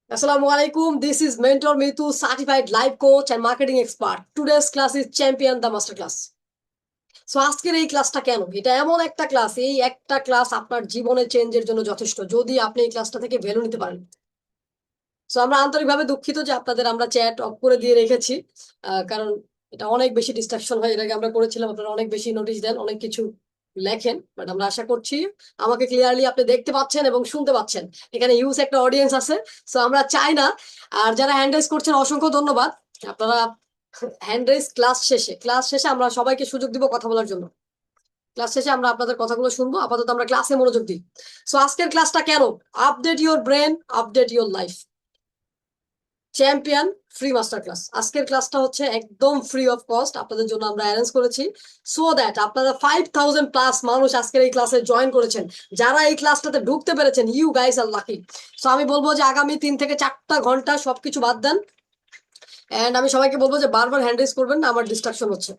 Assalamualaikum. This is Mentor Mitu, certified life coach and marketing expert. Today's class is Champion the Master Class. So আজকের এই ক্লাসটা কেন? এটা এমন একটা ক্লাস, এই একটা ক্লাস আপনার জীবনে চেঞ্জের জন্য যথেষ্ট, যদি আপনি এই ক্লাসটা থেকে ভ্যালু নিতে পারেন। সো আমরা আন্তরিকভাবে দুঃখিত যে আপনাদের আমরা চ্যাট অফ করে দিয়ে রেখেছি, কারণ এটা অনেক বেশি ডিস্ট্রাকশন হয়। এর আগে আমরা করেছিলাম, আপনারা অনেক বেশি নোটিশ দেন, অনেক কিছু লেখেন, বাট আমরা আশা করছি আমাকে ক্লিয়ারলি আপনি দেখতে পাচ্ছেন এবং শুনতে পাচ্ছেন। এখানে হিউজ একটা অডিয়েন্স আছে, সো আমরা চাই না। আর যারা হ্যান্ড রেজ করছেন অসংখ্য ধন্যবাদ। আপনারা হ্যান্ড রেজ ক্লাস শেষে আমরা সবাইকে সুযোগ দিব কথা বলার জন্য। ক্লাস শেষে আমরা আপনাদের কথাগুলো শুনবো, আপাতত আমরা ক্লাসে মনোযোগ দিই। সো আজকের ক্লাসটা কেন? Update your brain, update your life. Champion free master class. আজকের ক্লাসটা হচ্ছে একদম ফ্রি অফ কস্ট, আপনাদের জন্য আমরা অ্যারেঞ্জ করেছি, সো দ্যাট আপনারা 5000+ মানুষ আজকের এই ক্লাসে জয়েন করেছেন। যারা এই ক্লাসটাতে ঢুকতে পেরেছেন, you guys are lucky. So আমি বলবো যে আগামী 3 থেকে 4 ঘন্টা সবকিছু বাদ দেন, এন্ড আমি সবাইকে বলবো যে বারবার হ্যান্ড রেজ করবেন না, আমার ডিস্ট্রাকশন হচ্ছে।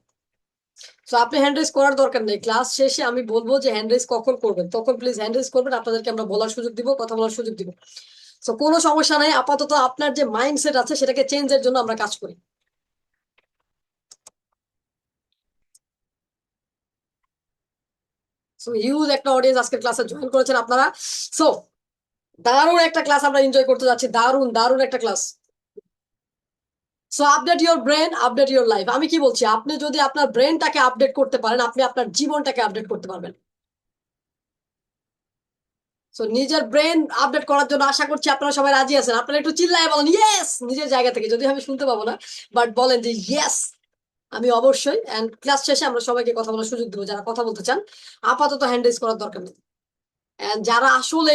সো আপনি হ্যান্ড রেজ করার দরকার নেই, ক্লাস শেষে আমি বলবো যে হ্যান্ড রেজ কখন করবেন তখন প্লিজ হ্যান্ড রেজ করবেন, আপনাদেরকে আমরা বলার সুযোগ দিব, কথা বলার সুযোগ দিব। সো কোনো সমস্যা নাই, আপাতত আপনার যে মাইন্ডসেট আছে সেটাকে চেঞ্জের জন্য আমরা কাজ করি। সো হিউজ একটা অডিয়েন্স আজকের ক্লাসে জয়েন করেছেন আপনারা। সো দারুণ একটা ক্লাস আমরা এনজয় করতে যাচ্ছি, দারুণ দারুণ একটা class. So update your brain, update your life. আমি কি বলছি, আপনি যদি আপনার ব্রেনটাকে আপডেট করতে পারেন, আপনি আপনার জীবনটাকে আপডেট করতে পারবেন। সো নিজের ব্রেন আপডেট করার জন্য আশা করছি আপনারা সবাই রাজি আছেন। আপনারা একটু চিল্লায় বলেন ইয়েস নিজের জায়গা থেকে, যদি আমি শুনতে পাবো না, বাট বলেন যে ইয়েস। আমি অবশ্যই, এন্ড ক্লাস শেষে আমরা সবাইকে কথা বলার সুযোগ দেবো যারা কথা বলতে চান। আপাতত হ্যান্ড রেজ করার দরকার নেই। And যারা আসলে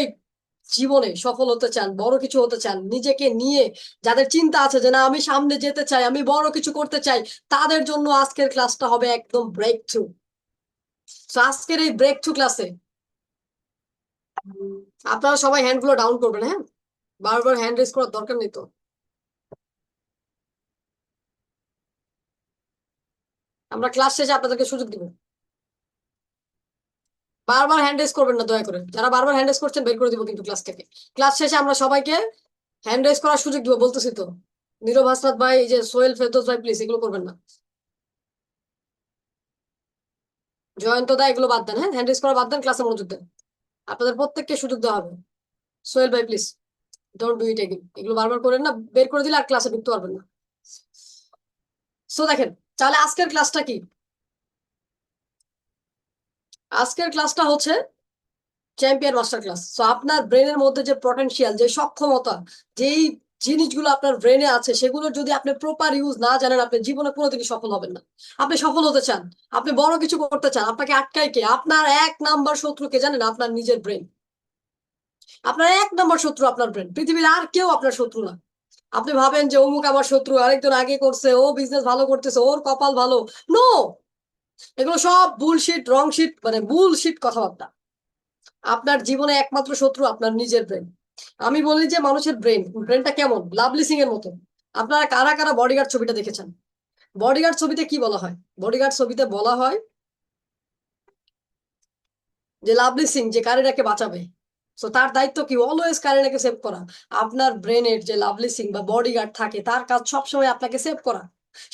জীবনে সফল হতে চান, বড় কিছু হতে চান, নিজেকে নিয়ে যাদের চিন্তা আছে যে না আমি সামনে যেতে চাই, আমি বড় কিছু করতে চাই, তাদের জন্য আজকের ক্লাসটা হবে একদম ব্রেক থ্রু। তো আজকের এই ব্রেক থ্রু ক্লাসে আপনারা সবাই হ্যান্ডগুলো ডাউন করবেন, হ্যাঁ? বারবার হ্যান্ড রেজ করার দরকার নেই তো। আমরা ক্লাস শেষে আপনাদেরকে সুযোগ দিব। বারবার হ্যান্ড রেজ করবেন না দয়া করে, যারা বারবার হ্যান্ড রেজ করছেন বের করে দিব কিন্তু ক্লাস থেকে। ক্লাস শেষে আমরা সবাইকে হ্যান্ড রেজ করার সুযোগ দিব, বলতেছি তো। নীরব হাসনাত ভাই, এই যে সোহেল ফেরদৌস ভাই, প্লিজ এগুলো করবেন না। জয়ন্ত দা এগুলো বাদ দেন, হ্যাঁ, হ্যান্ড রেজ করা বাদ দেন, ক্লাসে মনোযোগ দেন। আপনাদের প্রত্যেককে সুযোগ দেওয়া হবে। সোহেল ভাই please don't do it again, এগুলো বারবার করেন না, বের করে দিলে আর ক্লাসে ঢুকতে পারবেন না। সো দেখেন, তাহলে আজকের ক্লাসটা কি? আজকের ক্লাসটা হচ্ছে চ্যাম্পিয়ন মাস্টার ক্লাস। সো আপনার ব্রেনের মধ্যে যে পটেনশিয়াল, যে সক্ষমতা, যেই জিনিসগুলো আপনার ব্রেনে আছে, সেগুলোর যদি আপনি প্রপার ইউজ না জানেন, আপনি জীবনে কোনোদিনই সফল হবেন না। আপনি সফল হতে চান, আপনি বড় কিছু করতে চান, আপনাকে আটকায় কে? আপনার 1 নাম্বার শত্রুকে জানেন? আপনার নিজের ব্রেন। আপনার 1 নাম্বার শত্রু আপনার ব্রেন, পৃথিবীর আর কেউ আপনার শত্রু না। আপনি ভাবেন যে অমুক আমার শত্রু, আরেকজন আগে করছে, ও বিজনেস ভালো করতেছে, ওর কপাল ভালো। নো, এগুলো সব বুলশিট, রং শিট, মানে বুলশিট কথাবার্তা। আপনার জীবনে একমাত্র শত্রু আপনার নিজের ব্রেন। আমি বলি যে মানুষের ব্রেনটা কেমন, লাভলি সিং এর মতো। আপনারা কারা কারা বডিগার্ড ছবিটা দেখেছেন? বডিগার্ড ছবিতে কি বলা হয়? বডিগার্ড ছবিতে বলা হয় যে লাভলি সিং যে কারিনাকে বাঁচাবে, তো তার দায়িত্ব কি? অলওয়েজ কারিনাকে সেভ করা। আপনার ব্রেনের যে লাভলি সিং বা বডিগার্ড থাকে, তার কাজ সবসময় আপনাকে সেভ করা।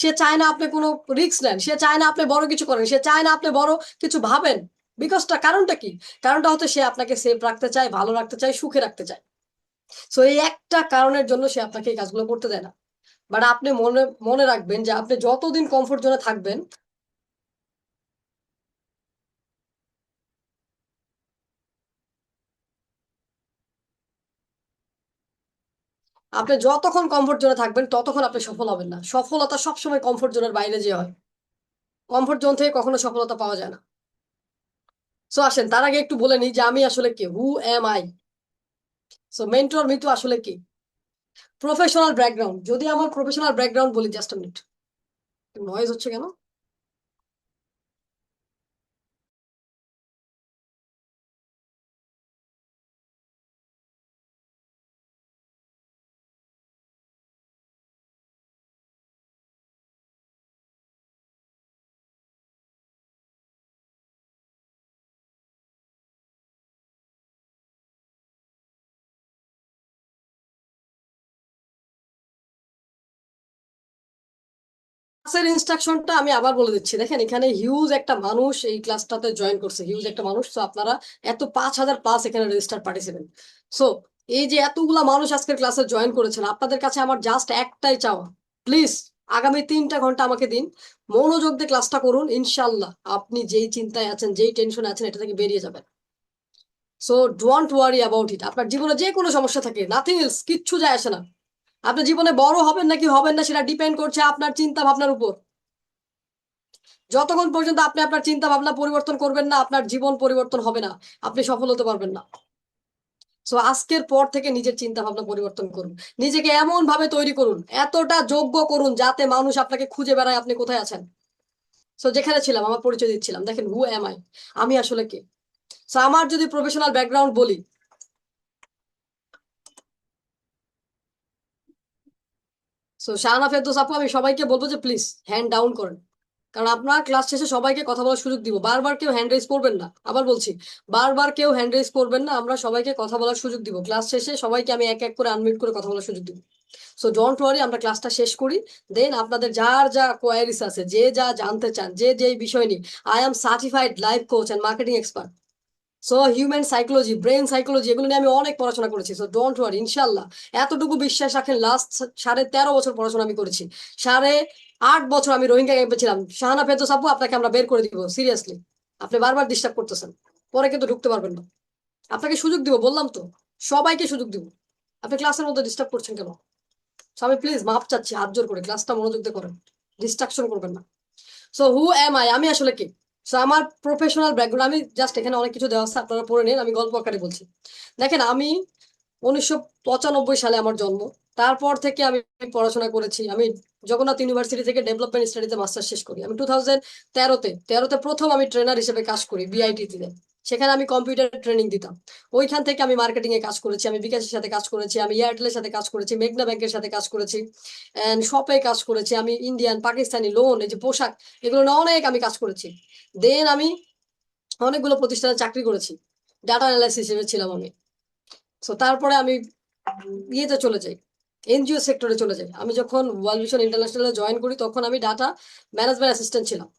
সে চায় না আপনি কোনো রিস্ক নেন, সে চায় না আপনি বড় কিছু করেন, সে চায় না আপনি বড় কিছু ভাবেন। কারণটা কি? কারণটা হচ্ছে সে আপনাকে সেফ রাখতে চায়, ভালো রাখতে চায়, সুখে রাখতে চায়। সো এই একটা কারণের জন্য সে আপনাকে এই কাজগুলো করতে দেয় না। বাট আপনি মনে মনে রাখবেন যে আপনি যতদিন কমফোর্ট জোনে থাকবেন, আপনি যতক্ষণ কমফোর্ট জোনে থাকবেন ততক্ষণ আপনি সফল হবেন না। সফলতা সবসময় কমফোর্ট জোনের বাইরে যে হয়, কমফোর্ট জোন থেকে কখনো সফলতা পাওয়া যায় না। সো আসেন, তার আগে একটু বলে নিই যে আমি আসলে কে, who am I. So mentor Mitu আসলে কি? প্রফেশনাল ব্যাকগ্রাউন্ড, যদি আমার প্রফেশনাল ব্যাকগ্রাউন্ড বলি, জাস্ট মিনিট, নয়েজ হচ্ছে কেন? ক্লাসের ইনস্ট্রাকশনটা আমি আবার বলে দিচ্ছি। দেখেন এখানে হিউজ একটা মানুষ এই ক্লাসটাতে জয়েন করছে, হিউজ একটা মানুষ। তো আপনারা এত 5,000+ এখানে রেজিস্টার পার্টিসিপেন্ট। সো এই যে এতগুলা মানুষ আজকের ক্লাসে জয়েন করেছেন, আপনাদের কাছে আমার জাস্ট একটাই চাওয়া, প্লিজ আগামী 3টা ঘন্টা আমাকে দিন, মনোযোগ দিয়ে ক্লাসটা করুন। ইনশাল্লাহ আপনি যেই চিন্তায় আছেন, যেই টেনশনে আছেন, এটা থেকে বেরিয়ে যাবেন। So don't worry about it. আপনার জীবনে যে কোনো সমস্যা থাকে, নাথিং এলস, কিচ্ছু যায় আসে না। আপনি জীবনে বড় হবেন নাকি হবেন না সেটা ডিপেন্ড করছে আপনার চিন্তা ভাবনার উপর। যতক্ষণ পর্যন্ত আপনি আপনার চিন্তা ভাবনা পরিবর্তন করবেন না, আপনার জীবন পরিবর্তন হবে না, আপনি সফল হতে পারবেন না। সো আজকের পর থেকে নিজের চিন্তা ভাবনা পরিবর্তন করুন, নিজেকে এমন ভাবে তৈরি করুন, এতটা যোগ্য করুন যাতে মানুষ আপনাকে খুঁজে বেড়ায় আপনি কোথায় আছেন। সো যেখানে ছিলাম আমার পরিচয় দিচ্ছিলাম, দেখেন হু এম আই, আমি আসলে কে। সো আমার যদি প্রফেশনাল ব্যাকগ্রাউন্ড বলি, সো শাহানা ফেরদৌস আপু, আমি সবাইকে বলবো যে প্লিজ হ্যান্ড ডাউন করেন। কারণ আপনার ক্লাস শেষে সবাইকে কথা বলার সুযোগ দিব, বারবার কেউ হ্যান্ড রেজ করবেন না, আবার বলছি বারবার কেউ হ্যান্ড রেজ করবেন না, আমরা সবাইকে কথা বলার সুযোগ দিব। ক্লাস শেষে সবাইকে আমি এক এক করে আনমিউট করে কথা বলার সুযোগ দিব। সো ডোন্ট ওয়ারি, আমরা ক্লাসটা শেষ করি, দেন আপনাদের যার যা কোয়ারিস আছে, যে যা জানতে চান, যে যেই বিষয় নিয়ে, I am certified life coach and marketing expert. So human psychology, brain psychology, এগুলো নিয়ে আমি অনেক পড়াশোনা করেছি। সো ডোন্ট ওয়ারি, ইনশাল্লাহ এতটুকু বিশ্বাস রাখেন, লাস্ট 13.5 বছর পড়াশোনা আমি করেছি, 8.5 বছর আমি রোহিঙ্গা ক্যাম্পে ছিলাম। শাহানা ফেরদৌস আপু, আপনাকে আমরা বের করে দিব সিরিয়াসলি, আপনি বারবার ডিস্টার্ব করতেছেন, পরে কিন্তু ঢুকতে পারবেন না। আপনাকে সুযোগ দিব বললাম তো, সবাইকে সুযোগ দিব, আপনি ক্লাসের মধ্যে ডিস্টার্ব করছেন কেন? So আমি প্লিজ মাপ চাচ্ছি, হাত জোর করে ক্লাসটা মনোযোগ দিয়ে করেন, ডিস্ট্রাকশন করবেন না। সো হু এম আই, আমি আসলে কি। সো আমার প্রফেশনাল ব্যাকগ্রাউন্ড, আমি জাস্ট এখানে অনেক কিছু দেওয়া আছে, আপনারা পড়ে নিন, আমি গল্প আকারে বলছি। দেখেন আমি 1995 সালে আমার জন্ম, তারপর থেকে আমি পড়াশোনা করেছি। আমি জগন্নাথ ইউনিভার্সিটি থেকে ডেভেলপমেন্ট স্টাডিতে মাস্টার শেষ করি। আমি 2013-তে প্রথম আমি ট্রেনার হিসেবে কাজ করি বিআইটিতে। সেখানে আমি কম্পিউটার ট্রেনিং দিতাম। ওইখান থেকে আমি মার্কেটিং এ কাজ করেছি, আমি বিকাশের সাথে কাজ করেছি, আমি এয়ারটেলের সাথে কাজ করেছি, মেঘনা ব্যাংকের সাথে কাজ করেছি, এন্ড শপে কাজ করেছি, আমি ইন্ডিয়ান পাকিস্তানি লোন, এই যে পোশাক, এগুলো না অনেক আমি কাজ করেছি। দেন আমি অনেকগুলো প্রতিষ্ঠানে চাকরি করেছি, ডাটা অ্যানালাইসিস হিসেবে ছিলাম আমি। সো তারপরে আমি ইয়েতে চলে যাই, এনজিও সেক্টরে চলে যাই। আমি যখন ওয়ার্ল্ড ভিশন ইন্টারন্যাশনালে জয়েন করি তখন আমি ডাটা ম্যানেজমেন্ট অ্যাসিস্ট্যান্ট ছিলাম।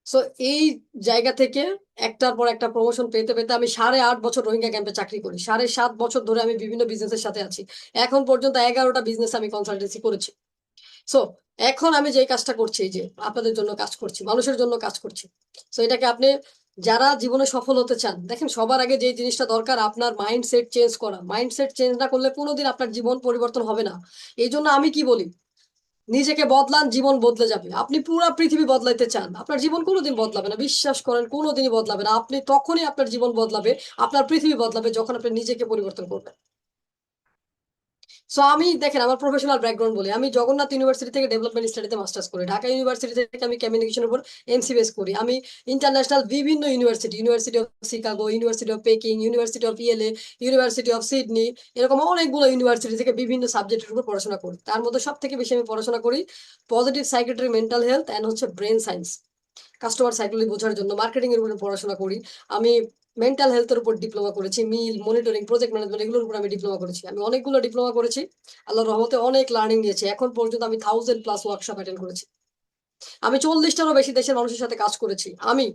সো এই জায়গা থেকে একটার পর একটা প্রমোশন পেতে পেতে আমি 8.5 বছর রোহিঙ্গা ক্যাম্পে চাকরি করি, 7.5 বছর ধরে আমি বিভিন্ন বিজনেসের সাথে আছি। এখন পর্যন্ত 11টা বিজনেস আমি কনসালটেন্সি করেছি। সো এখন আমি যে কাজটা করছি, এই যে আপনাদের জন্য কাজ করছি, মানুষের জন্য কাজ করছি। সো এটাকে আপনি যারা জীবনে সফল হতে চান, দেখেন সবার আগে যে জিনিসটা দরকার আপনার মাইন্ডসেট চেঞ্জ করা। মাইন্ডসেট চেঞ্জ না করলে কোনোদিন আপনার জীবন পরিবর্তন হবে না। এই জন্য আমি কি বলি, নিজেকে বদলান, জীবন বদলে যাবে। আপনি পুরো পৃথিবী বদলাইতে চান, আপনার জীবন কোনোদিন বদলাবে না, বিশ্বাস করেন কোনোদিনই বদলাবে না। আপনি তখনই আপনার জীবন বদলাবে, আপনার পৃথিবী বদলাবে যখন আপনি নিজেকে পরিবর্তন করবেন। সো আমি দেখেন আমার প্রফেশনাল ব্যাকগ্রাউন্ড বলি, আমি জগন্নাথ ইউনিভার্সিটি থেকে ডেভেলপমেন্ট স্টাডিতে মাস্টার্স করি, ঢাকা ইউনিভার্সিটি থেকে আমি কমিউনিকেশনের উপর এমসিবিএস করি, আমি ইন্টারন্যাশনাল বিভিন্ন university, university of Chicago, university of Peking, university of Yale, university of Sydney, এরকম অনেকগুলো ইউনিভার্সিটি থেকে বিভিন্ন সাবজেক্টের উপর পড়াশোনা করি। তার মধ্যে সব থেকে বেশি আমি পড়াশোনা করি positive psychiatry, mental health and হচ্ছে ব্রেন সায়েন্স, কাস্টমার সাইকোলজি বোঝার জন্য মার্কেটিং এর উপরে পড়াশোনা করি। আমি মেন্টাল হেলথের উপর ডিপ্লোমা করেছি, মিল মনিটরিং, প্রজেক্ট ম্যানেজমেন্ট, এগুলোর উপর আমি ডিপ্লোমা করেছি। আমি অনেকগুলো ডিপ্লোমা করেছি, আল্লাহর রহমতে অনেক লার্নিং নিয়েছি। এখন পর্যন্ত আমি 1000+ ওয়ার্কশপ অ্যাটেন্ড করেছি। আমি 40টারও বেশি দেশের মানুষের সাথে কাজ করেছি। আমি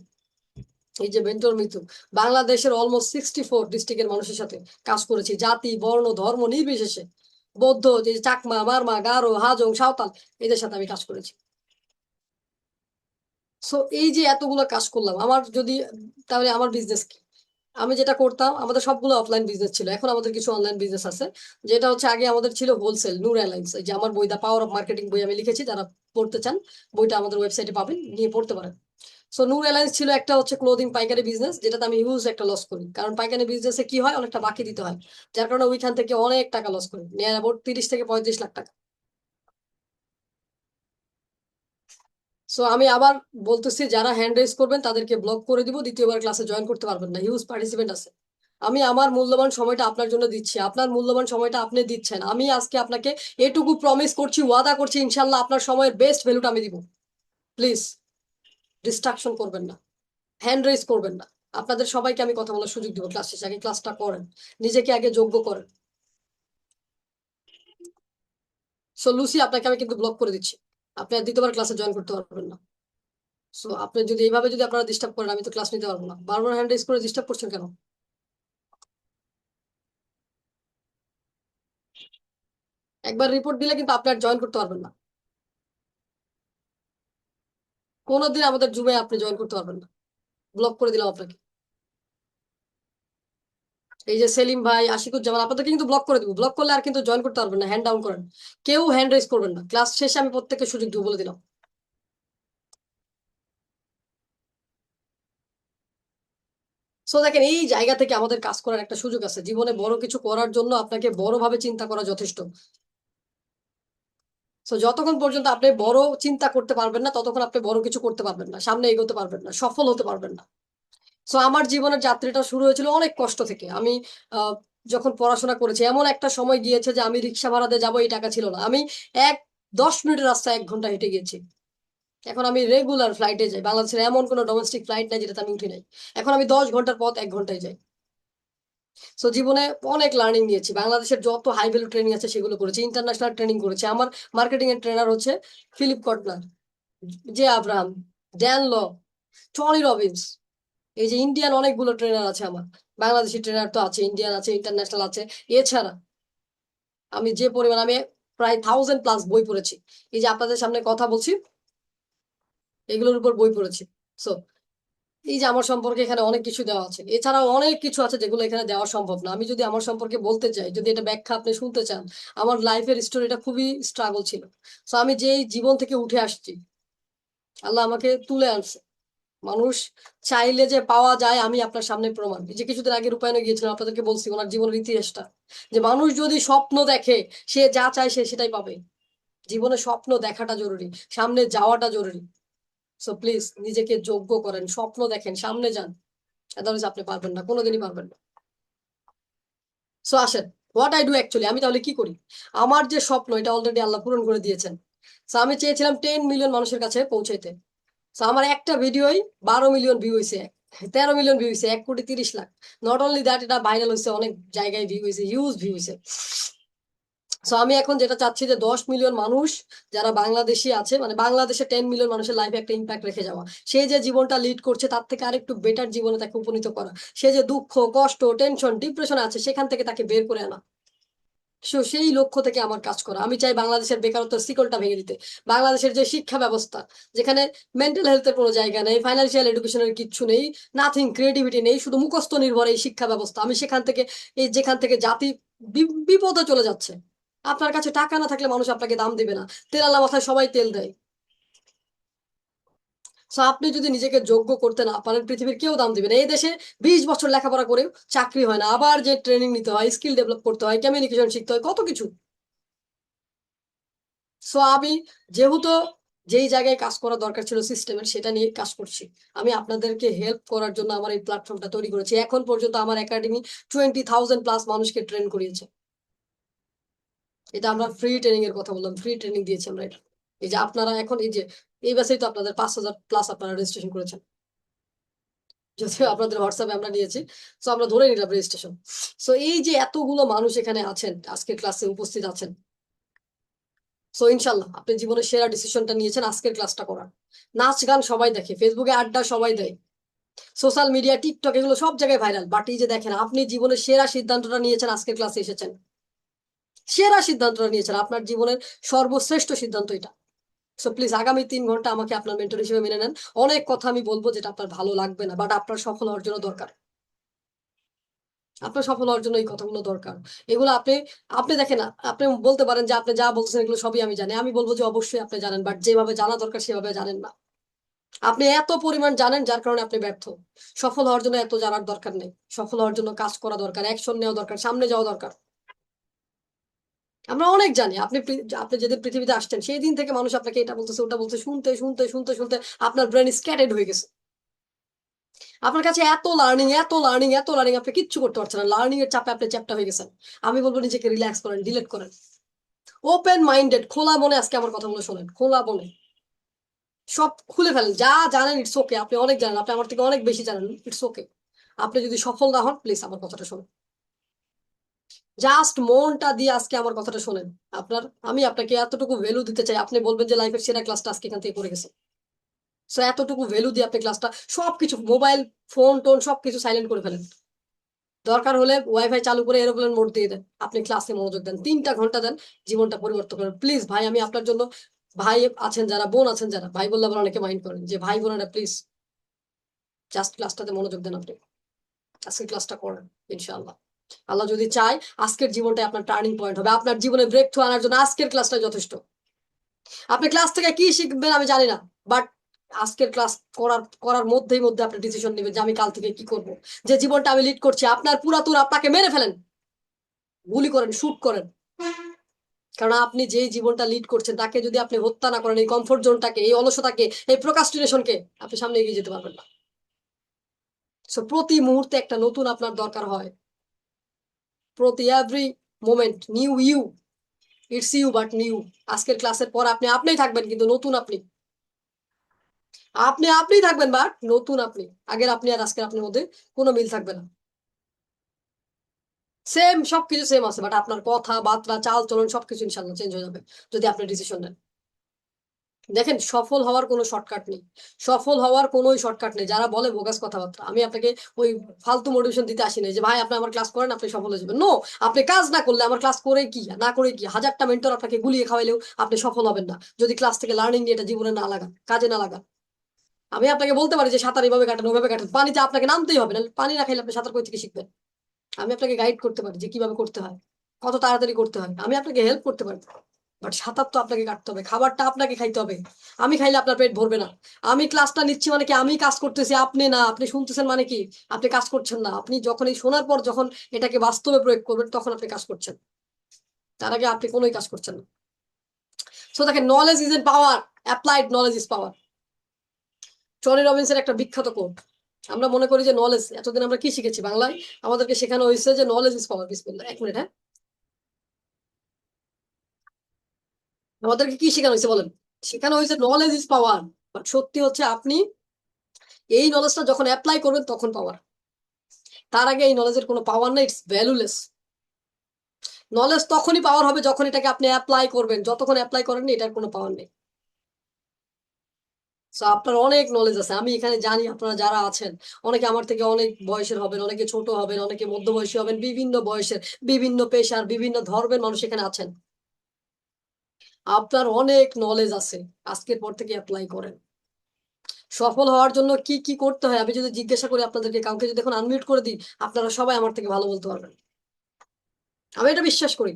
এই যে মেন্টর মিতু, বাংলাদেশের অলমোস্ট 64 ডিস্ট্রিক্টের মানুষের সাথে কাজ করেছি, জাতি বর্ণ ধর্ম নির্বিশেষে, বৌদ্ধ, যে চাকমা, মারমা, গারো, হাজং, সাঁওতাল, এদের সাথে আমি কাজ করেছি। সো এই যে এতগুলো কাজ করলাম, আমার যদি, তাহলে আমার বিজনেস কি? আমি যেটা করতাম, আমাদের সবগুলো অফলাইন বিজনেস ছিল, এখন আমাদের কিছু অনলাইন বিজনেস আছে। যেটা হচ্ছে আগে আমাদের ছিল হোলসেল, নূর অ্যালায়েন্স, এই যে আমার বই দা পাওয়ার অফ মার্কেটিং বই আমি লিখেছি, যারা পড়তে চান বইটা আমাদের ওয়েবসাইটে পাবেন, নিয়ে পড়তে পারেন। সো নূর অ্যালায়েন্স ছিল একটা হচ্ছে ক্লোদিং পাইকারি বিজনেস, যেটাতে আমি হিউজ একটা লস করি, কারণ পাইকারি বিজনেসে কি হয়, অনেকটা বাকি দিতে হয়, যার কারণে ওইখান থেকে অনেক টাকা লস করি, নিয়ার অ্যাবাউট 30 থেকে 35 লাখ টাকা। সো আমি আবার বলতেছি, যারা হ্যান্ড রেজ করবেন তাদেরকে ব্লক করে দিব, দ্বিতীয়বার ক্লাসে জয়েন করতে পারবেন না, হিউজ পার্টিসিপেন্ট আছে। আমি আমার মূল্যবান সময়টা আপনার জন্য দিচ্ছি, আপনার মূল্যবান সময়টা আপনি দিচ্ছেন। আমি আজকে আপনাকে এটুকু প্রমিস করছি, ওয়াদা করছি, ইনশাল্লাহ আপনার সময়ের বেস্ট ভ্যালুটা আমি দিব। প্লিজ ডিস্ট্রাকশন করবেন না, হ্যান্ড রেজ করবেন না। আপনাদের সবাইকে আমি কথা বলার সুযোগ দিব ক্লাস শেষে, আগে ক্লাসটা করেন, নিজেকে আগে যোগ্য করেন। সো লুসি, আপনাকে আমি কিন্তু ব্লক করে দিচ্ছি, আপনি আর দ্বিতীয়বার ক্লাসে জয়েন করতে পারবেন না। সো আপনি যদি এইভাবে যদি আপনারা ডিস্টার্ব করেন, আমি তো ক্লাস নিতে পারবো না। বারবার হ্যান্ড রেজ করে ডিস্টার্ব করছেন কেন? একবার রিপোর্ট দিলে কিন্তু আপনি আর জয়েন করতে পারবেন না, কোনোদিন আমাদের জুমে আপনি জয়েন করতে পারবেন না। ব্লক করে দিলাম আপনাকে। এই যে সেলিম ভাই, আশিকুজ্জামান, আপনাদেরকে কিন্তু ব্লক করে দিব। ব্লক করলে আর কিন্তু জয়েন করতে পারবেন না, হ্যান্ড ডাউন করেন। কেউ হ্যান্ড রেজ করবেন না, ক্লাস শেষে আমি প্রত্যেককে সুযোগ দিব, বলে দিলাম। সো দেখেন, এই জায়গা থেকে আমাদের কাজ করার একটা সুযোগ আছে। জীবনে বড় কিছু করার জন্য আপনাকে বড়ভাবে চিন্তা করা যথেষ্ট। সো যতক্ষণ পর্যন্ত আপনি বড় চিন্তা করতে পারবেন না, ততক্ষণ আপনি বড় কিছু করতে পারবেন না, সামনে এগোতে পারবেন না, সফল হতে পারবেন না। সো আমার জীবনের যাত্রাটা শুরু হয়েছিল অনেক কষ্ট থেকে। আমি আহ, যখন পড়াশোনা করেছি, এমন একটা সময় গিয়েছে যে আমি রিক্সা ভাড়া দিয়ে যাবো এই টাকা ছিল না। আমি এক 10 মিনিটের রাস্তা 1 ঘন্টা হেঁটে গেছি। এখন আমি রেগুলার ফ্লাইটে যাই, বাংলাদেশের এমন কোনো ডোমেস্টিক ফ্লাইট নাই যেটাতে আমি উঠি নাই। এখন আমি 10 ঘন্টার পথ 1 ঘন্টায় যাই। সো জীবনে অনেক লার্নিং নিয়েছি, বাংলাদেশের যত হাই ভ্যালু ট্রেনিং আছে সেগুলো করেছি, ইন্টারন্যাশনাল ট্রেনিং করেছি। আমার মার্কেটিং এর ট্রেনার হচ্ছে ফিলিপ কটনার, জে আব্রাহাম, ড্যান ল, টনি রবিন্স। এই যে ইন্ডিয়ান অনেকগুলো ট্রেনার আছে আমার, বাংলাদেশি ট্রেনার তো আছে, ইন্ডিয়ান আছে, ইন্টারন্যাশনাল আছে। এছাড়া আমি যে পরিমাণ, আমি প্রায় 1000+ বই পড়েছি। এই যে আপনাদের সামনে কথা বলছি, এগুলোর উপর বই পড়েছি। সো এই যে আমার সম্পর্কে এখানে অনেক কিছু দেওয়া আছে, এছাড়াও অনেক কিছু আছে যেগুলো এখানে দেওয়া সম্ভব না। আমি যদি আমার সম্পর্কে বলতে চাই, যদি এটা ব্যাখ্যা আপনি শুনতে চান, আমার লাইফের স্টোরিটা খুবই স্ট্রাগল ছিল। সো আমি যেই জীবন থেকে উঠে আসছি, আল্লাহ আমাকে তুলে আনছে। মানুষ চাইলে যে পাওয়া যায়, আমি আপনার সামনে প্রমাণ। এই যে কিছুদিন আগে রূপায়ণে গিয়েছিলাম, আপনাদেরকে বলছি ওনার জীবনের ইতিহাসটা, যে মানুষ যদি স্বপ্ন দেখে, সে যা চায় সে সেটাই পাবে। জীবনে স্বপ্ন দেখাটা জরুরি, সামনে যাওয়াটা জরুরি। সো প্লিজ নিজেকে যোগ্য করেন, স্বপ্ন দেখেন, সামনে যান। আদারওয়াইজ আপনি পারবেন না, কোনোদিনই পারবেন না। সো আসেন, হোয়াট আই ডু অ্যাকচুয়ালি, আমি তাহলে কি করি? আমার যে স্বপ্ন, এটা অলরেডি আল্লাহ পূরণ করে দিয়েছেন। সো আমি চেয়েছিলাম 10 মিলিয়ন মানুষের কাছে পৌঁছাইতে। সো আমার একটা ভিডিওই 12 মিলিয়ন ভিউ হয়েছে, 13 মিলিয়ন ভিউ হয়েছে, 1,30,00,000। নট অনলি দ্যাট, এটা ভাইরাল হয়েছে, অনেক জায়গায় ভিউ হয়েছে, হিউজ ভিউ হয়েছে। সো আমি এখন যেটা চাচ্ছি, যে 10 মিলিয়ন মানুষ যারা বাংলাদেশি আছে, মানে বাংলাদেশে 10 মিলিয়ন মানুষের লাইফে একটা ইম্প্যাক্ট রেখে যাওয়া। সে যে জীবনটা লিড করছে তার থেকে আরেকটু বেটার জীবনে তাকে উপনীত করা। সে যে দুঃখ, কষ্ট, টেনশন, ডিপ্রেশনে আছে, সেখান থেকে তাকে বের করে আনা। সেই লক্ষ্য থেকে আমার কাজ করা। আমি চাই বাংলাদেশের বেকারত্বের শিকলটা ভেঙে দিতে। বাংলাদেশের যে শিক্ষা ব্যবস্থা, যেখানে মেন্টাল হেলথের কোনো জায়গা নেই, ফাইন্যান্সিয়াল এডুকেশনের কিচ্ছু নেই, নাথিং, ক্রিয়েটিভিটি নেই, শুধু মুখস্থ নির্ভর এই শিক্ষা ব্যবস্থা, আমি সেখান থেকে, এই যেখান থেকে জাতি বিপদে চলে যাচ্ছে। আপনার কাছে টাকা না থাকলে মানুষ আপনাকে দাম দিবে না। তেল আলা মাথায় সবাই তেল দেয়। সো আপনি যদি নিজেকে যোগ্য করতে না পারেন, পৃথিবীর কেউ দাম দিবে না। এই দেশে 20 বছর লেখাপড়া করেও চাকরি হয় না, আবার যে ট্রেনিং নিতে হয়, স্কিল ডেভেলপ করতে হয়, কমিউনিকেশন শিখতে হয়, কত কিছু। সো আমি যেহেতু যেই জায়গায় কাজ করা দরকার ছিল সিস্টেমের, সেটা নিয়ে কাজ করছি। আমি আপনাদেরকে হেল্প করার জন্য আমার এই প্ল্যাটফর্মটা তৈরি করেছি। এখন পর্যন্ত আমার একাডেমি 20,000+ মানুষকে ট্রেন করিয়েছে। এটা আমরা ফ্রি ট্রেনিং এর কথা বললাম, ফ্রি ট্রেনিং দিয়েছি আমরা এটা। এই যে আপনারা এখন, এই যে এই বাসেই তো আপনাদের 5,000+ আপনারা রেজিস্ট্রেশন করেছেন, যদিও আপনাদের হোয়াটসঅ্যাপে আমরা নিয়েছি। সো আমরা ধরে নিলাম রেজিস্ট্রেশন। সো এই যে এতগুলো মানুষ এখানে আছেন, আজকের ক্লাসে উপস্থিত আছেন, সো ইনশাল্লাহ আপনি জীবনের সেরা ডিসিশনটা নিয়েছেন আজকের ক্লাসটা করার। নাচ গান সবাই দেখে, ফেসবুকে আড্ডা সবাই দেয়, সোশ্যাল মিডিয়া, টিকটক, এগুলো সব জায়গায় ভাইরাল। বাট এই যে দেখেন, আপনি জীবনের সেরা সিদ্ধান্তটা নিয়েছেন, আজকের ক্লাসে এসেছেন, সেরা সিদ্ধান্তটা নিয়েছেন, আপনার জীবনের সর্বশ্রেষ্ঠ সিদ্ধান্ত এটা। সো প্লিজ আগামী 3 ঘন্টা আমাকে আপনার মেন্টর হিসেবে মেনে নেন। অনেক কথা আমি বলবো যেটা আপনার ভালো লাগবে না, বাট আপনার সফল হওয়ার জন্য দরকার। আপনার সফল হওয়ার জন্য এই কথাগুলো দরকার। এগুলো আপনি, আপনি দেখেন, আপনি বলতে পারেন যে আপনি যা বলছেন এগুলো সবই আমি জানি। আমি বলবো যে অবশ্যই আপনি জানেন, বাট যেভাবে জানা দরকার সেভাবে জানেন না। আপনি এত পরিমাণ জানেন যার কারণে আপনি ব্যর্থ। সফল হওয়ার জন্য এত জানার দরকার নেই। সফল হওয়ার জন্য কাজ করা দরকার, অ্যাকশন নেওয়া দরকার, সামনে যাওয়া দরকার। আমরা অনেক জানি। আপনি যেদিন পৃথিবীতে আসছেন সেই দিন থেকে মানুষ আপনাকে এটা বলতেছে, ওটা বলতে, শুনতে শুনতে শুনতে শুনতে আপনার ব্রেন স্ক্যাটার্ড হয়ে গেছে। আপনার কাছে এত লার্নিং, এত লার্নিং, এত লার্নিং, আপনি কিচ্ছু করতে পারছেন না। লার্নিং এর চাপে আপনি চ্যাপ্টা হয়ে গেছেন। আমি বলবো নিজেকে রিল্যাক্স করেন, ডিলেট করেন, ওপেন মাইন্ডেড, খোলা মনে আজকে আমার কথাগুলো শোনেন, খোলা মনে সব খুলে ফেলেন। যা জানেন ইটস ওকে, আপনি অনেক জানেন, আপনি আমার থেকে অনেক বেশি জানেন, ইটস ওকে। আপনি যদি সফল না হন, প্লিজ আমার কথাটা শুনুন। জাস্ট মনটা দিয়ে আজকে আমার কথাটা শোনেন। আমি আপনাকে এতটুকু ভ্যালু দিতে চাই, আপনি বলবেন যে লাইফের সেরা ক্লাসটা আজকে এখান থেকে করে গেছে। সো এতটুকু ভ্যালু দিয়ে আপনি ক্লাসটা সবকিছু মোবাইল ফোন টোন সবকিছু সাইলেন্ট করে ফেলেন। দরকার হলে ওয়াইফাই চালু করে এরোপ্লেন মোড দিয়ে দেন, আপনি ক্লাসে মনোযোগ দেন, 3টা ঘন্টা দেন, জীবনটা পরিবর্তন করেন প্লিজ ভাই। আমি আপনার জন্য, ভাই আছেন যারা, বোন আছেন যারা, ভাই বললে আবার অনেকে মাইন্ড করেন, যে ভাই বোনেরা প্লিজ জাস্ট ক্লাসটাতে মনোযোগ দেন, আপনি আজকে ক্লাসটা করেন। ইনশাআল্লাহ আল্লাহ যদি চায় আজকের জীবনটাই আপনার টার্নিং পয়েন্ট হবে, আপনার জীবনে ব্রেক থ্রু আনার জন্য আজকের ক্লাসটা যথেষ্ট। আপনি ক্লাস থেকে কি শিখবেন আমি জানি না, বাট আজকের ক্লাস করার করার মধ্যেই মধ্যে আপনি ডিসিশন নেবেন যে আমি কাল থেকে কি করব। যে জীবনটা আমি লিড করছি, আপনার পুরাতন আপনাকে মেরে ফেলেন, গুলি করেন, শুট করেন, কারণ আপনি যেই জীবনটা লিড করছেন তাকে যদি আপনি হত্যা না করেন, এই কমফোর্ট জোনটাকে, এই অলসতাকে, এই প্রোক্রাস্টিনেশনকে, আপনি সামনে এগিয়ে যেতে পারবেন না। সো প্রতি মুহূর্তে একটা নতুন আপনার দরকার হয়, প্রতি every moment new you, it's you but new. আজকের ক্লাসের পর আপনি আপনিই থাকবেন, কিন্তু নতুন আপনি, আপনিই থাকবেন বাট নতুন আপনি। আগের আপনি আর আজকের আপনার মধ্যে কোনো মিল থাকবে না, সেম সবকিছু সেম আছে, বাট আপনার কথা বার্তা চাল চলন সবকিছু ইনশাল্লাহ চেঞ্জ হয়ে যাবে যদি আপনি ডিসিশন নেন। দেখেন, সফল হওয়ার কোনো শর্টকাট নেই, সফল হওয়ার কোনোই শর্টকাট নেই। যারা বলে বোগাস কথাবার্তা, আমি আপনাকে ওই ফালতু মোটিভেশন দিতে আসি নাই যে ভাই আপনি আমার ক্লাস করেন আপনি সফল হয়ে যাবেন। নো, আপনি কাজ না করলে, আমার ক্লাস করে কি না করে কি, হাজারটা মেন্টর আপনাকে গুলিয়ে খাওয়াইলেও আপনি সফল হবেন না যদি ক্লাস থেকে লার্নিং নিয়ে এটা জীবনে না লাগান, কাজে না লাগান। আমি আপনাকে বলতে পারি যে সাঁতার এইভাবে কাটেন ওইভাবে কাটেন, পানিতে আপনাকে নামতেই হবে না, পানি না খাইলে আপনি সাঁতার কই থেকে শিখবেন। আমি আপনাকে গাইড করতে পারি যে কিভাবে করতে হয়, কত তাড়াতাড়ি করতে হয়, আমি আপনাকে হেল্প করতে পারি, বাট সাঁতার তো আপনাকে কাটতে হবে, খাবারটা আপনাকে খাইতে হবে। আমি খাইলে আপনার পেট ভরবে না। আমি ক্লাসটা নিচ্ছি মানে কি, আমি কাজ করতেছি, আপনি না। আপনি শুনতেছেন মানে কি, আপনি কাজ করছেন না। আপনি যখন এই শোনার পর যখন এটাকে বাস্তবে প্রয়োগ করবেন তখন আপনি কাজ করছেন, তার আগে আপনি কোনোই কাজ করছেন না। সো দেখেন, knowledge is an power, applied knowledge is power. Tony রবিন্সের একটা বিখ্যাত কোট। আমরা মনে করি যে নলেজ, এতদিন আমরা কি শিখেছি বাংলায়, আমাদেরকে শেখানো হয়েছে যে নলেজ ইজ পাওয়ার। বিসমিল্লাহ, 1 মিনিট, হ্যাঁ, আমাদেরকে কি শেখানো হয়েছে বলেন? শেখানো হয়েছে নলেজ ইজ পাওয়ার, বাট সত্যি হচ্ছে আপনি এই নলেজটা যখন অ্যাপ্লাই করবেন তখন পাওয়ার, তার আগে এই নলেজের কোনো পাওয়ার নেই, ইটস ভ্যালুলেস। নলেজ তখনই পাওয়ার হবে যখন এটাকে আপনি অ্যাপ্লাই করবেন, যতক্ষণ অ্যাপ্লাই করেননি এটার কোনো পাওয়ার নেই। সো আপনার অনেক নলেজ আছে, আমি এখানে জানি আপনারা যারা আছেন অনেকে আমার থেকে অনেক বয়সের হবেন, অনেকে ছোট হবেন, অনেকে মধ্যবয়সী হবেন, বিভিন্ন বয়সের, বিভিন্ন পেশার, বিভিন্ন ধর্মের মানুষ এখানে আছেন। আপনার অনেক নলেজ আছে, আজকের পর থেকে অ্যাপ্লাই করেন। সফল হওয়ার জন্য কি কি করতে হয় আমি যদি জিজ্ঞাসা করি আপনাদেরকে, কাউকে যদি এখন আনমিউট করে দিই, আপনারা সবাই আমার থেকে ভালো বলতে পারবেন, আমি এটা বিশ্বাস করি।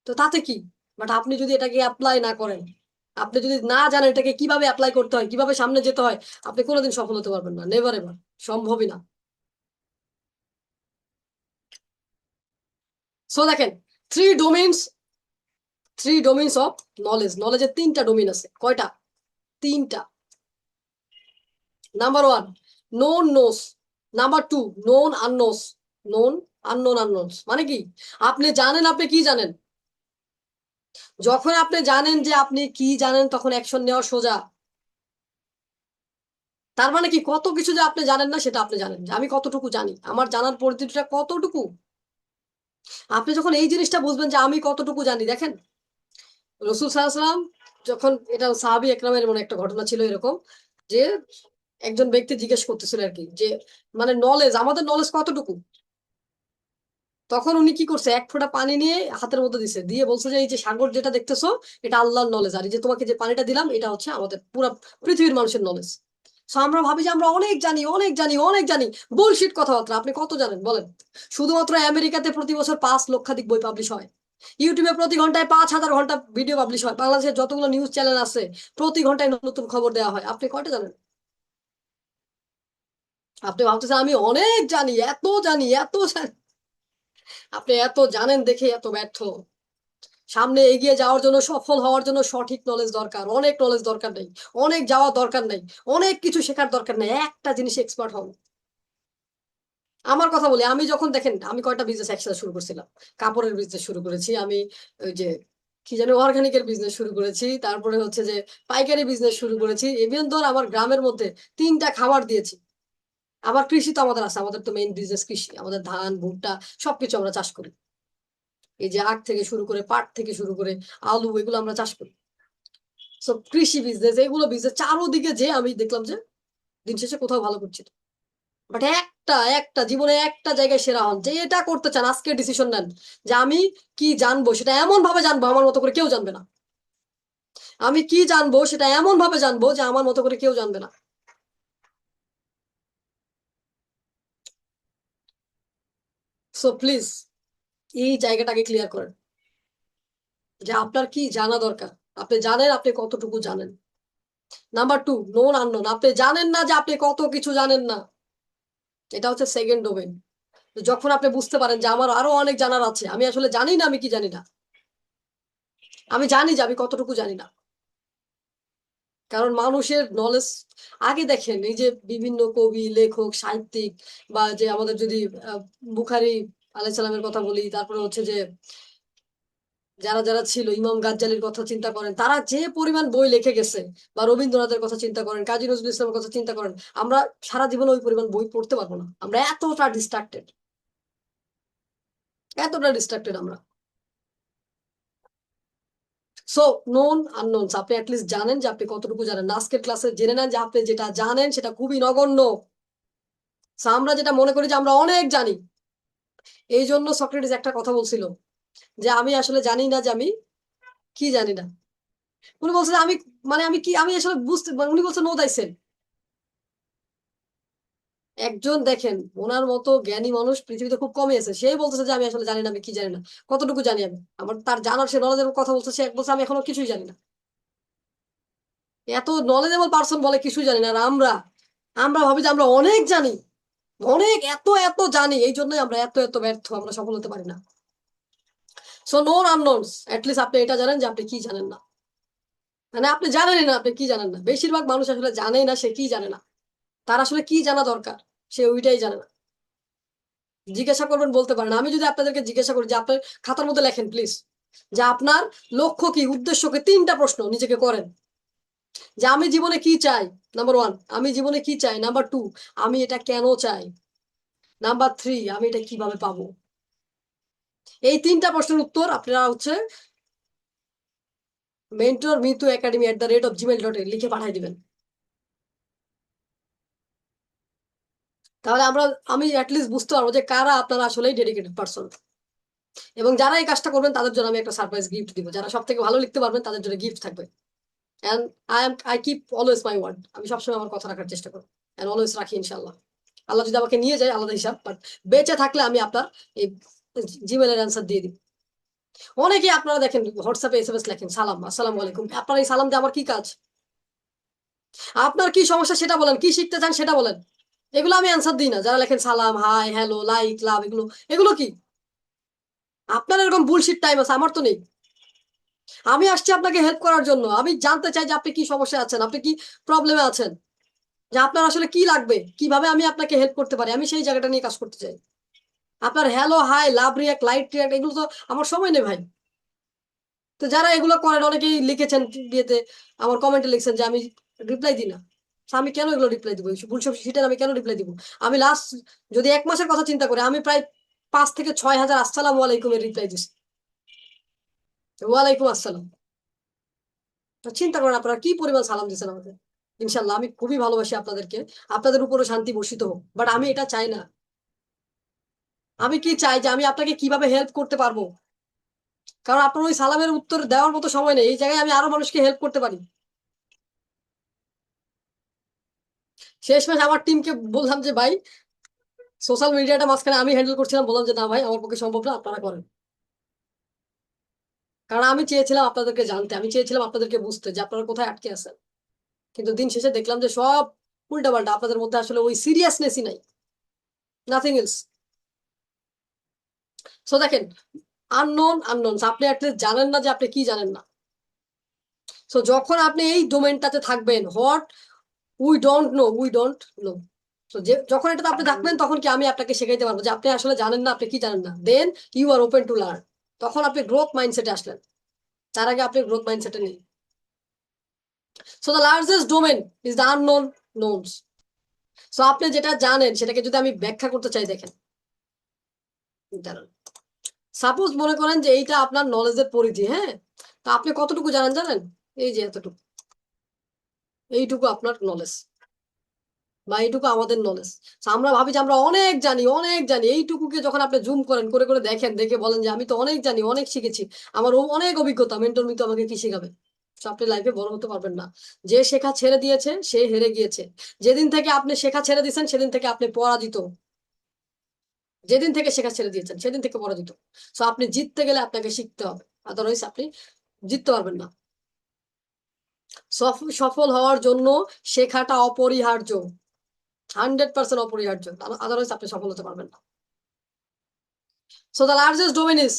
তো তাতে কি, বাট আপনি যদি এটাকে অ্যাপ্লাই না করেন, আপনি যদি না জানেন এটাকে কিভাবে অ্যাপ্লাই করতে হয়, কিভাবে সামনে যেতে হয়, আপনি কোনোদিন সফল হতে পারবেন না, নেভার এভার, সম্ভবই না। সো দেখেন, থ্রি ডোমেইনস, অফ নলেজ। নলেজের 3টা ডোমেইন আছে, কয়টা? 3টা। Number 1, known knowns. Number 2, known unknowns. Known, unknown, unknowns মানে কি, আপনি জানেন আপনি কি জানেন। যখন আপনি জানেন যে আপনি কি জানেন তখন অ্যাকশন নেওয়া সোজা। তার মানে কি, কত কিছু যে আপনি জানেন না সেটা আপনি জানেন, যে আমি কতটুকু জানি, আমার জানার পরিধিটা কতটুকু। আপনি যখন এই জিনিসটা বুঝবেন যে আমি কতটুকু জানি, দেখেন রসুল সাল্লাল্লাহু, যখন এটা সাহাবী একরামের এমন একটা ঘটনা ছিল এরকম, যে একজন ব্যক্তি জিজ্ঞেস করতেছিল আর কি, যে মানে নলেজ, আমাদের নলেজ কতটুকু। তখন উনি কি করছে, 1 ফোঁটা পানি নিয়ে হাতের মধ্যে দিছে, দিয়ে বলছে যে এই যে সাগর যেটা দেখতেছো এটা আল্লাহর নলেজ, আর এই যে তোমাকে যে পানিটা দিলাম এটা হচ্ছে আমাদের পুরো পৃথিবীর মানুষের নলেজ। সো আমরা ভাবি যে আমরা অনেক জানি, অনেক জানি, অনেক জানি, বুলশিট কথাবার্তা। আপনি কত জানেন বলেন? শুধুমাত্র আমেরিকাতে প্রতি বছর 5 লক্ষাধিক বই পাবলিশ হয়, ইউটিউবে প্রতি ঘন্টায় 5,000 ঘন্টা ভিডিও পাবলিশ হয়, বাংলাদেশের যতগুলো নিউজ চ্যানেল আছে প্রতি ঘন্টায় নতুন খবর দেওয়া হয়, আপনি কয়টা জানেন? আপনি ভাবতেছেন আমি অনেক জানি, এত জানি, এত জানি। আপনি এত জানেন দেখে এত ব্যর্থ। সামনে এগিয়ে যাওয়ার জন্য, সফল হওয়ার জন্য সঠিক নলেজ দরকার, অনেক নলেজ দরকার নেই, অনেক যাওয়া দরকার নেই, অনেক কিছু শেখার দরকার নেই, একটা জিনিসে এক্সপার্ট হন। আমার কথা বলি, আমি যখন দেখেন আমি কয়টা বিজনেস একসাথে শুরু করছিলাম, কাপড়ের বিজনেস শুরু করেছি আমি, ওই যে কি জানি অর্গানিকের বিজনেস শুরু করেছি, তারপরে হচ্ছে যে পাইকারি বিজনেস শুরু করেছি, ইভেন ধর আমার গ্রামের মধ্যে 3টা খামার দিয়েছি। আবার কৃষি তো আমাদের আছে, আমাদের তো মেইন বিজনেস কৃষি, আমাদের ধান ভুট্টা সবকিছু আমরা চাষ করি। এই যে আখ থেকে শুরু করে পাট থেকে শুরু করে আলু, এগুলো আমরা চাষ করি। সো কৃষি বিজনেস, এগুলো বিজনেস চারোদিকে যে আমি দেখলাম যে দিন শেষে কোথাও ভালো করছি না। বাট একটা একটা জীবনে একটা জায়গায় সেরা হন, যে এটা করতে চান আজকে ডিসিশন নেন যে আমি কি জানবো সেটা এমন ভাবে জানবো আমার মতো করে কেউ জানবে না। আমি কি জানবো সেটা এমন ভাবে জানবো যে আমার মতো করে কেউ জানবে না। সো প্লিজ এই জায়গাটাকে ক্লিয়ার করেন যে আপনার কি জানা দরকার, আপনি জানেন আপনি কতটুকু জানেন। নাম্বার টু, নোন আননোন, আপনি জানেন না যে আপনি কত কিছু জানেন না, এটা হচ্ছে সেকেন্ড ডোমেন। যখন আপনি বুঝতে পারেন যে আমার আরো অনেক জানার আছে, আমি আসলে জানি না আমি কি জানি না, আমি জানি যে আমি কতটুকু জানি না। কারণ মানুষের নলেজ, আগে দেখেন এই যে বিভিন্ন কবি লেখক সাহিত্যিক, বা যে আমাদের যদি বুখারী আলাইহিস সালামের কথা বলি, তারপরে হচ্ছে যে যারা যারা ছিল, ইমাম গাজ্জালির কথা চিন্তা করেন, তারা যে পরিমাণ বই লিখে গেছে, বা রবীন্দ্রনাথের কথা চিন্তা করেন, কাজী নজরুল ইসলামের কথা চিন্তা করেন, আমরা সারা জীবনে ওই পরিমাণ বই পড়তে পারবো না, আমরা এতটা ডিস্ট্রাক্টেড, এতটা ডিস্ট্রাক্টেড আমরা। সো নোন আননোনস, আপনি অ্যাটলিস্ট জানেন যে আপনি কতটুকু জানেন না। আজকের ক্লাসে জেনে নেন যে আপনি যেটা জানেন সেটা খুবই নগণ্য। So, আমরা যেটা মনে করি যে আমরা অনেক জানি, এই জন্য সক্রেটিস একটা কথা বলছিল যে আমি আসলে জানি না যে আমি কি জানি না। উনি বলছে যে আমি, মানে আমি কি, আমি আসলে বুঝতে, মানে উনি বলছে নো দাইসেন। একজন দেখেন ওনার মতো জ্ঞানী মানুষ পৃথিবীতে খুব কমই আছে, সে বলতেছে যে আমি আসলে জানি না আমি কি জানি না। কতটুকু জানি আমি, আমার তার জানার, সে নলেজের কথা বলছে, সে বলছে আমি এখনো কিছুই জানি না। এত নলেজেবল পার্সন বলে কিছুই জানি না, আর আমরা আমরা ভাবি যে আমরা অনেক জানি, অনেক এত এত জানি, এই জন্যই আমরা এত এত ব্যর্থ, আমরা সফল হতে পারি না। সো নোন আননোনস, অ্যাটলিস্ট আপনি এটা জানেন যে আপনি কি জানেন না, মানে আপনি জানেনই না আপনি কি জানেন না। বেশিরভাগ মানুষ আসলে জানেই না সে কি জানে না, তার আসলে কি জানা দরকার সে ওইটাই জানে না। জিজ্ঞাসা করবেন বলতে পারেন, আমি যদি আপনাদেরকে জিজ্ঞাসা করি যে আপনার খাতার মধ্যে লেখেন প্লিজ যে আপনার লক্ষ্য কি, উদ্দেশ্য কি, তিনটা প্রশ্ন নিজেকে করেন যে আমি জীবনে কি চাই। নাম্বার ওয়ান, আমি জীবনে কি চাই। নাম্বার টু, আমি এটা কেন চাই। নাম্বার থ্রি, আমি এটা কিভাবে পাবো। এই তিনটা প্রশ্নের উত্তর আপনারা হচ্ছে mentormithuacademy@gmail.in লিখে পাঠিয়ে দিবেন। তাহলে আমি অ্যাটলিস্ট বুঝতে পারবো যে কারা আপনারা আসলে ডেডিকেটেড পার্সন। এবং যারা এই কাজটা করবেন তাদের জন্য আমি একটা সারপ্রাইজ গিফট দিব, যারা সব থেকে ভালো লিখতে পারবেন তাদের জন্য গিফট থাকবে। And I keep always my word, আমি সবসময় আমার কথা রাখার চেষ্টা করি, এন্ড অলওয়েজ রাখি ইনশাল্লাহ। আল্লাহ যদি আমাকে নিয়ে যায় আলাদা হিসাব, বাট বেঁচে থাকলে আমি আপনার এই জিমেলের অ্যান্সার দিয়ে দিই। অনেকেই আপনারা দেখেন হোয়াটসঅ্যাপে এসএমএস লেখেন, সালাম আসসালামু আলাইকুম, আপনার এই সালাম দিয়ে আমার কি কাজ। আপনার কি সমস্যা সেটা বলেন, কি শিখতে চান সেটা বলেন। এগুলো আমি অ্যান্সার দিই না। যারা লেখেন সালাম, হাই, হ্যালো, লাইক, লাভ, এগুলো এগুলো কি? আপনার এরকম বুলশিট টাইম আছে, আমার তো নেই। আমি আসছি আপনাকে হেল্প করার জন্য, আমি জানতে চাই যে আপনি কি সমস্যা আছেন, আপনি কি প্রবলেমে আছেন, যে আপনার আসলে কি লাগবে, কিভাবে আমি আপনাকে হেল্প করতে পারি, আমি সেই জায়গাটা নিয়ে কাজ করতে চাই। আপনার hello, hi, love react, light react, এগুলো তো আমার সময় নেই ভাই। তো যারা এগুলো করেন, অনেকেই লিখেছেন বিয়েতে, আমার কমেন্টে লিখছেন যে আমি রিপ্লাই দিই না। তো আমি কেন এগুলো রিপ্লাই দিব, ভুলসব সেটার আমি কেন রিপ্লাই দিব। আমি লাস্ট যদি 1 মাসের কথা চিন্তা করি, আমি প্রায় 5 থেকে 6 হাজার আসসালামু আলাইকুমের রিপ্লাই দিচ্ছি। ওয়ালাইকুম আসসালাম। তো চিন্তা করেন আপনারা কি পরিমাণ সালাম দিচ্ছেন আমাকে। ইনশাল্লাহ আমি খুবই ভালোবাসি আপনাদেরকে, আপনাদের উপরে শান্তি বর্ষিত হোক, বাট আমি এটা চাই না। আমি কি চাই যে আমি আপনাকে কিভাবে হেল্প করতে পারবো, কারণ আপনার ওই সালামের উত্তর দেওয়ার মতো সময় নেই, এই জায়গায় আমি আরো মানুষকে হেল্প করতে পারি। শেষমেশ আমার টিমকে বললাম যে ভাই, সোশ্যাল মিডিয়াটা মাঝখানে আমি হ্যান্ডেল করছিলাম, বললাম যে না ভাই আমার পক্ষে সম্ভব না, আপনারা করেন। কারণ আমি চেয়েছিলাম আপনাদেরকে জানতে, আমি চেয়েছিলাম আপনাদেরকে বুঝতে যে আপনারা কোথায় আটকে আছেন। কিন্তু দিন শেষে দেখলাম যে সব উল্টাপাল্টা, আপনাদের মধ্যে আসলে ওই সিরিয়াসনেসই নাই, নাথিং এলস। সো দেখেন, আননোন আননোন, আপনি অ্যাটলিস্ট জানেন না যে আপনি কি জানেন না। সো যখন আপনি এই ডোমেনটাতে থাকবেন, হোয়াট উই ডোন্ট নো, তো যে যখন এটাতে আপনি থাকবেন, তখন কি আমি আপনাকে শেখাইতে পারবো যে আপনি আসলে জানেন না, আপনি কি জানেন না। Then you are open to learn, তখন আপনি গ্রোথ মাইন্ডসেটে আসলেন। তার আগে আপনি গ্রোথ মাইন্ডসেটে নেই। So the largest domain is the unknown knowns. So আপনি যেটা জানেন সেটাকে যদি আমি ব্যাখ্যা করতে চাই, দেখেন, দাঁড়ান, সাপোজ মনে করেন যে এইটা আপনার নলেজের পরিধি, হ্যাঁ, তা আপনি কতটুকু জানেন জানেন? এই যে এতটুকু, এইটুকু আপনার নলেজ বা এইটুকু আমাদের নলেজ। আমরা ভাবি যে আমরা অনেক জানি অনেক জানি, এইটুকুকে যখন আপনি জুম করেন, করে করে দেখেন, দেখে বলেন যে আমি তো অনেক জানি অনেক শিখেছি, আমার অনেক অভিজ্ঞতা, মেন্টর মিতো আমাকে কি শিখাবে? So আপনি লাইফে বড় হতে পারবেন না। যে শেখা ছেড়ে দিয়েছে সে হেরে গিয়েছে। যেদিন থেকে আপনি শেখা ছেড়ে দিয়েছেন সেদিন থেকে আপনি পরাজিত। যেদিন থেকে শেখা ছেড়ে দিয়েছেন সেদিন থেকে পরাজিত। সো আপনি জিততে গেলে আপনাকে শিখতে হবে, আদারওয়াইজ আপনি জিততে পারবেন না। সফল হওয়ার জন্য শেখাটা অপরিহার্য, 100% অপরিহার্য, আদারওয়াইজ আপনি সফল হতে পারবেন না। So the largest domain is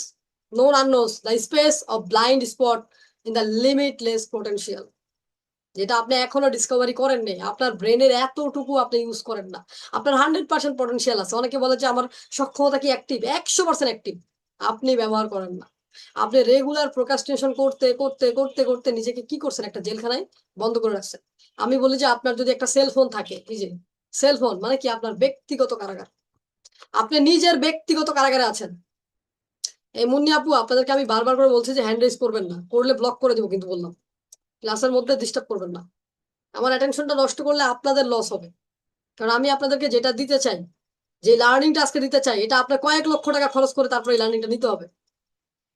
known unknowns, the space of blind spot in the limitless potential. যেটা আপনি এখনো ডিসকভারি করেন নাই, আপনার ব্রেনের এতটুকু আপনি ইউজ করেন না। আপনার 100% পটেনশিয়াল আছে। অনেকে বলে যে আমার সক্ষমতা কি অ্যাক্টিভ, 100% অ্যাক্টিভ, আপনি ব্যবহার করেন না। আপনি রেগুলার প্রোক্রাস্টিনেশন করতে করতে করতে করতে নিজেকে কি করছেন, একটা জেলখানায় বন্ধ করে রাখছেন। আমি বলি যে আপনার যদি একটা সেলফোন থাকে, এই যে সেলফোন মানে কি আপনার ব্যক্তিগত কারাগার, আপনি নিজের ব্যক্তিগত কারাগারে আছেন। এই মুন্নি আপু, আপনাদেরকে আমি বারবার করে বলছি যে হ্যান্ড রেজ করবেন না, করলে ব্লক করে দেবো, কিন্তু বললাম ক্লাসের মধ্যে ডিস্টার্ব করবেন না। আমার অ্যাটেনশনটা নষ্ট করলে আপনাদের লস হবে। কারণ আমি আপনাদেরকে যেটা দিতে চাই, যে লার্নিংটা আজকে দিতে চাই, এটা আপনার কয়েক লক্ষ টাকা খরচ করে তারপরে এই লার্নিংটা নিতে হবে।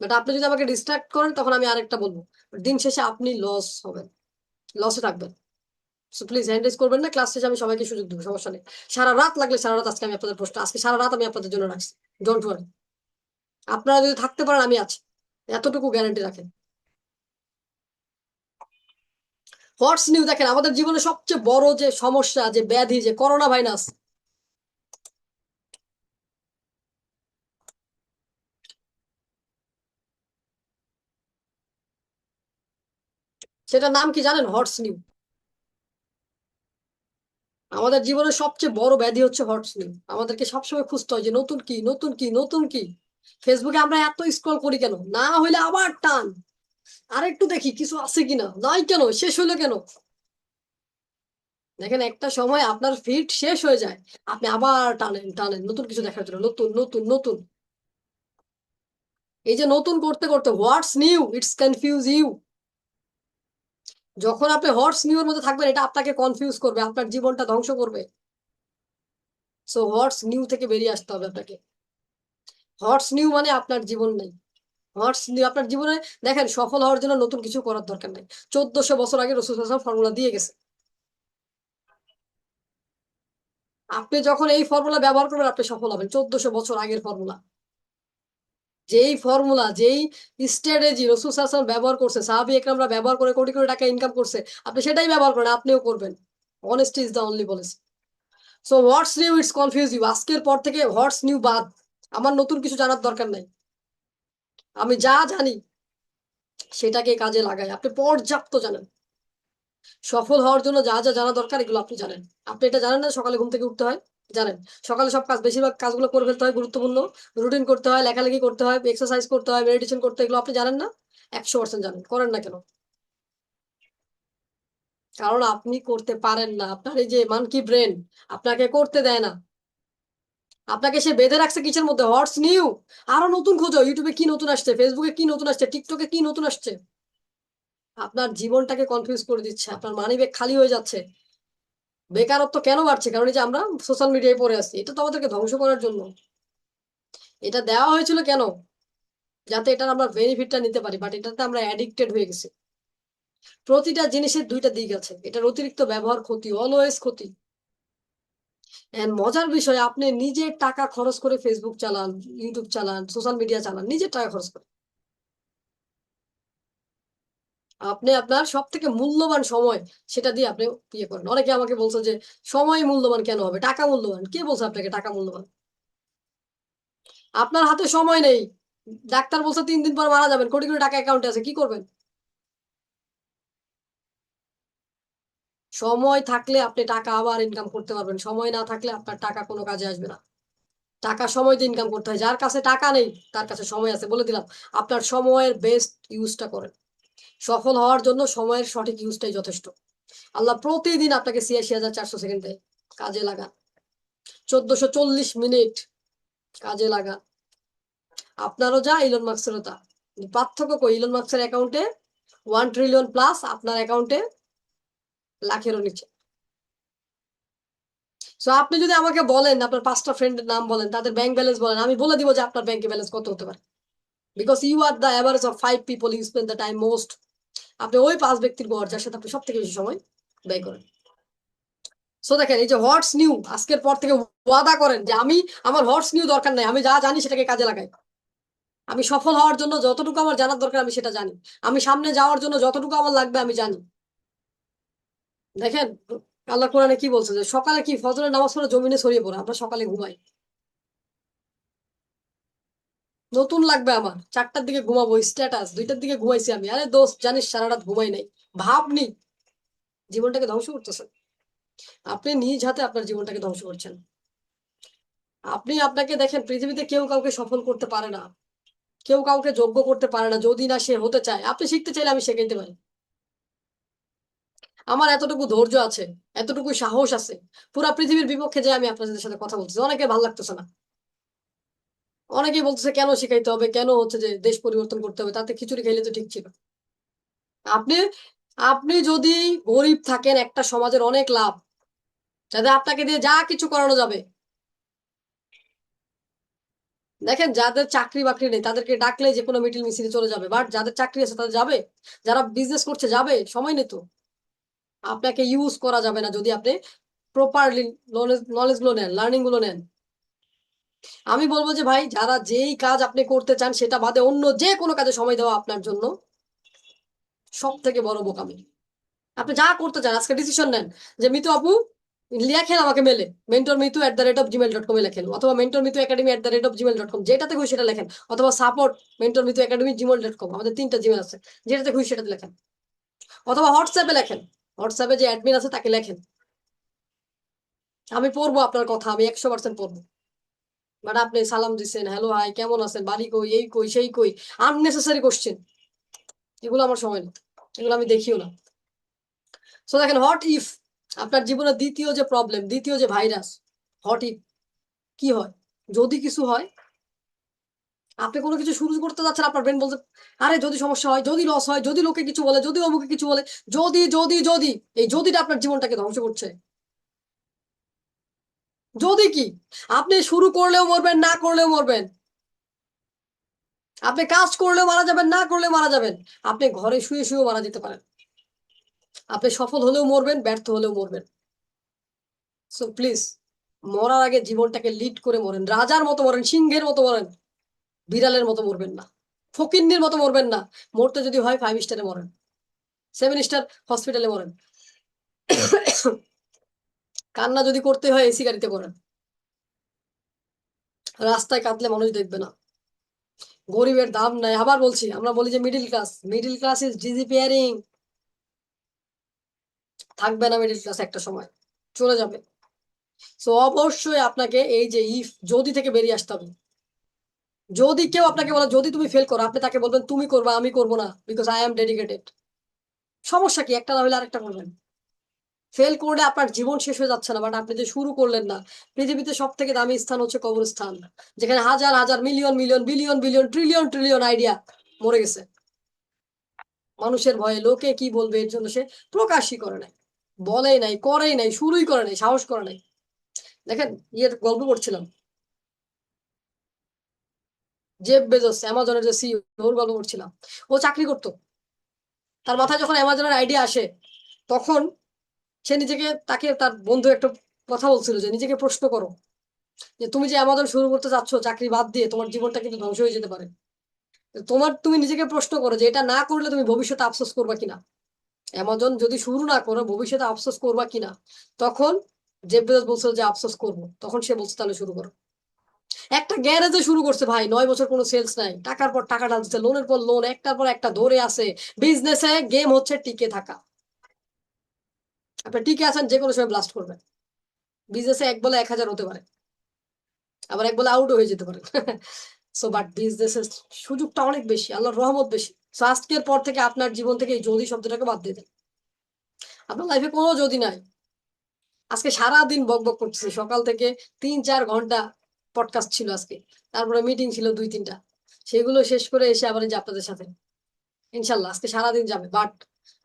বাট আপনি যদি আমাকে ডিস্ট্রাক্ট করেন তখন আমি আরেকটা বলবো, দিন শেষে আপনি লস হবেন, লসে থাকবেন। সো প্লিজ হ্যান্ড রেজ করবেন না। ক্লাস শেষে আমি সবাইকে সুযোগ দেবো, সমস্যা নেই। সারা রাত লাগলে সারা রাত আজকে আমি আপনাদের প্রশ্ন, আজকে সারা রাত আমি আপনাদের জন্য রাখছি। ডোন্ট ওয়ারি, আপনারা যদি থাকতে পারেন আমি আছি, এতটুকু গ্যারান্টি রাখেন। হোয়াটস নিউ, দেখেন আমাদের জীবনে সবচেয়ে বড় যে সমস্যা, যে ব্যাধি, যে করোনা ভাইরাস, সেটার নাম কি জানেন? হটস নিউ। আমাদের জীবনের সবচেয়ে বড় ব্যাধি হচ্ছে হটস নিউ। আমাদেরকে সবসময় খুঁজতে হয় যে নতুন কি নতুন কি নতুন কি। ফেসবুকে আমরা এত স্ক্রল করি কেন? না হইলে আবার টান, আরেকটু দেখি কিছু আছে কিনা, নাই কেন, শেষ হইলো কেন? দেখেন একটা সময় আপনার ফিড শেষ হয়ে যায়, আপনি আবার টানেন টানেন নতুন কিছু দেখার জন্য, নতুন নতুন নতুন। এই যে নতুন করতে করতে what's new, it's confuse you. যখন আপনি হটস নিউ এর মধ্যে থাকবেন, এটা আপনাকে কনফিউজ করবে, আপনার জীবনটা ধ্বংস করবে। সো হটস নিউ থেকে বেরিয়ে আসতে হবে আপনাকে। হটস নিউ মানে আপনার জীবন নেই। হটস নিউ আপনার জীবনে, দেখেন সফল হওয়ার জন্য নতুন কিছু করার দরকার নেই। 1400 বছর আগে রাসূল সাল্লাল্লাহু আলাইহি ওয়াসাল্লাম ফর্মুলা দিয়ে গেছে। আপনি যখন এই ফর্মুলা ব্যবহার করবেন আপনি সফল হবেন। 1400 বছর আগের ফর্মুলা, যেই ফর্মুলা, যেই স্ট্র্যাটেজি রাসূল সাল্লাল্লাহু আলাইহি ওয়াসাল্লাম ব্যবহার করছে, সাহাবী একরামরা ব্যবহার করে কোটি কোটি টাকা ইনকাম করছে, আপনি সেটাই ব্যবহার করেন, আপনিও করবেন। Honesty is the only policy. So what's new, it's confuse you. আজকের পর থেকে হোয়াটস নিউ বাদ, আমার নতুন কিছু জানার দরকার নাই। আমি যা জানি সেটাকে কাজে লাগাই। আপনি পর্যাপ্ত জানেন। সফল হওয়ার জন্য যা যা জানা দরকার এগুলো আপনি জানেন। আপনি এটা জানেন না সকালে ঘুম থেকে উঠতে হয়? জানেন। সকালে সব কাজ, বেশিরভাগ কাজগুলো করে ফেলতে হয়, গুরুত্বপূর্ণ রুটিন করতে হয়, লেখালেখি করতে হয়, এক্সারসাইজ করতে হয়, মেডিটেশন করতে হয়, এগুলো আপনি জানেন না? 100% জানেন, করেন না কেন? কারণ আপনি করতে পারেন না। আপনার এই যে মানকি ব্রেন আপনাকে করতে দেয় না। আপনাকে সে বেঁধে রাখছে কিসের মধ্যে? What's new. আরো নতুন খোঁজো, ইউটিউবে কি নতুন আসছে, ফেসবুকে কি নতুন আসছে, টিকটকে কি নতুন আসছে। আপনার জীবনটাকে কনফিউজ করে দিচ্ছে, আপনার মানিব্যাগ খালি হয়ে যাচ্ছে। বেকারত্ব কেন বাড়ছে? কারণ এই যে আমরা সোশ্যাল মিডিয়ায় পড়ে আছি, এটা তো আমাদেরকে ধ্বংস করার জন্য। এটা দেওয়া হয়েছিল কেন? যাতে এটার আমরা বেনিফিটটা নিতে পারি, বাট এটাতে আমরা অ্যাডিক্টেড হয়ে গেছি। প্রতিটা জিনিসের দুইটা দিক আছে, এটার অতিরিক্ত ব্যবহার ক্ষতি, অলওয়েজ ক্ষতি। এন্ড মজার বিষয়, আপনি নিজের টাকা খরচ করে ফেসবুক চালান, ইউটিউব চালান, সোশ্যাল মিডিয়া চালান, নিজের টাকা খরচ করে। আপনি আপনার সব থেকে মূল্যবান সময় সেটা দিয়ে আপনি ইয়ে করেন। অনেকে আমাকে বলছে যে সময় মূল্যবান কেন হবে, টাকা মূল্যবান। কে বলছে আপনাকে টাকা মূল্যবান? আপনার হাতে সময় নেই, ডাক্তার বলছে 3 দিন পর মারা যাবেন, কোটি কোটি টাকা অ্যাকাউন্টে আছে, কি করবেন? সময় থাকলে আপনি টাকা আবার ইনকাম করতে পারবেন, সময় না থাকলে আপনার টাকা কোনো কাজে আসবে না। টাকা সময় দিয়ে ইনকাম করতে হয়। যার কাছে টাকা নেই তার কাছে সময় আছে, বলে দিলাম। আপনার সময়ের বেস্ট ইউজটা করেন। সফল হওয়ার জন্য সময়ের সঠিক ইউজটাই যথেষ্ট। আল্লাহ প্রতিদিন আপনাকে 86,400 সেকেন্ড দেয়, কাজে লাগা। 1440 মিনিট কাজে লাগা। আপনারও যা, ইলন মাস্কেরও তা। পার্থক্য কই? ইলন মাস্কের অ্যাকাউন্টে 1 ট্রিলিয়ন প্লাস, আপনার অ্যাকাউন্টে লাখেরও নিচে। সো আপনি যদি আমাকে বলেন আপনার 5টা ফ্রেন্ডের নাম বলেন, তাদের ব্যাংক ব্যালেন্স বলেন, আমি বলে দিব যে আপনার ব্যাংকে ব্যালেন্স কত হতে পারে। Because you are the average of 5 people you spend the time most. আপনি ওই 5 ব্যক্তির গড় যার সাথে আপনি সব থেকে বেশি সময় ব্যয় করেন। সো দেখেন, এই যে হোয়াটস নিউ, আজকের পর থেকে ওয়াদা করেন যে আমি, আমার হোয়াটস নিউ দরকার নাই, আমি যা জানি সেটাকে কাজে লাগাই। আমি সফল হওয়ার জন্য যতটুকু আমার জানার দরকার আমি সেটা জানি। আমি সামনে যাওয়ার জন্য যতটুকু আমার লাগবে আমি জানি। দেখেন, আল্লাহ কোরআনে কি বলছে যে সকালে কি ফজরের নামাজ পড়ে জমিনে ছড়িয়ে পড়ে, আমরা সকালে ঘুমাই। নতুন লাগবে আমার, 4টার দিকে ঘুমাবো, স্ট্যাটাস 2টার দিকে ঘুমাইছি আমি। আরে দোস্ত, জানিস সারা রাত ঘুমাই নাই, ভাবনি জীবনটাকে ধ্বংস করতেছেন। আপনি নিজ হাতে আপনার জীবনটাকে ধ্বংস করছেন। আপনি আপনাকে দেখেন, পৃথিবীতে কেউ কাউকে সফল করতে পারে না, কেউ কাউকে যোগ্য করতে পারে না যদি না সে হতে চায়। আপনি শিখতে চাইলে আমি শেখাইতে পারি। আমার এতটুকু ধৈর্য আছে, এতটুকু সাহস আছে, পুরা পৃথিবীর বিপক্ষে যে আমি আপনাদের সাথে কথা বলতেছি। অনেকে ভালো লাগতেছে না, অনেকেই বলতেছে কেন শিখাইতে হবে, কেন হচ্ছে যে দেশ পরিবর্তন করতে হবে, তাতে খিচুড়ি খাইলে তো ঠিক ছিল। আপনি আপনি যদি গরিব থাকেন, একটা সমাজের অনেক লাভ, যাতে আপনাকে দিয়ে যা কিছু করানো যাবে। দেখেন, যাদের চাকরি বাকরি নেই তাদেরকে ডাকলে যে কোনো মিটিং মিছিলে চলে যাবে, বাট যাদের চাকরি আছে তাদের যাবে? যারা বিজনেস করছে যাবে? সময় নেই তো। আপনাকে ইউজ করা যাবে না যদি আপনি প্রপারলি নলেজ গুলো নেন, লার্নিং গুলো নেন। আমি বলবো যে ভাই, যারা যেই কাজ আপনি করতে চান সেটা বাদে অন্য যে কোনো কাজে সময় দেওয়া আপনার জন্য সব থেকে বড় বোকামি। আপনি যা করতে চান আজকে ডিসিশন নেন যে মিতু আপু লেখেন আমাকে মেলে mentormitu@gmail.com লেখেন, অথবা mentormitu@gmail.com, যেটাতে খুশি সেটা লেখেন, অথবা সাপোর্ট mentormitu@gmail.com, আমাদের 3টা জিমেল আছে, যেটাতে খুশি সেটাতে লেখেন, অথবা হোয়াটসঅ্যাপে লেখেন, হোয়াটসঅ্যাপে যে অ্যাডমিন আছে তাকে লেখেন। আমি পড়বো আপনার কথা, আমি 100% পড়বো। বাট আপনি সালাম দিচ্ছেন, হ্যালো হাই কেমন আছেন, বাড়ি কই, এই কই সেই কই, আননেসেসারি কোশ্চেন, এগুলো আমার সময় না, এগুলো আমি দেখিও না। সো দেখেন, হোয়াট ইফ আপনার জীবনের দ্বিতীয় যে প্রবলেম, দ্বিতীয় যে ভাইরাস, হোয়াট ইফ, কি হয় যদি কিছু হয়। আপনি কোনো কিছু শুরু করতে যাচ্ছেন, আপনার ব্রেন বলছে আরে যদি সমস্যা হয়, যদি লস হয়, যদি লোকে কিছু বলে, যদি অমুকে কিছু বলে, যদি এই যদিটা আপনার জীবনটাকে ধ্বংস করছে। যদি কি, আপনি শুরু করলেও মরবেন, না করলেও মরবেন। আপনি কাজ করলেও মারা যাবেন, না করলেও মারা যাবেন। আপনি ঘরে শুয়ে শুয়েও মারা যেতে পারেন। আপনি সফল হলেও মরবেন, ব্যর্থ হলেও মরবেন। সো প্লিজ, মরার আগে জীবনটাকে লিড করে মরেন, রাজার মতো মরেন, সিংহের মতো মরেন, বিড়ালের মতো মরবেন না, ফকিন্নির মতো মরবেন না। মরতে যদি হয় 5 স্টারে মরেন, 7 স্টার হসপিটালে মরেন। কান্না যদি করতে হয় এসি গাড়িতে করেন। রাস্তায় কাঁদলে মানুষ দেখবে না। গরিবের দাম নাই। আবার বলছি, আমরা বলি যে মিডিল ক্লাস ইজ ডিসঅ্যাপিয়ারিং। থাকবে না মিডিল ক্লাস, একটা সময় চলে যাবে। সো অবশ্যই আপনাকে এই যে ইফ, যদি থেকে বেরিয়ে আসতে হবে। যদি কেউ আপনাকে বলে যদি তুমি ফেল করো, আপনি তাকে বলবেন তুমি করবা, আমি করবো না, বিকজ আই এম ডেডিকেটেড। সমস্যা কি, একটা না হলে আরেকটা করবেন। ফেল করলে আপনার জীবন শেষ হয়ে যাচ্ছে না, বাট আপনি যে শুরু করলেন না। পৃথিবীতে সব থেকে দামি স্থান হচ্ছে কবরস্থান, যেখানে হাজার হাজার million million billion billion trillion trillion idea মরে গেছে মানুষের ভয়ে। লোকে কি বলবে এর জন্য সে প্রকাশই করে নাই, বলেই নাই, করেই নাই, শুরুই করে নাই, সাহস করে নাই। দেখেন, ইয়ের গল্প পড়ছিলাম, জেফ বেজোস অ্যামাজনের যে সিইও, ওর গল্প পড়ছিলাম। ও চাকরি করতো, তার মাথায় যখন অ্যামাজনের আইডিয়া আসে, তখন সে নিজেকে, তাকে তার বন্ধু একটা কথা বলছিল যে নিজেকে প্রশ্ন করো যে তুমি যে অ্যামাজন শুরু করতে চাচ্ছ চাকরি বাদ দিয়ে, তোমার জীবনটা কিন্তু ধ্বংস হয়ে যেতে পারে। তুমি নিজেকে প্রশ্ন করো যে এটা না করলে তুমি ভবিষ্যতে আফসোস করবা কিনা। অ্যামাজন যদি শুরু না করো ভবিষ্যতে আফসোস করবা কিনা। তখন জেফ বেজোস বলছিল যে আফসোস করবো। তখন সে বলছে তাহলে শুরু করো। একটা গ্যারেজে শুরু করছে ভাই, 9 বছর কোনো সেলস নাই, টাকার পর টাকা ঢালছে, লোনের পর লোন, একটার পর একটা ধরে আছে। বিজনেসে গেম হচ্ছে টিকে থাকা। আপনি টিকে আছেন, যে কোনো সময় ব্লাস্ট করবেন। বিজনেসে এক বলে 1000 হতে পারে, আবার এক বলে আউটও হয়ে যেতে পারে। সো বাট বিজনেসের সুযোগটা অনেক বেশি, আল্লাহর রহমত বেশি। সো আজকের পর থেকে আপনার জীবন থেকে এই যদি শব্দটাকে বাদ দিয়ে দেন। আপনার লাইফে কোনো যদি নাই। আজকে সারা দিন বক বক করতেছি, সকাল থেকে 3-4 ঘন্টা পডকাস্ট ছিল আজকে, তারপরে মিটিং ছিল 2-3টা। সেগুলো শেষ করে এসে আবার এই যে আপনাদের সাথে ইনশাল্লাহ আজকে সারাদিন যাবে। বাট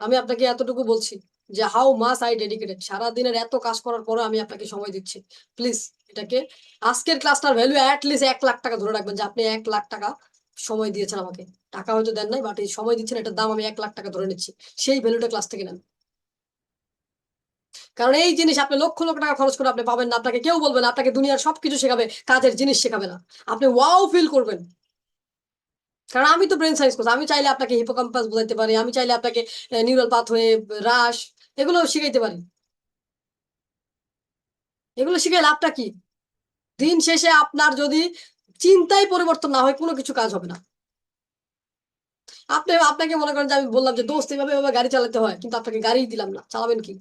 আমি আপনাকে এতটুকু বলছি যে হাউ মাস আই ডেডিকেটেড, সারাদিনের এত কাজ করার পরে আমি আপনাকে সময় দিচ্ছি। প্লিজ এটাকে, আজকের ক্লাসটার ভ্যালু অ্যাটলিস্ট 1 লাখ টাকা ধরে রাখবেন, যে আপনি 1 লাখ টাকা সময় দিয়েছেন আমাকে। টাকা হয়তো দেন নাই, বাট এই সময় দিচ্ছেন, এটার দাম আমি 1 লাখ টাকা ধরে নিচ্ছি। সেই ভ্যালুটা ক্লাস থেকে নেন। কারণ এই জিনিস আপনি লক্ষ লক্ষ টাকা খরচ করে আপনি পাবেন না, আপনাকে কেউ বলবে না, আপনাকে দুনিয়ার সবকিছু শেখাবে, কাজের জিনিস শেখাবে না। আপনি ওয়াও ফিল করবেন। কারণ আমি তো ব্রেন সায়েন্স কোর্স, আমি চাইলে আপনাকে হিপোক্যাম্পাস বোঝাইতে পারি, আমি চাইলে আপনাকে নিউরাল পাথওয়ে, রাশ, এগুলো শিখাইতে পারি। এগুলো শিখে লাভটা কি? দিন শেষে আপনার যদি চিন্তাই পরিবর্তন না হয় কোনো কিছু কাজ হবে না। আপনাকে মনে করেন যে আমি বললাম যে দোস্ত এভাবে এভাবে গাড়ি চালাতে হয়, কিন্তু আপনাকে গাড়ি দিলাম না, চালাবেন কি?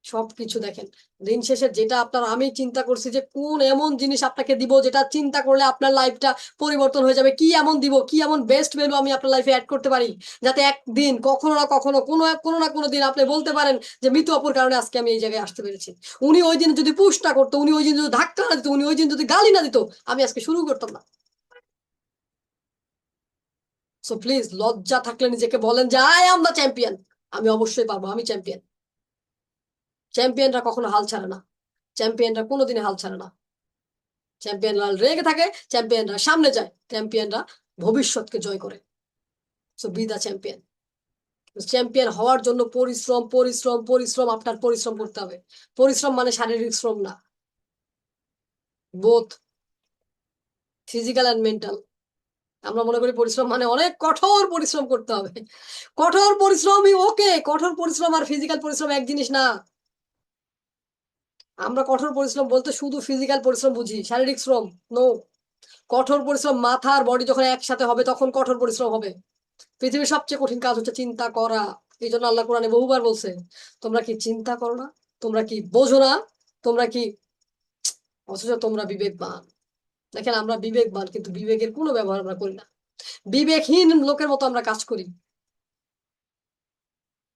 সবকিছু দেখেন, দিন শেষে যেটা আপনার, আমি চিন্তা করছি যে কোন এমন জিনিস আপনাকে দিব যেটা চিন্তা করলে আপনার লাইফটা পরিবর্তন হয়ে যাবে, কি এমন দিব, কি এমন বেস্ট ভ্যালু আমি আপনার লাইফে অ্যাড করতে পারি, যাতে একদিন কখনো না কখনো কোনো না কোনো দিন আপনি বলতে পারেন যে মিতু অপুর কারণে আজকে আমি এই জায়গায় আসতে পেরেছি। উনি ওই দিন যদি পুশ না করতো, উনি ওই দিন যদি ধাক্কা না দিত, উনি ওই দিন যদি গালি না দিত, আমি আজকে শুরু করতাম না। সো প্লিজ লজ্জা থাকলে নিজেকে বলেন যে আই এম দ্য চ্যাম্পিয়ন। আমি অবশ্যই পারবো, আমি চ্যাম্পিয়ন। চ্যাম্পিয়নরা কখনো হাল ছাড়ে না, চ্যাম্পিয়নরা কোনোদিন হাল ছাড়ে না। চ্যাম্পিয়নরা রেগে থাকে, চ্যাম্পিয়নরা সামনে যায়, চ্যাম্পিয়নরা ভবিষ্যৎকে জয় করে। সো বি দা চ্যাম্পিয়ন। চ্যাম্পিয়ন হওয়ার জন্য পরিশ্রম পরিশ্রম পরিশ্রম, আপনার পরিশ্রম করতে হবে। পরিশ্রম মানে শারীরিক শ্রম না, বোথ ফিজিক্যাল অ্যান্ড মেন্টাল। আমরা মনে করি পরিশ্রম মানে অনেক কঠোর পরিশ্রম করতে হবে। কঠোর পরিশ্রমই ওকে, কঠোর পরিশ্রম আর ফিজিক্যাল পরিশ্রম এক জিনিস না। আমরা কঠোর পরিশ্রম বলতে শুধু ফিজিক্যাল পরিশ্রম বুঝি, শারীরিক শ্রম নো। কঠোর পরিশ্রম মাথা আর বডি যখন একসাথে হবে তখন কঠোর পরিশ্রম হবে। পৃথিবীর সবচেয়ে কঠিন কাজ হচ্ছে চিন্তা করা। এই জন্য আল্লাহ কোরআনে বহুবার বলছে, তোমরা কি চিন্তা করো না, তোমরা কি বোঝো না, তোমরা কি, অথচ তোমরা বিবেকবান। দেখেন আমরা বিবেকবান, কিন্তু বিবেকের কোনো ব্যবহার আমরা করি না। বিবেকহীন লোকের মতো আমরা কাজ করি।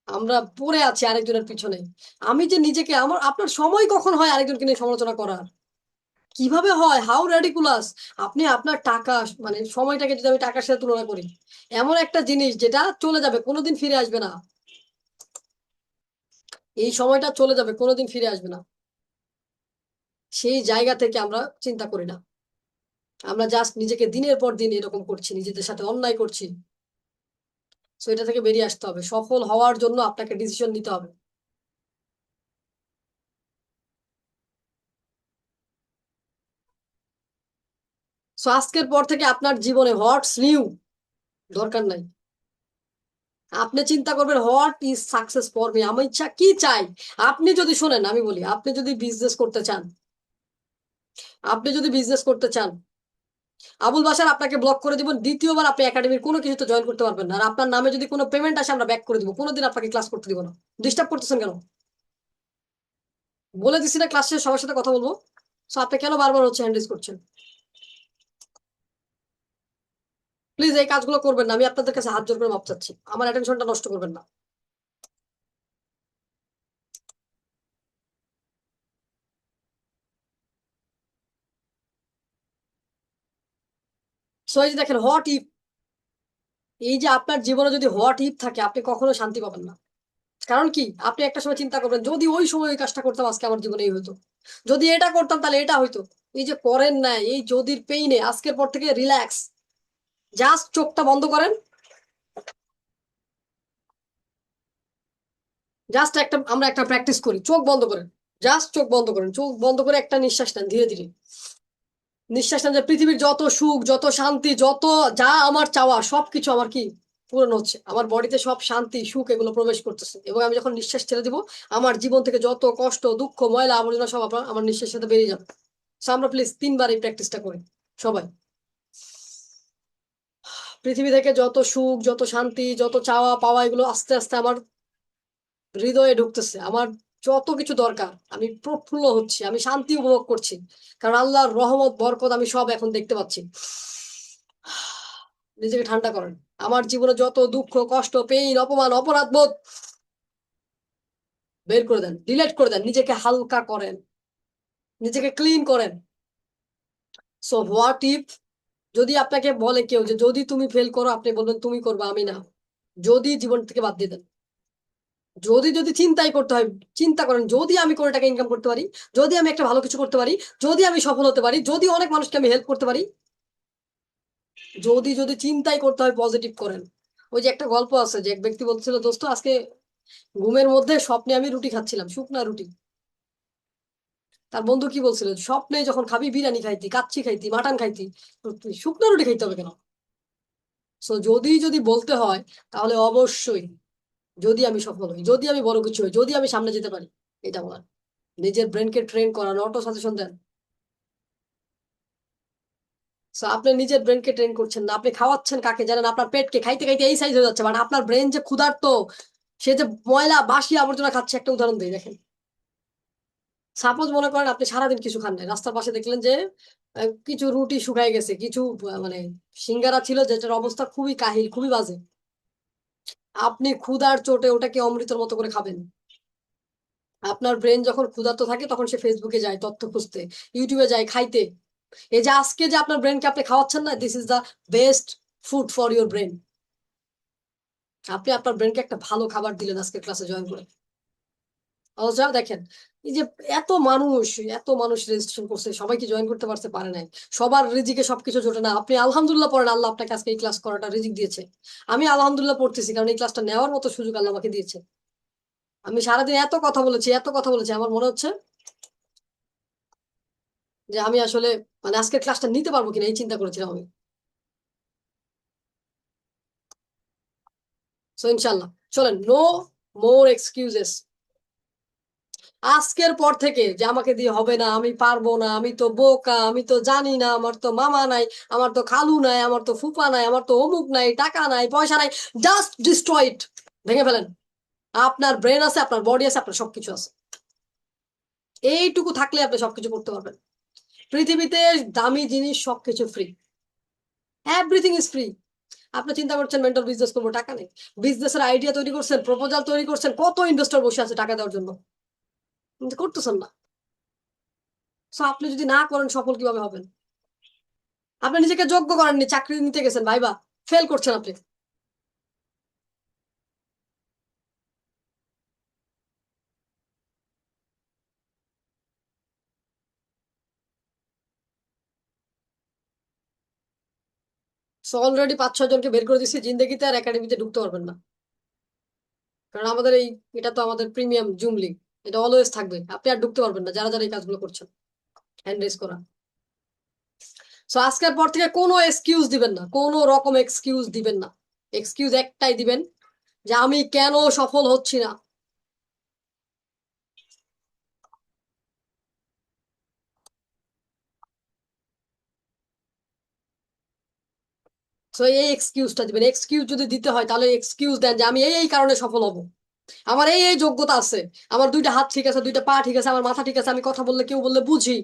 আমরা পড়ে আছি আরেকজনের পিছনে। আমি যে নিজেকে, আমার আপনার সময় কখন হয় আরেকজনকে নিয়ে সমালোচনা করার? কিভাবে হয়? How ridiculous! আপনি আপনার টাকা, মানে সময়টাকে যদি আমি টাকার সাথে তুলনা করি, এমন একটা জিনিস যেটা চলে যাবে, কোনোদিন ফিরে আসবে না। এই সময়টা চলে যাবে, কোনোদিন ফিরে আসবে না। সেই জায়গা থেকে আমরা চিন্তা করি না। আমরা জাস্ট নিজেকে দিনের পর দিন এরকম করছি, নিজেদের সাথে অন্যায় করছি। সো এটা থেকে বেরিয়ে আসতে হবে। সফল হওয়ার জন্য আপনাকে ডিসিশন নিতে হবে। সো আজকের পর থেকে আপনার জীবনে হোয়াটস নিউ দরকার নাই। আপনি চিন্তা করবেন what is success for me, আমি ইচ্ছা কি চাই। আপনি যদি শোনেন, আমি বলি, আপনি যদি বিজনেস করতে চান, আপনি যদি বিজনেস করতে চান, আবুল বাসার আপনাকে ব্লক করে দিব, দ্বিতীয়বার আপনি একাডেমির কোনো কিছুতে জয়েন করতে পারবেন না। আর আপনার নামে যদি কোনো পেমেন্ট আসে আমরা ব্যাক করে দিব, কোনোদিন আপনাকে ক্লাস করতে দিব না। ডিস্টার্ব করতেছেন কেন? বলে দিছি না ক্লাস শেষে সবার সাথে কথা বলবো। সো আপনি কেন বারবার হচ্ছে হ্যান্ডেল করছেন? প্লিজ এই কাজগুলো করবেন না, আমি আপনাদের কাছে হাত জোর করে মাপ চাচ্ছি, আমার অ্যাটেনশনটা নষ্ট করবেন না। সো এই যে দেখেন হোয়াট ইফ, এই যে আপনার জীবনে যদি হোয়াট ইফ থাকে, আপনি কখনো শান্তি পাবেন না। কারণ কি, আপনি একটা সময় চিন্তা করবেন যদি ওই সময় ওই কাজটা করতাম আজকে আমার জীবনে এই হতো, যদি এটা করতাম তাহলে এটা হইতো। এই যে করেন না, এই যদির পেইনে আজকের পর থেকে রিল্যাক্স, জাস্ট চোখটা বন্ধ করেন। জাস্ট একটা, আমরা একটা প্র্যাকটিস করি, চোখ বন্ধ করেন। জাস্ট চোখ বন্ধ করেন, চোখ বন্ধ করে একটা নিঃশ্বাস নেন ধীরে ধীরে। নিঃশ্বাস নেন যে পৃথিবীর যত সুখ, যত শান্তি, যত যা আমার চাওয়া সবকিছু আমার কি পূরণ হচ্ছে, আমার বডিতে সব শান্তি সুখ এগুলো প্রবেশ করতেছে। এবং আমি যখন নিঃশ্বাস ছেড়ে দিব, আমার জীবন থেকে যত কষ্ট দুঃখ ময়লা আবর্জনা সব আপনার আমার নিঃশ্বাসের সাথে বেরিয়ে যাবে। সো আমরা প্লিজ 3বার এই প্র্যাকটিসটা করি সবাই। পৃথিবী থেকে যত সুখ, যত শান্তি, যত চাওয়া পাওয়া এগুলো আস্তে আস্তে আমার হৃদয়ে ঢুকতেছে। আমার যত কিছু দরকার, আমি প্রফুল্ল হচ্ছি, আমি শান্তি উপভোগ করছি। কারণ আল্লাহর রহমত বরকত আমি সব এখন দেখতে পাচ্ছি। নিজেকে ঠান্ডা করেন। আমার জীবনে যত দুঃখ কষ্ট পেইন অপমান অপরাধ বোধ বের করে দেন, ডিলেট করে দেন, নিজেকে হালকা করেন, নিজেকে ক্লিন করেন। সো হোয়াট ইফ যদি আপনাকে বলে কেউ যে যদি তুমি ফেল করো, আপনি বলবেন তুমি করবে, আমি না। যদি জীবন থেকে বাদ দিয়ে দেন, যদি যদি চিন্তাই করতে হয়, চিন্তা করেন যদি আমি কোনো টাকা ইনকাম করতে পারি, যদি আমি একটা ভালো কিছু করতে পারি, যদি আমি সফল হতে পারি, যদি অনেক মানুষকে আমি হেল্প করতে পারি, যদি যদি চিন্তাই করতে হয় পজিটিভ করেন। ওই যে একটা গল্প আছে যে এক ব্যক্তি বলছিল, দোস্ত আজকে ঘুমের মধ্যে স্বপ্নে আমি রুটি খাচ্ছিলাম, শুকনা রুটি। তার বন্ধু কি বলছিল, স্বপ্নে যখন খাবি বিরিয়ানি খাইতি, কাচ্চি খাইতি, মাটন খাইতি, তো তুই শুকনো রুটি খাইতে হবে কেন? সো যদি যদি বলতে হয়, তাহলে অবশ্যই যদি আমি সফল হই, যদি আমি বড় কিছু হই, যদি আমি সামনে যেতে পারি, এটা বলার। নিজের ব্রেনকে ট্রেন করা, অটো সাজেশন দেন। সো আপনি নিজের ব্রেনকে ট্রেন করছেন না, আপনি খাওয়াচ্ছেন কাকে জানেন? আপনার পেটকে। খাইতে খাইতে এই সাইজ হয়ে যাচ্ছে, মানে আপনার ব্রেন যে ক্ষুধার্ত, সে যে ময়লা বাসি আবর্জনা খাচ্ছে। একটা উদাহরণ দিই, দেখেন। সাপোজ মনে করেন আপনি সারাদিন কিছু খান নাই, রাস্তার পাশে দেখলেন যে কিছু রুটি শুকায় গেছে, কিছু মানে সিঙ্গারা ছিল যেটার অবস্থা খুবই কাহিল, খুবই বাজে। আপনি ক্ষুধার চোটে ওটাকে অমৃতের মতো করে খাবেন। আপনার ব্রেন যখন ক্ষুধার্ত থাকে তখন সে ফেসবুকে যায় তথ্য খুঁজতে, ইউটিউবে যায় খাইতে। এই যে আজকে যে আপনার ব্রেনকে আপনি খাওয়াচ্ছেন না, this is the best food for your brain. আপনি আপনার ব্রেনকে একটা ভালো খাবার দিলেন আজকে ক্লাসে জয়েন করে। অথচ দেখেন, এই যে এত মানুষ, এত মানুষ রেজিস্ট্রেশন করছে, সবাই কি জয়েন করতে পারছে? পারে নাই। সবার রিজিকে সবকিছু জোটে না। আপনি আলহামদুলিল্লাহ পড়েন, আল্লাহ আপনাকে আজকে এই ক্লাস করাটা রিজিক দিয়েছে। আমি আলহামদুলিল্লাহ পড়তেছি, কারণ এই ক্লাসটা নেওয়ার মতো সুযোগ আল্লাহ আমাকে দিয়েছে। আমি সারাদিন এত কথা বলেছি, এত কথা বলেছি, আমার মনে হচ্ছে যে আমি আসলে মানে আজকের ক্লাসটা নিতে পারবো কিনা এই চিন্তা করেছিলাম আমি। সো ইনশাল্লাহ, চলেন, নো মোর এক্সকিউজেস। আজকের পর থেকে যে আমাকে দিয়ে হবে না, আমি পারবো না, আমি তো বোকা, আমি তো জানি না, আমার তো মামা নাই, আমার তো খালু নাই, আমার তো ফুপা নাই, আমার তো অমুক নাই, টাকা নাই, পয়সা নাই, জাস্ট ডিস্ট্রয় ইট। ভেঙে ফেলেন। আপনার ব্রেন আছে, আপনার বডি আছে, আপনার সবকিছু আছে। এইটুকু থাকলে আপনি সবকিছু করতে পারবেন। পৃথিবীতে দামি জিনিস সবকিছু ফ্রি, এভরিথিং ইজ ফ্রি। আপনি চিন্তা করছেন মেন্টাল বিজনেস করবো, টাকা নেই। বিজনেসের আইডিয়া তৈরি করছেন, প্রপোজাল তৈরি করছেন, কত ইনভেস্টর বসে আছে টাকা দেওয়ার জন্য, কিন্তু করতেছেন না। সো আপনি যদি না করেন, সফল কিভাবে হবেন? আপনি নিজেকে যোগ্য করেননি, চাকরি নিতে গেছেন ভাইবা, ফেল করছেন আপনি। সো অলরেডি 5-6 জনকে বের করে দিচ্ছি, জিন্দেগিতে আর একাডেমিতে ঢুকতে পারবেন না। কারণ আমাদের এই, এটা তো আমাদের প্রিমিয়াম জুম লিগ, এটা অলওয়েজ থাকবে। আপনি আর ঢুকতে পারবেন না যারা যারা এই কাজগুলো করছেন, হ্যান্ড রেজ করা। সো আজকের পর থেকে কোনো এক্সকিউজ দিবেন না, কোনো রকম এক্সকিউজ দিবেন না। এক্সকিউজ একটাই দিবেন, যে আমি কেন সফল হচ্ছি না। সো এই এক্সকিউজটা দিবেন। এক্সকিউজ যদি দিতে হয়, তাহলে এক্সকিউজ দেন যে আমি এই এই কারণে সফল হব, আমার এই এই যোগ্যতা আছে, আমার দুইটা হাত ঠিক আছে, দুইটা পা ঠিক আছে, আমার মাথা ঠিক আছে, আমি কথা বললে কেউ বললে বুঝি।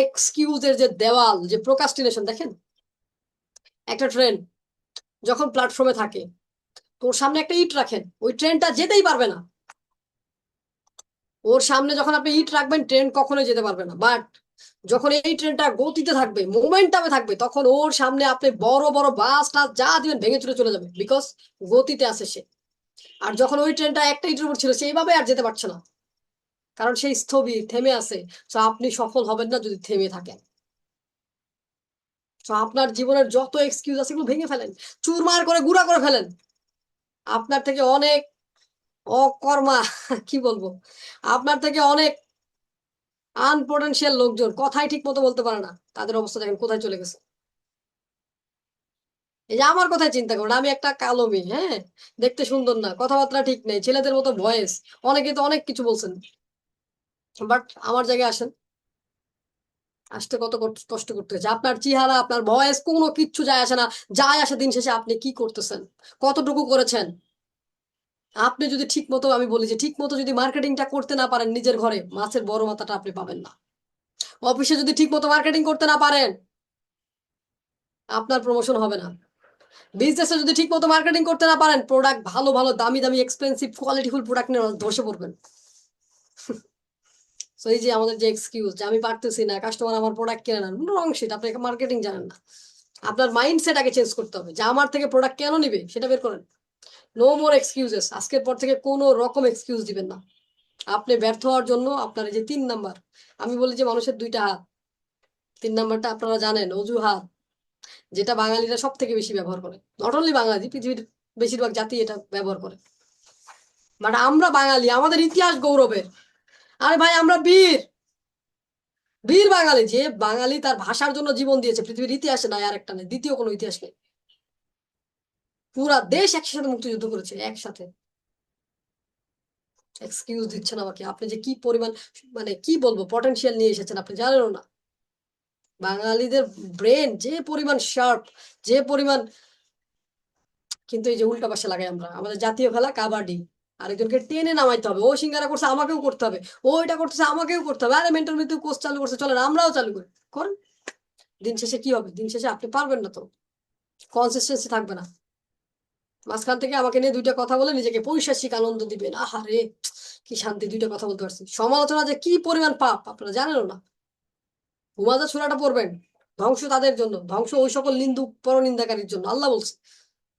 এক্সকিউজের যে দেওয়াল, যে প্রোকাস্টিনেশন, দেখেন একটা ট্রেন যখন প্ল্যাটফর্মে থাকে, তোর সামনে একটা ইট রাখেন, ওই ট্রেনটা যেতেই পারবে না। ওর সামনে যখন আপনি ইট রাখবেন, ট্রেন কখনোই যেতে পারবে না। বাট যখন এই ট্রেনটা গতিতে থাকবে, মোমেন্টামে থাকবে, তখন ওর সামনে আপনি বড় বড় বাস টাস যা দিবেন ভেঙে চুরে চলে যাবে, বিকজ গতিতে আছে সে। আর যখন ওই ট্রেনটা একটা ইটের উপর ছিল, সেইভাবে আর যেতে পারছে না, কারণ সেই স্থবির, থেমে আছে। তো আপনি সফল হবেন না যদি থেমে থাকেন। তো আপনার জীবনের যত এক্সকিউজ আছে এগুলো ভেঙে ফেলেন, চুরমার করে গুঁড়া করে ফেলেন। আপনার থেকে অনেক অকর্মা, কি বলবো, আপনার থেকে অনেক আনপোটেনশিয়াল লোকজন কথাই ঠিক মতো বলতে পারে না, তাদের অবস্থা দেখেন কোথায় চলে গেছে। এই যে আমার কথাই চিন্তা করুন, আমি একটা কালো মেয়ে, হ্যাঁ, দেখতে সুন্দর না, কথাবার্তা ঠিক নেই, ছেলেদের মতো ভয়েস, অনেকে তো অনেক কিছু বলছেন, বাট আমার জায়গায় আসেন, আসতে কত কষ্ট করতে হয়েছে। আপনার চেহারা, আপনার ভয়েস, কোনো কিচ্ছু যায় আসে না। যায় আসে দিন শেষে আপনি কি করতেছেন, কতটুকু করেছেন। আপনি যদি ঠিক মতো, আমি বলি যে ঠিক মতো যদি মার্কেটিংটা করতে না পারেন নিজের ঘরে, মাছের বড় মাথাটা আপনি পাবেন না। অফিসে যদি ঠিক মতো মার্কেটিং করতে না পারেন, আপনার প্রমোশন হবে না। বিজনেসে যদি ঠিক মতো মার্কেটিং করতে না পারেন, প্রোডাক্ট ভালো ভালো দামি দামি এক্সপেন্সিভ কোয়ালিটিফুল প্রোডাক্ট নিয়ে ধসে পড়বেন। সো এই যে আমাদের যে এক্সকিউজ যে আমি পারতেছি না, কাস্টমার আমার প্রোডাক্ট কেনে না, রং শিট। আপনি মার্কেটিং জানেন না। আপনার মাইন্ডসেট আগে চেঞ্জ করতে হবে যে আমার থেকে প্রোডাক্ট কেন নিবে সেটা বের করেন। No more excuses. আজকের পর থেকে কোনো রকম এক্সকিউজ দিবেন না। আপনি ব্যর্থ হওয়ার জন্য আপনার এই যে 3 নাম্বার, আমি বলি যে মানুষের 2টা হাত, 3 নাম্বারটা আপনারা জানেন, অজুহাত, যেটা বাঙালিরা সব থেকে বেশি ব্যবহার করে। নট অনলি বাঙালি, পৃথিবীর বেশিরভাগ জাতি এটা ব্যবহার করে। বাট আমরা বাঙালি, আমাদের ইতিহাস গৌরবের। আরে ভাই আমরা বীর, বীর বাঙালি। যে বাঙালি তার ভাষার জন্য জীবন দিয়েছে, পৃথিবীর ইতিহাসে নাই আর একটা নেই, দ্বিতীয় কোনো ইতিহাস নেই। পুরা দেশ একসাথে মুক্তিযুদ্ধ করেছে একসাথে। এক্সকিউজ দিচ্ছেন আমাকে। আপনি যে কি পরিমাণ, মানে কি বলবো, পটেনশিয়াল নিয়ে এসেছেন আপনি জানেনও না। বাঙালিদের ব্রেন যে পরিমাণ শার্প, যে পরিমাণ, কিন্তু এই যে উল্টা পাশে লাগাই আমরা। আমাদের জাতীয় খেলা কাবাডি, আরেকজনকে টেনে নামাইতে হবে। ও সিঙ্গারা করছে আমাকেও করতে হবে, ও এটা করতেছে আমাকেও করতে হবে। আরে মেন্টাল মৃত্যু কোর্স চালু করছে, চলেন আমরাও চালু করি, করেন। দিন শেষে কি হবে? দিন শেষে আপনি পারবেন না, তো কনসিস্টেন্সি থাকবে না। মাঝখান থেকে আমাকে নিয়ে 2টা কথা বলে নিজেকে পৈশাচিক আনন্দ দিবেন, আহারে কি শান্তি, 2টা কথা বলতে পারছি। সমালোচনা যে কি পরিমাণ পাপ আপনারা জানেনও না। হুমাজা সূরাটা পড়বেন, ধ্বংস তাদের জন্য, ধ্বংস ওই সকল নিন্দুক পরনিন্দাকারীর জন্য। আল্লাহ বলছে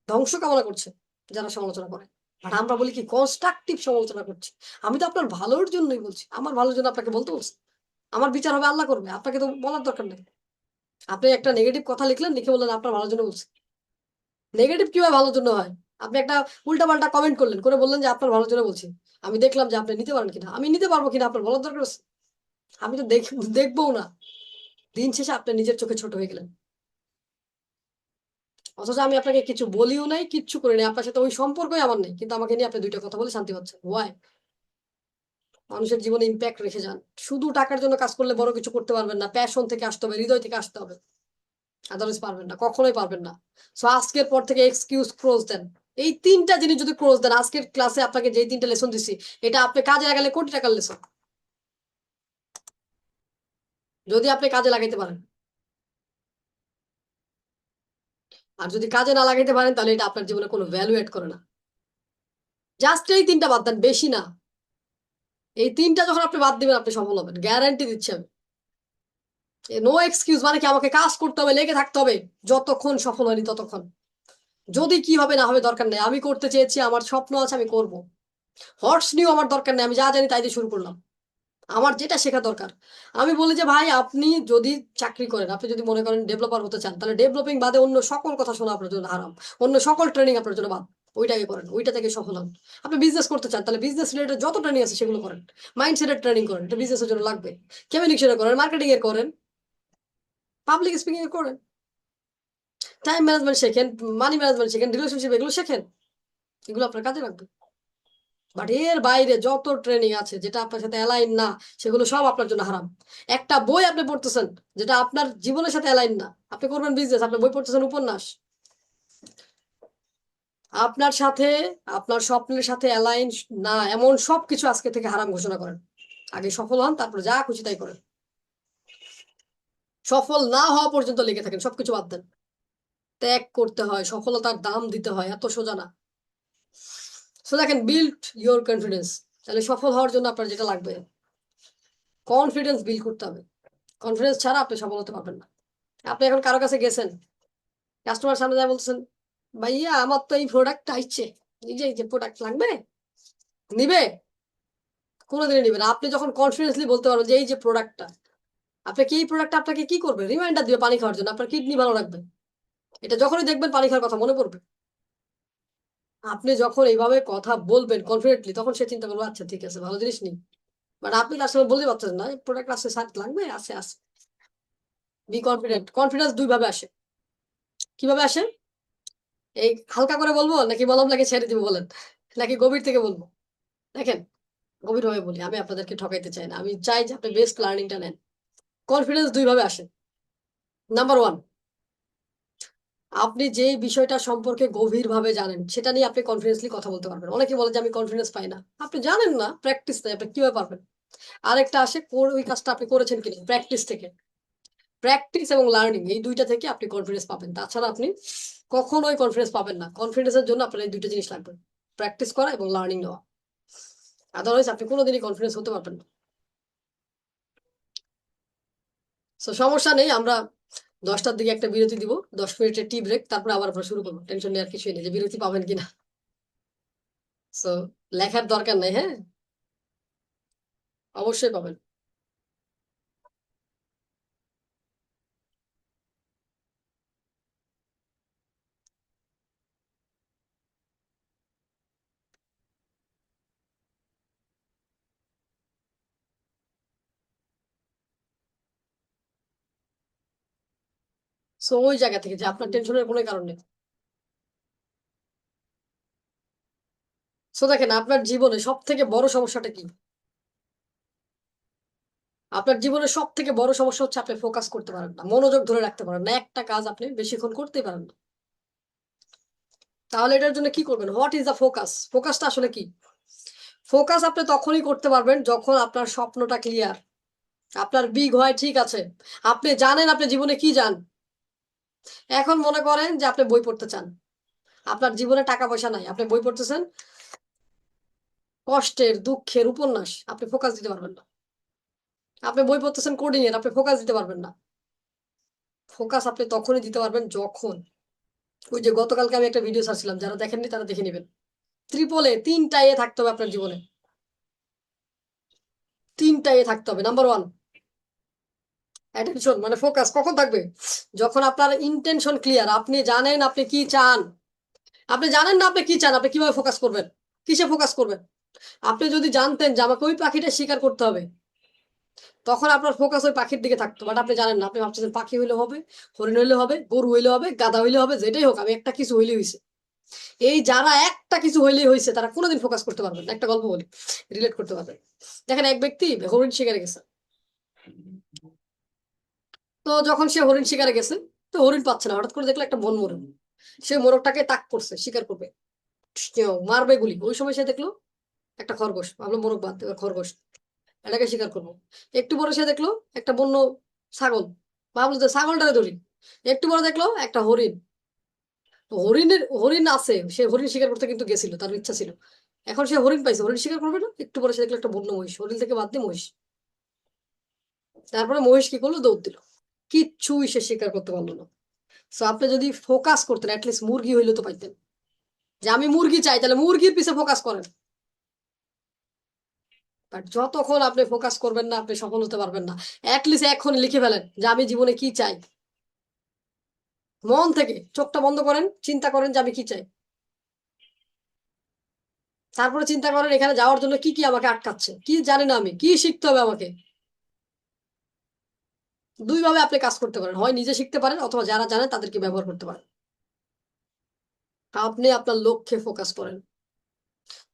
ধ্বংস কামনা করছে যারা সমালোচনা করে। আর আমরা বলি কি কনস্ট্রাকটিভ সমালোচনা করছি। আমি তো আপনার ভালোর জন্যই বলছি, আমার ভালোর জন্য আপনাকে বলতে বলছি। আমার বিচার হবে আল্লাহ করবে, আপনাকে তো বলার দরকার নেই। আপনি একটা নেগেটিভ কথা লিখলেন, লিখে বললেন আপনার ভালোর জন্য বলছি। নেগেটিভ কিভাবে ভালোর জন্য হয়? আপনি একটা উল্টাপাল্টা কমেন্ট করলেন, করে বললেন যে আপনার ভালোর জন্য বলছি। আমি দেখলাম যে আপনি নিতে পারেন কিনা, আমি নিতে পারবো কিনা আপনার বলার দরকার আছে? আমি তো দেখবও না। দিন শেষে আপনি নিজের চোখে ছোট হয়ে গেলেন। অথচ আমি আপনাকে কিছু বলিও নাই, কিচ্ছু করি নাই, আপনার সাথে ওই সম্পর্কই আমার নেই, কিন্তু আমাকে নিয়ে আপনি 2টা কথা বলে শান্তি পাচ্ছেন। ওয়াই? মানুষের জীবনে ইম্প্যাক্ট রেখে যান। শুধু টাকার জন্য কাজ করলে বড় কিছু করতে পারবেন না। প্যাশন থেকে আসতে হবে, হৃদয় থেকে আসতে হবে, আদারওয়াইজ পারবেন না, কখনোই পারবেন না। সো আজকের পর থেকে এক্সকিউজ ক্লোজ দেন। এই 3টা জিনিস যদি ক্লোজ দেন, আজকের ক্লাসে আপনাকে যে 3টা লেসন দিছি, এটা আপনি কাজে লাগালে কোটি টাকার লেসন, যদি আপনি কাজে লাগাইতে পারেন। আর যদি কাজে না লাগাইতে পারেন, তাহলে এটা আপনার জীবনে কোনো ভ্যালু এড করে না। জাস্ট এই 3টা বাদ দেন, বেশি না। এই 3টা যখন আপনি বাদ দিবেন, আপনি সফল হবেন, গ্যারান্টি দিচ্ছি আমি। নো এক্সকিউজ মানে কি আমাকে কাজ করতে হবে, লেগে থাকতে হবে, যতক্ষণ সফল হয়নি ততক্ষণ। যদি কি হবে না হবে দরকার নেই, আমি করতে চেয়েছি, আমার স্বপ্ন আছে, আমি করব। হর্স নিউ আমার দরকার নেই, আমি যা জানি তাই দিয়ে শুরু করলাম। আমার যেটা শেখা দরকার, আমি বলি যে ভাই আপনি যদি চাকরি করেন, আপনি যদি মনে করেন ডেভেলপার হতে চান, তাহলে ডেভেলপিং বাদে অন্য সকল কথা শোনা আপনার জন্য হারাম, অন্য সকল ট্রেনিং আপনার জন্য বাদ। ওইটাকে করেন, ওইটা থেকে সফল হন। আপনি বিজনেস করতে চান, তাহলে বিজনেস রিলেটেড যত ট্রেনিং আছে সেগুলো করেন। মাইন্ডসেটের ট্রেনিং করেন, এটা বিজনেসের জন্য লাগবে। কমিউনিকেশনের করেন, মার্কেটিং এর করেন, পাবলিক স্পিকিং এর করেন, টাইম ম্যানেজমেন্ট শেখেন, মানি ম্যানেজমেন্ট শেখেন, রিলেশনশিপ, এগুলো শেখেন। এগুলো আপনার কাজে লাগবে। বাট এর বাইরে যত ট্রেনিং আছে যেটা আপনার সাথে অ্যালাইন না, সেগুলো সব আপনার জন্য হারাম। একটা বই আপনি পড়তেছেন যেটা আপনার জীবনের সাথে অ্যালাইন না, আপনি করবেন বিজনেস, আপনি বই পড়তেছেন উপন্যাস, আপনার সাথে, আপনার স্বপ্নের সাথে অ্যালাইন না এমন সবকিছু আজকে থেকে হারাম ঘোষণা করেন। আগে সফল হন, তারপর যা খুশি তাই করেন। সফল না হওয়া পর্যন্ত লেগে থাকেন, সবকিছু বাদ দেন। ত্যাগ করতে হয়, সফলতার দাম দিতে হয়, এত সোজা না। সো দেখেন, বিল্ড ইউর কনফিডেন্স। তাহলে সফল হওয়ার জন্য আপনার যেটা লাগবে, কনফিডেন্স বিল্ড করতে হবে। কনফিডেন্স ছাড়া আপনি সফল হতে পারবেন না। আপনি এখন কারো কাছে গেছেন, কাস্টমার সামনে যায় বলছেন, ভাইয়া আমার তো এই প্রোডাক্ট আইছে, এই যে প্রোডাক্ট লাগবে, নিবে? কোনোদিনই নিবে না। আপনি যখন কনফিডেন্সলি বলতে পারবেন যে এই যে প্রোডাক্টটা, আপনি কি এই প্রোডাক্টটা আপনাকে কি করবে? রিমাইন্ডার দিবে পানি খাওয়ার জন্য, আপনার কিডনি ভালো রাখবে। এটা যখনই দেখবেন পানি খাওয়ার কথা মনে পড়বে। আপনি যখন এইভাবে কথা বলবেন কনফিডেন্টলি, তখন সে চিন্তা করবে আচ্ছা ঠিক আছে, ভালো জিনিস নেই। বাট আপনি তার সঙ্গে বলতে পারছেন না এই প্রোডাক্ট আছে, সাথে লাগবে, আছে আছে। Be confident. কনফিডেন্স 2 ভাবে আসে। কিভাবে আসে? এই হালকা করে বলবো নাকি মলম লাগে ছেড়ে দিব বলেন, নাকি গভীর থেকে বলবো? দেখেন, গভীরভাবে বলি, আমি আপনাদেরকে ঠকাইতে চাই না, আমি চাই যে আপনি বেস্ট লার্নিংটা নেন। কনফিডেন্স 2 ভাবে আসে। নাম্বার 1, আপনি যে বিষয়টা সম্পর্কে গভীরভাবে জানেন সেটা নিয়ে আপনি কনফিডেন্সলি কথা বলতে পারবেন। অনেকে বলে যে আমি কনফিডেন্স পাই না, আপনি জানেন না, প্র্যাকটিস নেই, আপনি কিভাবে পারবেন? আরেকটা আসে, ওই কাজটা আপনি করেছেন কিনা, প্র্যাকটিস থেকে। প্র্যাকটিস এবং লার্নিং, এই 2টা থেকে আপনি কনফিডেন্স পাবেন, তাছাড়া আপনি কখনোই কনফিডেন্স পাবেন না। কনফিডেন্সের জন্য আপনার এই 2টা জিনিস লাগবে, প্র্যাকটিস করা এবং লার্নিং নেওয়া। আদারওয়াইজ আপনি কোনোদিনই কনফিডেন্স হতে পারবেন না। তো সমস্যা নেই, আমরা 10টার দিকে একটা বিরতি দিব, 10 মিনিটের টি ব্রেক, তারপরে আবার আমরা শুরু করবো। টেনশন নেওয়ার কিছুই নেই যে বিরতি পাবেন কিনা। সো লেখার দরকার নেই, হ্যাঁ, অবশ্যই পাবেন। সো ওই জায়গা থেকে যে আপনার টেনশনের কোনো কারণ নেই। সো দেখেন, আপনার জীবনে সব থেকে বড় সমস্যাটা কি? আপনার জীবনের সব থেকে বড় সমস্যা হচ্ছে আপনি ফোকাস করতে পারেন না, মনোযোগ ধরে রাখতে পারেন না, একটা কাজ আপনি বেশিক্ষণ করতে পারেন না। তাহলে এটার জন্য কি করবেন? What is the focus? ফোকাসটা আসলে কি? ফোকাস আপনি তখনই করতে পারবেন যখন আপনার স্বপ্নটা ক্লিয়ার, আপনার বিগ হয়, ঠিক আছে, আপনি জানেন আপনি জীবনে কি চান। এখন মনে করেন যে আপনি বই পড়তে চান, আপনার জীবনে টাকা পয়সা নাই, আপনি বই পড়তেছেন, কষ্টের দুঃখের উপন্যাস, আপনি ফোকাস দিতে পারবেন না। আপনি বই পড়তেছেন কোডিং এর, আপনি ফোকাস দিতে পারবেন না। ফোকাস আপনি তখনই দিতে পারবেন যখন, ওই যে গতকালকে আমি একটা ভিডিও ছাড়ছিলাম, যারা দেখেননি তারা দেখে নেবেন। ট্রিপল এ, 3টা এ থাকতে হবে আপনার জীবনে, 3টা এ থাকতে হবে। নাম্বার 1, অ্যাটেনশন, মানে ফোকাস কখন থাকবে? যখন আপনার ইন্টেনশন ক্লিয়ার, আপনি জানেন আপনি কি চান। আপনি জানেন না আপনি কি চান, আপনি কিভাবে ফোকাস করবেন? কিসে ফোকাস করবেন? আপনি যদি জানতেন যে আমাকে ওই পাখিটা শিকার করতে হবে, তখন আপনার ফোকাস ওই পাখির দিকে থাকতো। বাট আপনি জানেন না, আপনি ভাবছেন পাখি হইলে হবে, হরিণ হইলে হবে, গরু হইলে হবে, গাধা হইলে হবে, যেটাই হোক আমি একটা কিছু হইলে হয়েছে। এই যারা একটা কিছু হইলেই হয়েছে তারা কোনোদিন ফোকাস করতে পারবেন না। একটা গল্প বলি, রিলেট করতে পারবেন। দেখেন, এক ব্যক্তি হরিণ শিকারে গেছে। তো যখন সে হরিণ শিকারে গেছে, তো হরিণ পাচ্ছে না, হঠাৎ করে দেখলো একটা বন মোরগ। সে মোরগটাকে তাক করছে, শিকার করবে, মারবে গুলি। ওই সময় সে দেখলো একটা খরগোশ, ভাবলো মোরগ বাদ দেবে, খরগোশ এটাকে শিকার করবো। একটু পরে সে দেখলো একটা বন্য ছাগল, ভাবলো যে ছাগলটারে ধরি। একটু পরে দেখলো একটা হরিণ। তো হরিণ আছে, সে হরিণ শিকার করতে কিন্তু গেছিল, তার ইচ্ছা ছিল। এখন সে হরিণ পাইছে, হরিণ শিকার করবে না, একটু পরে সে দেখলো একটা বন্য মহিষ, হরিণ থেকে বাদ দিয়ে মহিষ। তারপরে মহিষ কি করলো? দৌড় দিল, কিচ্ছুই সে শিকার করতে পারলো না। সো আপনি যদি ফোকাস করতেন, অ্যাটলিস্ট মুরগি হইলে তো পাইতেন, যে আমি মুরগি চাই, তাহলে মুরগির পিছে ফোকাস করেন। বাট যতক্ষণ আপনি ফোকাস করবেন না, আপনি সফল হতে পারবেন না। অ্যাটলিস্ট এখন লিখে ফেলেন যে আমি জীবনে কি চাই। মন থেকে চোখটা বন্ধ করেন, চিন্তা করেন যে আমি কি চাই। তারপরে চিন্তা করেন এখানে যাওয়ার জন্য কি কি আমাকে আটকাচ্ছে, কি জানি না আমি, কি শিখতে হবে আমাকে। 2 ভাবে আপনি কাজ করতে পারেন, হয় নিজে শিখতে পারেন অথবা যারা জানেন তাদেরকে ব্যবহার করতে পারেন। আপনি আপনার লক্ষ্যে ফোকাস করেন।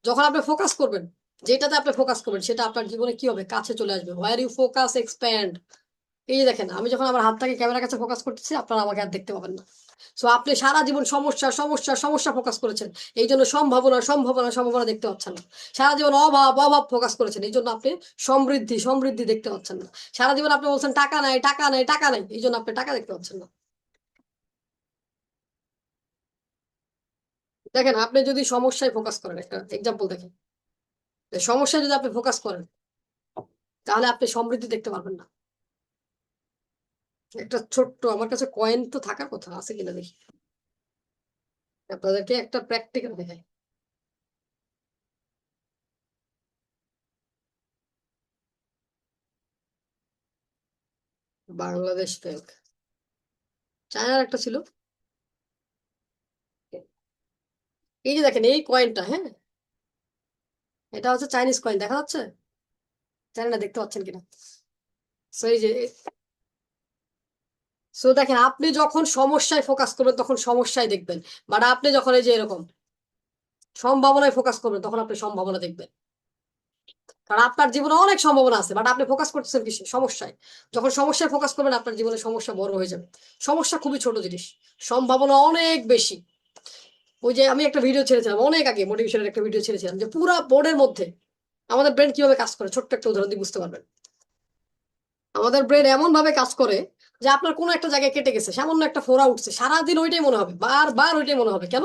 যখন আপনি ফোকাস করবেন, যেটাতে আপনি ফোকাস করবেন সেটা আপনার জীবনে কি হবে? কাছে চলে আসবে। Where you focus expand. এই যে দেখেন, আমি যখন আমার হাতটাকে ক্যামেরার কাছে ফোকাস করতেছি, আপনারা আমাকে আর দেখতে পাবেন না। সো আপনি সারা জীবন সমস্যা সমস্যা সমস্যা ফোকাস করেছেন, এই জন্য সম্ভাবনা সম্ভাবনা সম্ভাবনা দেখতে পাচ্ছেন না। সারা জীবন অভাব অভাব ফোকাস করেছেন, এই জন্য আপনি সমৃদ্ধি সমৃদ্ধি দেখতে পাচ্ছেন না। সারা জীবন আপনি বলছেন টাকা নাই টাকা নাই টাকা নাই, এই জন্য আপনি টাকা দেখতে পাচ্ছেন না। দেখেন, আপনি যদি সমস্যায় ফোকাস করেন, একটা এক্সাম্পল দেখেন, সমস্যায় যদি আপনি ফোকাস করেন, তাহলে আপনি সমৃদ্ধি দেখতে পারবেন না। একটা ছোট্ট, আমার কাছে কয়েন তো থাকার কথা, আছে কিনা দেখি, আপনাদেরকে একটা প্র্যাকটিক্যাল দেখাই। বাংলাদেশ ব্যাংক, চায়নার একটা ছিল। এই যে দেখেন, এই কয়েনটা, হ্যাঁ, এটা হচ্ছে চাইনিজ কয়েন, দেখা যাচ্ছে? জানি না দেখতে পাচ্ছেন কিনা। সো এই যে, সো দেখেন, আপনি যখন সমস্যায় ফোকাস করবেন তখন সমস্যায় দেখবেন, বাট আপনি যখন এই যে এরকম সম্ভাবনায় ফোকাস করবেন তখন আপনি সম্ভাবনা দেখবেন। কারণ আপনার জীবনে অনেক সম্ভাবনা আছে, বাট আপনি ফোকাস করতেছেন কিসে? সমস্যায়। যখন সমস্যায় ফোকাস করবেন আপনার জীবনে সমস্যা বড় হয়ে যাবে। সমস্যা খুবই ছোট জিনিস, সম্ভাবনা অনেক বেশি। ওই যে আমি একটা ভিডিও ছেড়েছিলাম অনেক আগে, মোটিভেশনের একটা ভিডিও ছেড়েছিলাম, যে পুরা বোর্ডের মধ্যে আমাদের ব্রেন কিভাবে কাজ করে, ছোট্ট একটা উদাহরণ দিয়ে বুঝতে পারবেন। আমাদের ব্রেন এমন ভাবে কাজ করে যে আপনার কোনো একটা জায়গায় কেটে গেছে, সামান্য একটা ফোড়া উঠছে, সারাদিন ওইটাই মনে হবে, বারবার ওইটাই মনে হবে। কেন?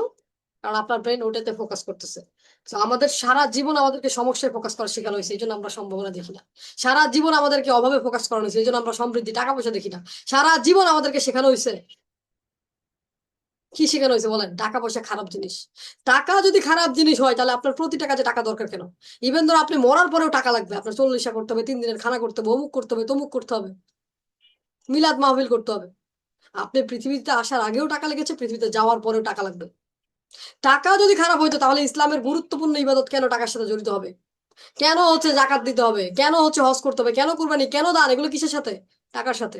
কারণ আপনার ব্রেন ওইটাতে ফোকাস করতেছে। তো আমাদের সারা জীবন আমাদেরকে সমস্যায় ফোকাস করা শেখানো হয়েছে, এই জন্য আমরা সম্ভাবনা দেখি না। সারা জীবন আমাদেরকে অভাবে ফোকাস করানো হয়েছে, এই জন্য আমরা সমৃদ্ধি টাকা পয়সা দেখি না। সারা জীবন আমাদেরকে শেখানো হয়েছে, কি শেখানো হয়েছে বলেন? টাকা পয়সা খারাপ জিনিস। টাকা যদি খারাপ জিনিস হয় তাহলে আপনার প্রতি টাকা যে টাকা দরকার কেন? ইভেন ধরো আপনি মরার পরেও টাকা লাগবে, আপনার 40টা করতে হবে, 3 দিনের খানা করতে হবে, অমুক করতে হবে, তমুক করতে হবে, মিলাদ মাহফিল করতে হবে। আপনি পৃথিবীতে আসার আগেও টাকা লেগেছে, পৃথিবীতে যাওয়ার পরেও টাকা লাগবে। টাকা যদি খারাপ হইতো তাহলে ইসলামের গুরুত্বপূর্ণ ইবাদত কেন টাকার সাথে জড়িত হবে? কেন হচ্ছে জাকাত দিতে হবে, কেন হচ্ছে হজ করতে হবে, কেন কুরবানি, কেন দান, এগুলো কিসের সাথে? টাকার সাথে।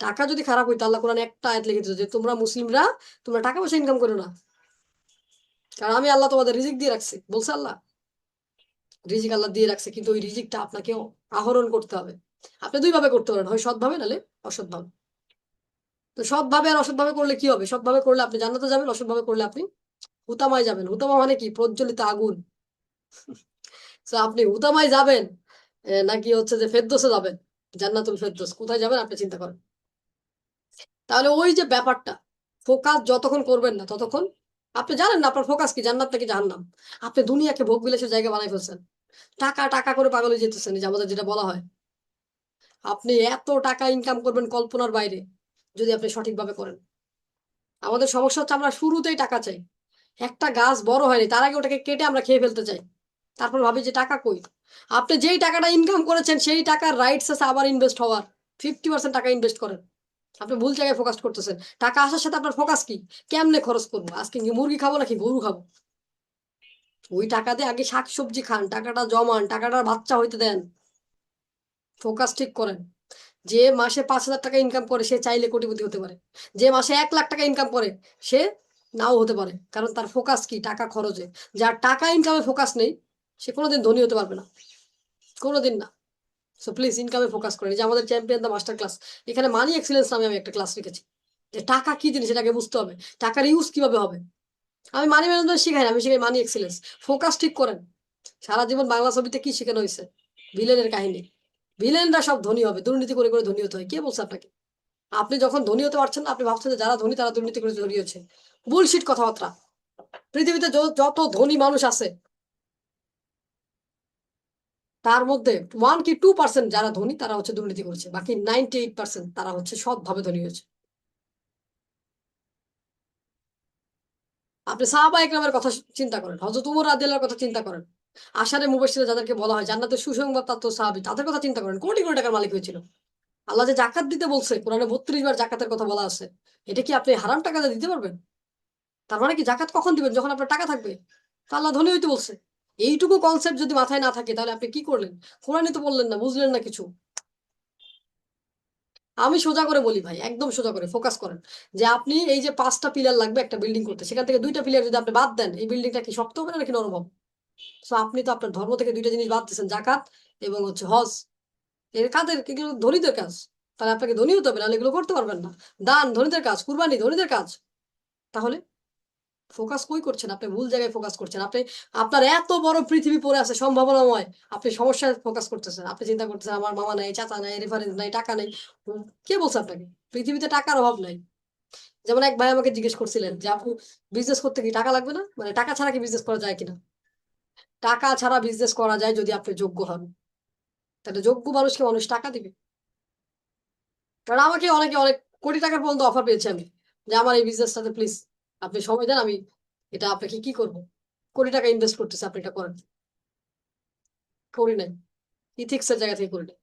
টাকা যদি খারাপ হইতো আল্লাহ কোরআনে একটা আয়াত লিখে দিত যে তোমরা মুসলিমরা তোমরা টাকা পয়সা ইনকাম করো না, কারণ আমি আল্লাহ তোমাদের রিজিক দিয়ে রাখছি, বলছে আল্লাহ। রিজিক আল্লাহ দিয়ে রাখছে, কিন্তু ওই রিজিকটা আপনাকে আহরণ করতে হবে। আপনি দুই ভাবে করতে পারেন, হয় সৎভাবে নাহলে অসৎভাবে। তো সৎভাবে আর অসৎভাবে করলে কি হবে? সৎভাবে করলে আপনি জান্নাতে যাবেন, অসৎভাবে করলে আপনি হুতামায় যাবেন। হুতামা মানে কি? প্রজ্বলিত আগুন। তো আপনি হুতামায় যাবেন নাকি হচ্ছে যে ফেরদৌসে যাবেন? জান্নাতুল ফেরদৌস কোথায় যাবেন আপনি চিন্তা করেন। তাহলে ওই যে ব্যাপারটা, ফোকাস যতক্ষণ করবেন না ততক্ষণ আপনি জানেন না আপনার ফোকাস কি, জান্নাত নাকি জাহান্নাম। আপনি দুনিয়াকে ভোগ বিলাসের জায়গা বানাই ফেলছেন, টাকা টাকা করে পাগল হয়ে যেতেছেন, এই যে আমাদের যেটা বলা হয়। আপনি এত টাকা ইনকাম করবেন কল্পনার বাইরে, যদি আপনি সঠিকভাবে করেন। আমাদের সমস্যা হচ্ছে আমরা শুরুতেই টাকা চাই। একটা গাছ বড় হয়নি তার আগে ওটাকে কেটে আমরা খেয়ে ফেলতে চাই, তারপর ভাবি যে টাকা কই। আপনি যেই টাকাটা ইনকাম করেছেন সেই টাকার রাইটস আছে আবার ইনভেস্ট হওয়ার। 50% টাকা ইনভেস্ট করেন। আপনি ভুল জায়গায় ফোকাস করতেছেন। টাকা আসার সাথে আপনার ফোকাস কি? কেমনে খরচ করবো, আজকে কি মুরগি খাবো নাকি গরু খাবো? ওই টাকা দিয়ে আগে শাকসবজি খান, টাকাটা জমান, টাকাটার বাচ্চা হইতে দেন। ফোকাস ঠিক করেন। যে মাসে 5,000 টাকা ইনকাম করে সে চাইলে কোটিপতি হতে পারে। যে মাসে 1 লাখ টাকা ইনকাম করে সে নাও হতে পারে, কারণ তার ফোকাস কি? টাকা খরচে। যার টাকা ইনকামে ফোকাস নেই সে কোনোদিন ধনী হতে পারবে না, কোনোদিন না। সো প্লিজ ইনকামে ফোকাস করেন। এই যে আমাদের চ্যাম্পিয়ন দা মাস্টার ক্লাস, এখানে মানি এক্সিলেন্স নামে আমি একটা ক্লাস রেখেছি, যে টাকা কি জিনিস এটাকে বুঝতে হবে, টাকার ইউজ কিভাবে হবে। আমি মানি ম্যানেজমেন্ট শিখাই না, আমি শিখাই মানি এক্সিলেন্স। ফোকাস ঠিক করেন। সারা জীবন বাংলা ছবিতে কি শেখানো হয়েছে? ভিলেনের কাহিনী। ভিলেনরা সব ধনী হবে, দুর্নীতি করে করে ধনী হতে হয়, কে বলছে আপনাকে? আপনি যখন ধনী হতে পারছেন না আপনি ভাবছেন যে যারা ধনী তারা দুর্নীতি করে ধনী হচ্ছে। বুলশিট কথাবার্তা। পৃথিবীতে যত ধনী মানুষ আছে তার মধ্যে 1 কি 2% যারা ধনী তারা হচ্ছে দুর্নীতি করছে, বাকি 98% তারা হচ্ছে সৎভাবে ধনী হয়েছে। আপনি সাহাবা একরামের কথা চিন্তা করেন, হযরত উমর রাদিয়াল্লাহর কথা চিন্তা করেন, আশারে মুবাশশিরা যাদেরকে বলা হয় জান্নাতের সুসংবাদ প্রাপ্ত সাহাবী, তাদের কথা চিন্তা করেন, কোটি কোটি টাকার মালিক হয়েছিল। আল্লাহ যে জাকাত দিতে বলছে, কোরআনে 32 বার জাকাতের কথা বলা আছে। এটা কি আপনি হারাম টাকা দিয়ে দিতে পারবেন? তার মানে কি জাকাত কখন দিবেন? যখন আপনার টাকা থাকবে। তা আল্লাহ ধনী হইতে বলছে। এইটুকু কনসেপ্ট যদি মাথায় না থাকে তাহলে আপনি কি করলেন? কোরআনে তো বললেন না, বুঝলেন না কিছু। আমি সোজা করে বলি ভাই, একদম সোজা করে ফোকাস করেন। যে আপনি এই যে 5টা পিলার লাগবে একটা বিল্ডিং করতে, সেখান থেকে 2টা পিলার যদি আপনি বাদ দেন এই বিল্ডিংটা কি শক্ত হবে না নাকি নরম হবে? তো আপনি তো আপনার ধর্ম থেকে 2টা জিনিস বাদ দিচ্ছেন, জাকাত এবং হচ্ছে হজ। এর কাদের? এগুলো ধনীদের কাজ। তাহলে আপনাকে ধনী হতে হবে, নাহলে এগুলো করতে পারবেন না। দান ধনীদের কাজ, কুরবানি ধনীদের কাজ। তাহলে ফোকাস কই করছেন? আপনি ভুল জায়গায় ফোকাস করছেন। আপনি আপনার এত বড় পৃথিবী পড়ে আছে সম্ভাবনাময়, আপনি সমস্যায় ফোকাস করতেছেন। আপনি চিন্তা করতেছেন আমার মামা নাই, চাচা নাই, রেফারেন্স নাই, টাকা নাই। কে বলছে আপনাকে? পৃথিবীতে টাকার অভাব নাই। যেমন এক ভাই আমাকে জিজ্ঞেস করছিলেন যে আপু বিজনেস করতে কি টাকা লাগবে না, মানে টাকা ছাড়া কি বিজনেস করা যায় কিনা? টাকা ছাড়া বিজনেস করা যায় যদি আপনি যোগ্য হন। তাহলে যোগ্য মানুষকে মানুষ টাকা দিবে। কারণ আমাকে অনেকে অনেক কোটি টাকার পর্যন্ত অফার পেয়েছি আমি, যে আমার এই বিজনেসটাতে প্লিজ আপনি সময় দেন, আমি এটা আপনাকে কি করবো, কোটি টাকা ইনভেস্ট করতেছে, আপনি এটা করেন। করি নাই, ইথিক্সের জায়গা থেকে করি নাই।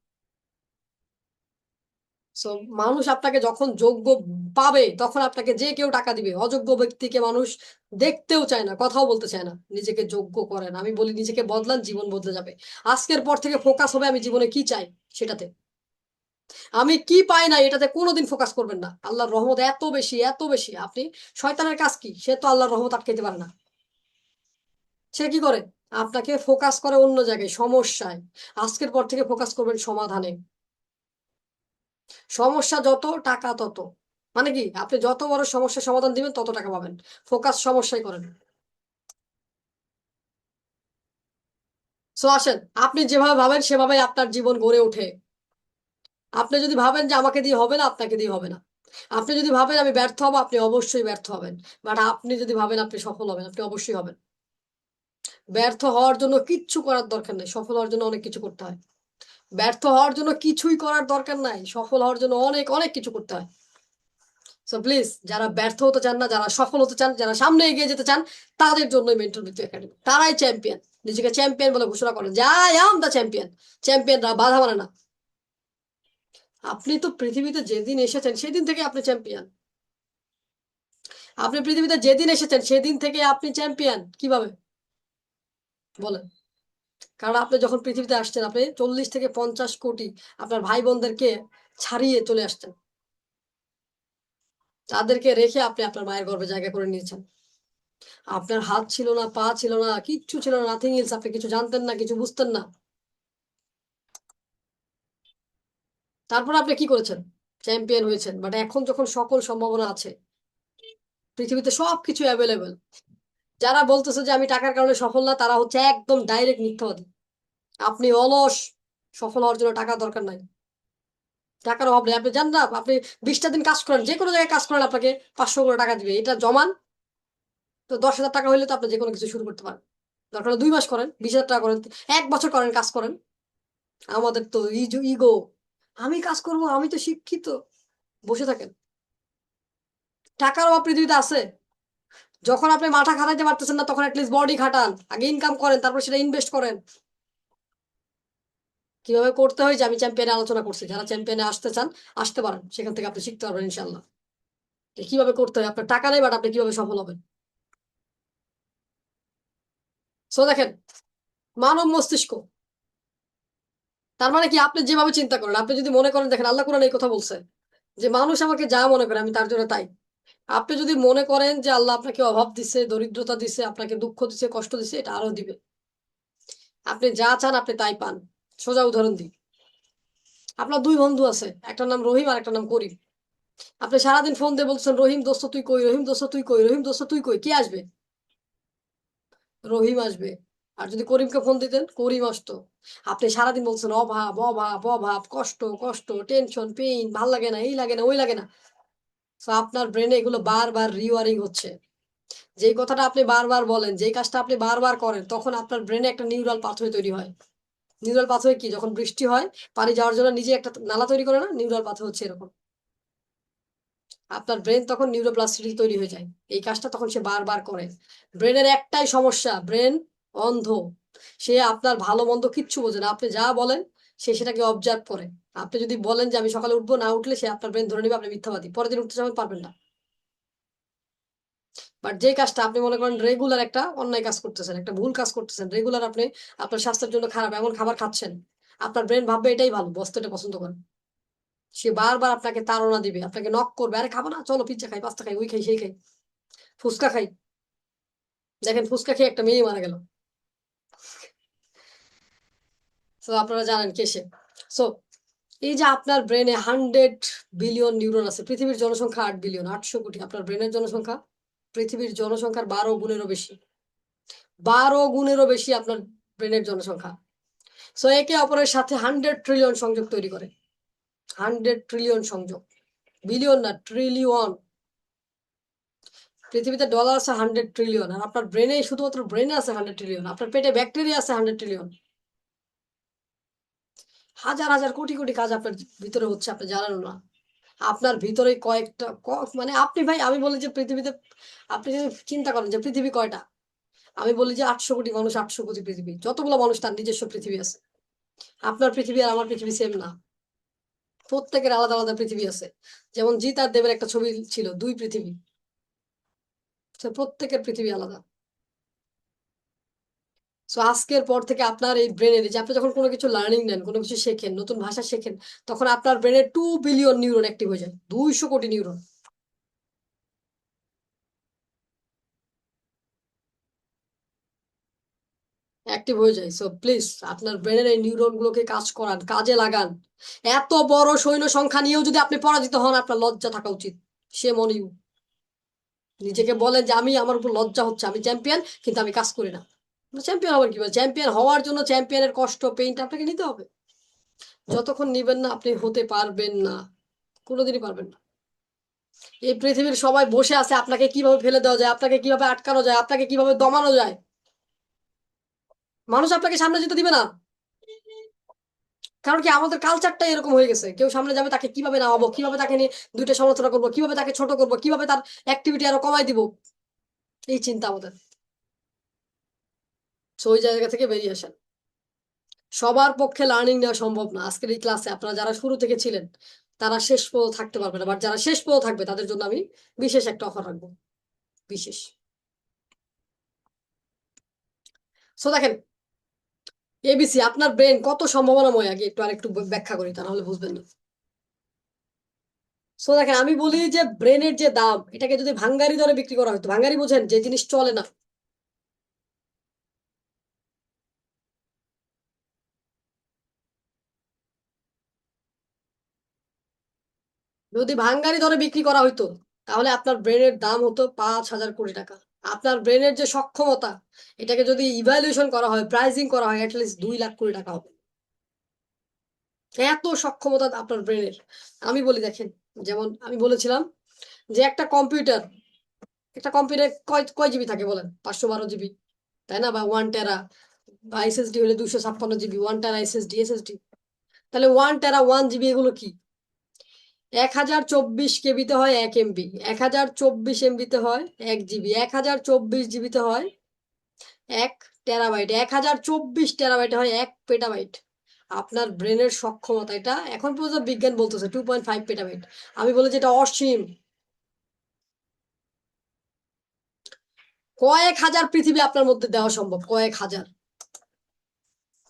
সো মানুষ আপনাকে যখন যোগ্য পাবে তখন আপনাকে যে কেউ টাকা দিবে। অযোগ্য ব্যক্তিকে মানুষ দেখতেও চায় না, কথাও বলতে চায় না। নিজেকে যোগ্য করেন, আমি বলি নিজেকে বদলান, জীবন বদলে যাবে। আজকের পর থেকে ফোকাস হবে আমি জীবনে কি চাই সেটাতে। আমি কি পাই না এটাতে কোনোদিন ফোকাস করবেন না। আল্লাহর রহমত এত বেশি এত বেশি, আপনি শয়তানের কাজ কি? সে তো আল্লাহর রহমত আটকাইতে পারে না। সে কি করে? আপনাকে ফোকাস করে অন্য জায়গায়, সমস্যায়। আজকের পর থেকে ফোকাস করবেন সমাধানে। সমস্যা যত টাকা তত। মানে কি? আপনি যত বড় সমস্যার সমাধান দিবেন তত টাকা পাবেন। ফোকাস সমস্যায় করেন। সো আসেন, আপনি যেভাবে ভাবেন সেভাবে আপনার জীবন গড়ে ওঠে। আপনি যদি ভাবেন যে আমাকে দিয়ে হবে না, আপনাকে দিয়ে হবে না। আপনি যদি ভাবেন আমি ব্যর্থ হব, আপনি অবশ্যই ব্যর্থ হবেন। বাট আপনি যদি ভাবেন আপনি সফল হবেন, আপনি অবশ্যই হবেন। ব্যর্থ হওয়ার জন্য কিচ্ছু করার দরকার নেই, সফল হওয়ার জন্য অনেক কিছু করতে হয়। ব্যর্থ হওয়ার জন্য কিছুই করার দরকার নাই, সফল হওয়ার জন্য অনেক অনেক কিছু করতে হয়। সো প্লিজ, যারা ব্যর্থ হতে চান না, যারা সফল হতে চান, যারা সামনে এগিয়ে যেতে চান, তাদের জন্যই মেন্টর মৃত্যু একাডেমি। তারাই চ্যাম্পিয়ন, নিজেকে চ্যাম্পিয়ন বলে ঘোষণা করেন যে আই অ্যাম দ্য চ্যাম্পিয়ন। চ্যাম্পিয়নরা বাধা মানে না। আপনি তো পৃথিবীতে যেদিন এসেছেন সেদিন থেকে আপনি চ্যাম্পিয়ন। আপনি পৃথিবীতে যেদিন এসেছেন সেদিন থেকে আপনি চ্যাম্পিয়ন কিভাবে বলেন? কারণ আপনি যখন পৃথিবীতে আসছেন, আপনি 40 থেকে 50 কোটি আপনার ভাই বোনদেরকে ছাড়িয়ে চলে আসছেন। তাদেরকে রেখে আপনি আপনার মায়ের গর্ভে জায়গা করে নিয়েছেন। আপনার হাত ছিল না, পা ছিল না, কিচ্ছু ছিল না, নাথিং এলস। আপনি কিছু জানতেন না, কিছু বুঝতেন না। তারপর আপনি কি করেছেন? চ্যাম্পিয়ন হয়েছেন। বাট এখন যখন সকল সম্ভাবনা আছে, পৃথিবীতে সবকিছু অ্যাভেলেবেল, যারা বলতেছে যে আমি টাকার কারণে সফল না, তারা হচ্ছে একদম ডাইরেক্ট মিথ্যাবাদী। আপনি অলস। সফল হওয়ার জন্য টাকা দরকার নাই। টাকার অভাব নেই। আপনি জান না, আপনি 20টা দিন কাজ করেন, যে কোনো জায়গায় কাজ করেন, আপনাকে 500 করে টাকা দিবে। এটা জমান তো 10,000 টাকা হইলে তো আপনি যে কোনো কিছু শুরু করতে পারেন। দরকার হলে 2 মাস করেন, 20,000 টাকা করেন, 1 বছর করেন, কাজ করেন। আমাদের তো ইগো, আমি কাজ করব, আমি তো শিক্ষিত, বসে থাকেন। টাকার অভাব পৃথিবীতে আছে। যখন আপনি মাথা খাটাইতে পারতেছেন না, তখন অ্যাটলিস্ট বডি খাটান, আগে ইনকাম করেন, তারপর সেটা ইনভেস্ট করেন। কিভাবে করতে হয় যে আমি চ্যাম্পিয়নে আলোচনা করছি, যারা চ্যাম্পিয়নে আসতে চান আসতে পারেন, সেখান থেকে আপনি শিখতে পারবেন ইনশাল্লাহ কিভাবে করতে হয়। আপনার টাকা নেই, বাট আপনি কিভাবে সফল হবেন। সো দেখেন, মানব মস্তিষ্ক, তার মানে কি, আপনি যেভাবে চিন্তা করেন, আপনি যদি মনে করেন, দেখেন আল্লাহ কোরআনে এই কথা বলছে যে মানুষ আমাকে যা মনে করে আমি তার জন্য তাই। আপনি যদি মনে করেন যে আল্লাহ আপনাকে অভাব দিছে, দরিদ্রতা দিছে, আপনাকে দুঃখ দিছে, কষ্ট দিছে, এটা আরো দিবে। আপনি যা চান আপনি তাই পান। সোজা উদাহরণ দিই, আপনার দুই বন্ধু আছে, একটার নাম রহিম আর একটা নাম করিম। আপনি সারাদিন ফোন দিয়ে বলছেন রহিম দোস্ত তুই কই, রহিম দোস্ত তুই কই, রহিম দোস্ত তুই কই, কে আসবে? রহিম আসবে। আর যদি করিমকে ফোন দিতেন, করিম আসতো। আপনি সারাদিন বলছেন অভাব অভাব অভাব, কষ্ট কষ্ট, টেনশন পেইন, ভাল লাগে না, এই লাগে না, ওই লাগে না। তো আপনার ব্রেনে এগুলো বারবার রিওয়ারিং হচ্ছে। যেই কথাটা আপনি বারবার বলেন, যেই কাজটা আপনি বারবার করেন, তখন আপনার ব্রেনে একটা নিউরাল পাথওয়ে তৈরি হয়। নিউরাল পাথওয়ে কি, যখন বৃষ্টি হয়, পানি যাওয়ার জন্য নিজে একটা নালা তৈরি করে না, নিউরাল পাথওয়ে হচ্ছে এরকম। আপনার ব্রেন তখন নিউরোপ্লাস্টিসিটি তৈরি হয়ে যায়। এই কাজটা তখন সে বারবার করে। ব্রেনের একটাই সমস্যা, ব্রেন অন্ধ। সে আপনার ভালো মন্দ কিচ্ছু বোঝে না। আপনি যা বলেন সে সেটাকে অবজার্ভ করে। আপনি যদি বলেন যে আমি সকালে উঠবো, না উঠলে সে আপনার ব্রেন ধরে নেবে আপনি মিথ্যাবাদী, পরের দিন উঠতে যাবেন, পারবেন না। বাট যে কাজটা আপনি মনে করেন রেগুলার একটা অন্যায় কাজ করতেছেন, একটা ভুল কাজ করতেছেন, রেগুলার আপনি আপনার স্বাস্থ্যের জন্য খারাপ এমন খাবার খাচ্ছেন, আপনার ব্রেন ভাববে এটাই ভালো, বস্তা এটা পছন্দ করেন। সে বারবার আপনাকে তাড়না দিবে, আপনাকে নক করবে, আরে খাবো না, চলো পিজ্জা খাই, পাস্তা খাই, ওই খাই, সেই খাই, ফুচকা খাই। দেখেন ফুচকা খেয়ে একটা মেয়ে মারা গেল। তো আপনারা জানেন কে সে। সো এই যে আপনার ব্রেনে 100 বিলিয়ন নিউরন আছে, পৃথিবীর জনসংখ্যা 8 বিলিয়ন, 800 কোটি। আপনার ব্রেনের জনসংখ্যা পৃথিবীর জনসংখ্যার 12 গুণেরও বেশি। 12 গুণেরও বেশি আপনার ব্রেনের জনসংখ্যা। সো একে অপরের সাথে 100 ট্রিলিয়ন সংযোগ তৈরি করে। 100 ট্রিলিয়ন সংযোগ, বিলিয়ন না, ট্রিলিয়ন। পৃথিবীতে ডলার আছে 100 ট্রিলিয়ন, আর আপনার ব্রেনে, শুধুমাত্র ব্রেনে আছে 100 ট্রিলিয়ন। আপনার পেটে ব্যাকটেরিয়া আছে 100 ট্রিলিয়ন। হাজার হাজার কোটি কোটি কাজ আপনার ভিতরে হচ্ছে, আপনি জানেন না। আপনার ভিতরে কয়েকটা মানে আপনি ভাই, আমি বলি যে পৃথিবীতে, আপনি যদি চিন্তা করেন যে পৃথিবী কয়টা, আমি বলি যে 800 কোটি মানুষ, 800 কোটি পৃথিবী, যতগুলো মানুষ তার নিজস্ব পৃথিবী আছে। আপনার পৃথিবী আর আমার পৃথিবী সেম না, প্রত্যেকের আলাদা আলাদা পৃথিবী আছে। যেমন জিৎ আর দেবের একটা ছবি ছিল, দুই পৃথিবী। প্রত্যেকের পৃথিবী আলাদা। সো আজকের পর থেকে আপনার এই ব্রেনের, যে আপনি যখন কোনো কিছু লার্নিং নেন, কোনো কিছু শেখেন, নতুন ভাষা শেখেন, তখন আপনার ব্রেনের 2 বিলিয়ন নিউরন অ্যাক্টিভ হয়ে যায়, 200 কোটি নিউরন অ্যাক্টিভ হয়ে যায়। সো প্লিজ, আপনার ব্রেনের এই নিউরন গুলোকে কাজ করান, কাজে লাগান। এত বড় সৈন্য সংখ্যা নিয়েও যদি আপনি পরাজিত হন, আপনার লজ্জা থাকা উচিত। সে মনে নিজেকে বলেন যে আমি, আমার উপর লজ্জা হচ্ছে, আমি চ্যাম্পিয়ন কিন্তু আমি কাজ করি না। চ্যাম্পিয়ন হবেন কিভাবে? চ্যাম্পিয়ন হওয়ার জন্য চ্যাম্পিয়নের কষ্ট, পেইনটা আপনাকে নিতে হবে। যতক্ষণ নিবেন না, আপনি হতে পারবেন না, কোনোদিনই পারবেন না। এই পৃথিবীর সবাই বসে আছে আপনাকে কিভাবে ফেলে দেওয়া যায়, আপনাকে কিভাবে আটকানো যায়, আপনাকে কিভাবে দমানো যায়। মানুষ আপনাকে সামনে যেতে দিবে না। কারণ কি, আমাদের কালচারটা এরকম হয়ে গেছে, কেউ সামনে যাবে তাকে কিভাবে নামাবো, কিভাবে তাকে নিয়ে দুইটা সমালোচনা করবো, কিভাবে তাকে ছোট করবো, কিভাবে তার অ্যাক্টিভিটি আরো কমাই দিব, এই চিন্তা আমাদের। সো ওই জায়গা থেকে বেরিয়ে আসেন। সবার পক্ষে লার্নিং নেওয়া সম্ভব না। আজকের এই ক্লাসে আপনারা যারা শুরু থেকে ছিলেন তারা শেষ পর্যন্ত থাকতে পারবে না, বাট যারা শেষ পর্যন্ত থাকবে তাদের জন্য আমি বিশেষ একটা অফার রাখবো, বিশেষ। সো দেখেন, এবিসি আপনার ব্রেন কত সম্ভাবনাময়, আগে একটু আরেকটু ব্যাখ্যা করি, তাহলে বুঝবেন না। সো দেখেন, আমি বলি যে ব্রেনের যে দাম, এটাকে যদি ভাঙ্গারি দরে বিক্রি করা হতো, ভাঙ্গারি বোঝেন, যে জিনিস চলে না, যদি ভাঙ্গারি দরে বিক্রি করা হইতো, তাহলে আপনার ব্রেনের দাম হতো 5,000 কোটি টাকা। আপনার ব্রেনের যে সক্ষমতা, এটাকে যদি ইভ্যালুয়েশন করা হয়, প্রাইজিং করা হয়, অ্যাটলিস্ট 2 লাখ কোটি টাকা হবে। এত সক্ষমতা আপনার ব্রেনের। আমি বলি দেখেন, যেমন আমি বলেছিলাম যে একটা কম্পিউটার কয় কয় জিবি থাকে বলেন? 512 জিবি, তাই না? বা 1 টেরা, বা এসএসডি হলে 256 জিবি, 1 টেরা এসএসডি। তাহলে 1 টেরা 1 জিবি এগুলো কি? 1024 কেবিতে হয় 1 এমবি, 1024 এমবিতে হয় 1 জিবি, 1024 জিবিতে হয় 1 টেরাবাইট, 1024 টেরাবাইটে হয় 1 পেটাবাইট। আপনার ব্রেনের সক্ষমতা, এটা এখন পর্যন্ত বিজ্ঞান বলতেছে 2.5 পেটাবাইট। আমি বলি যে এটা অসীম। কয়েক হাজার পৃথিবী আপনার মধ্যে দেওয়া সম্ভব, কয়েক হাজার,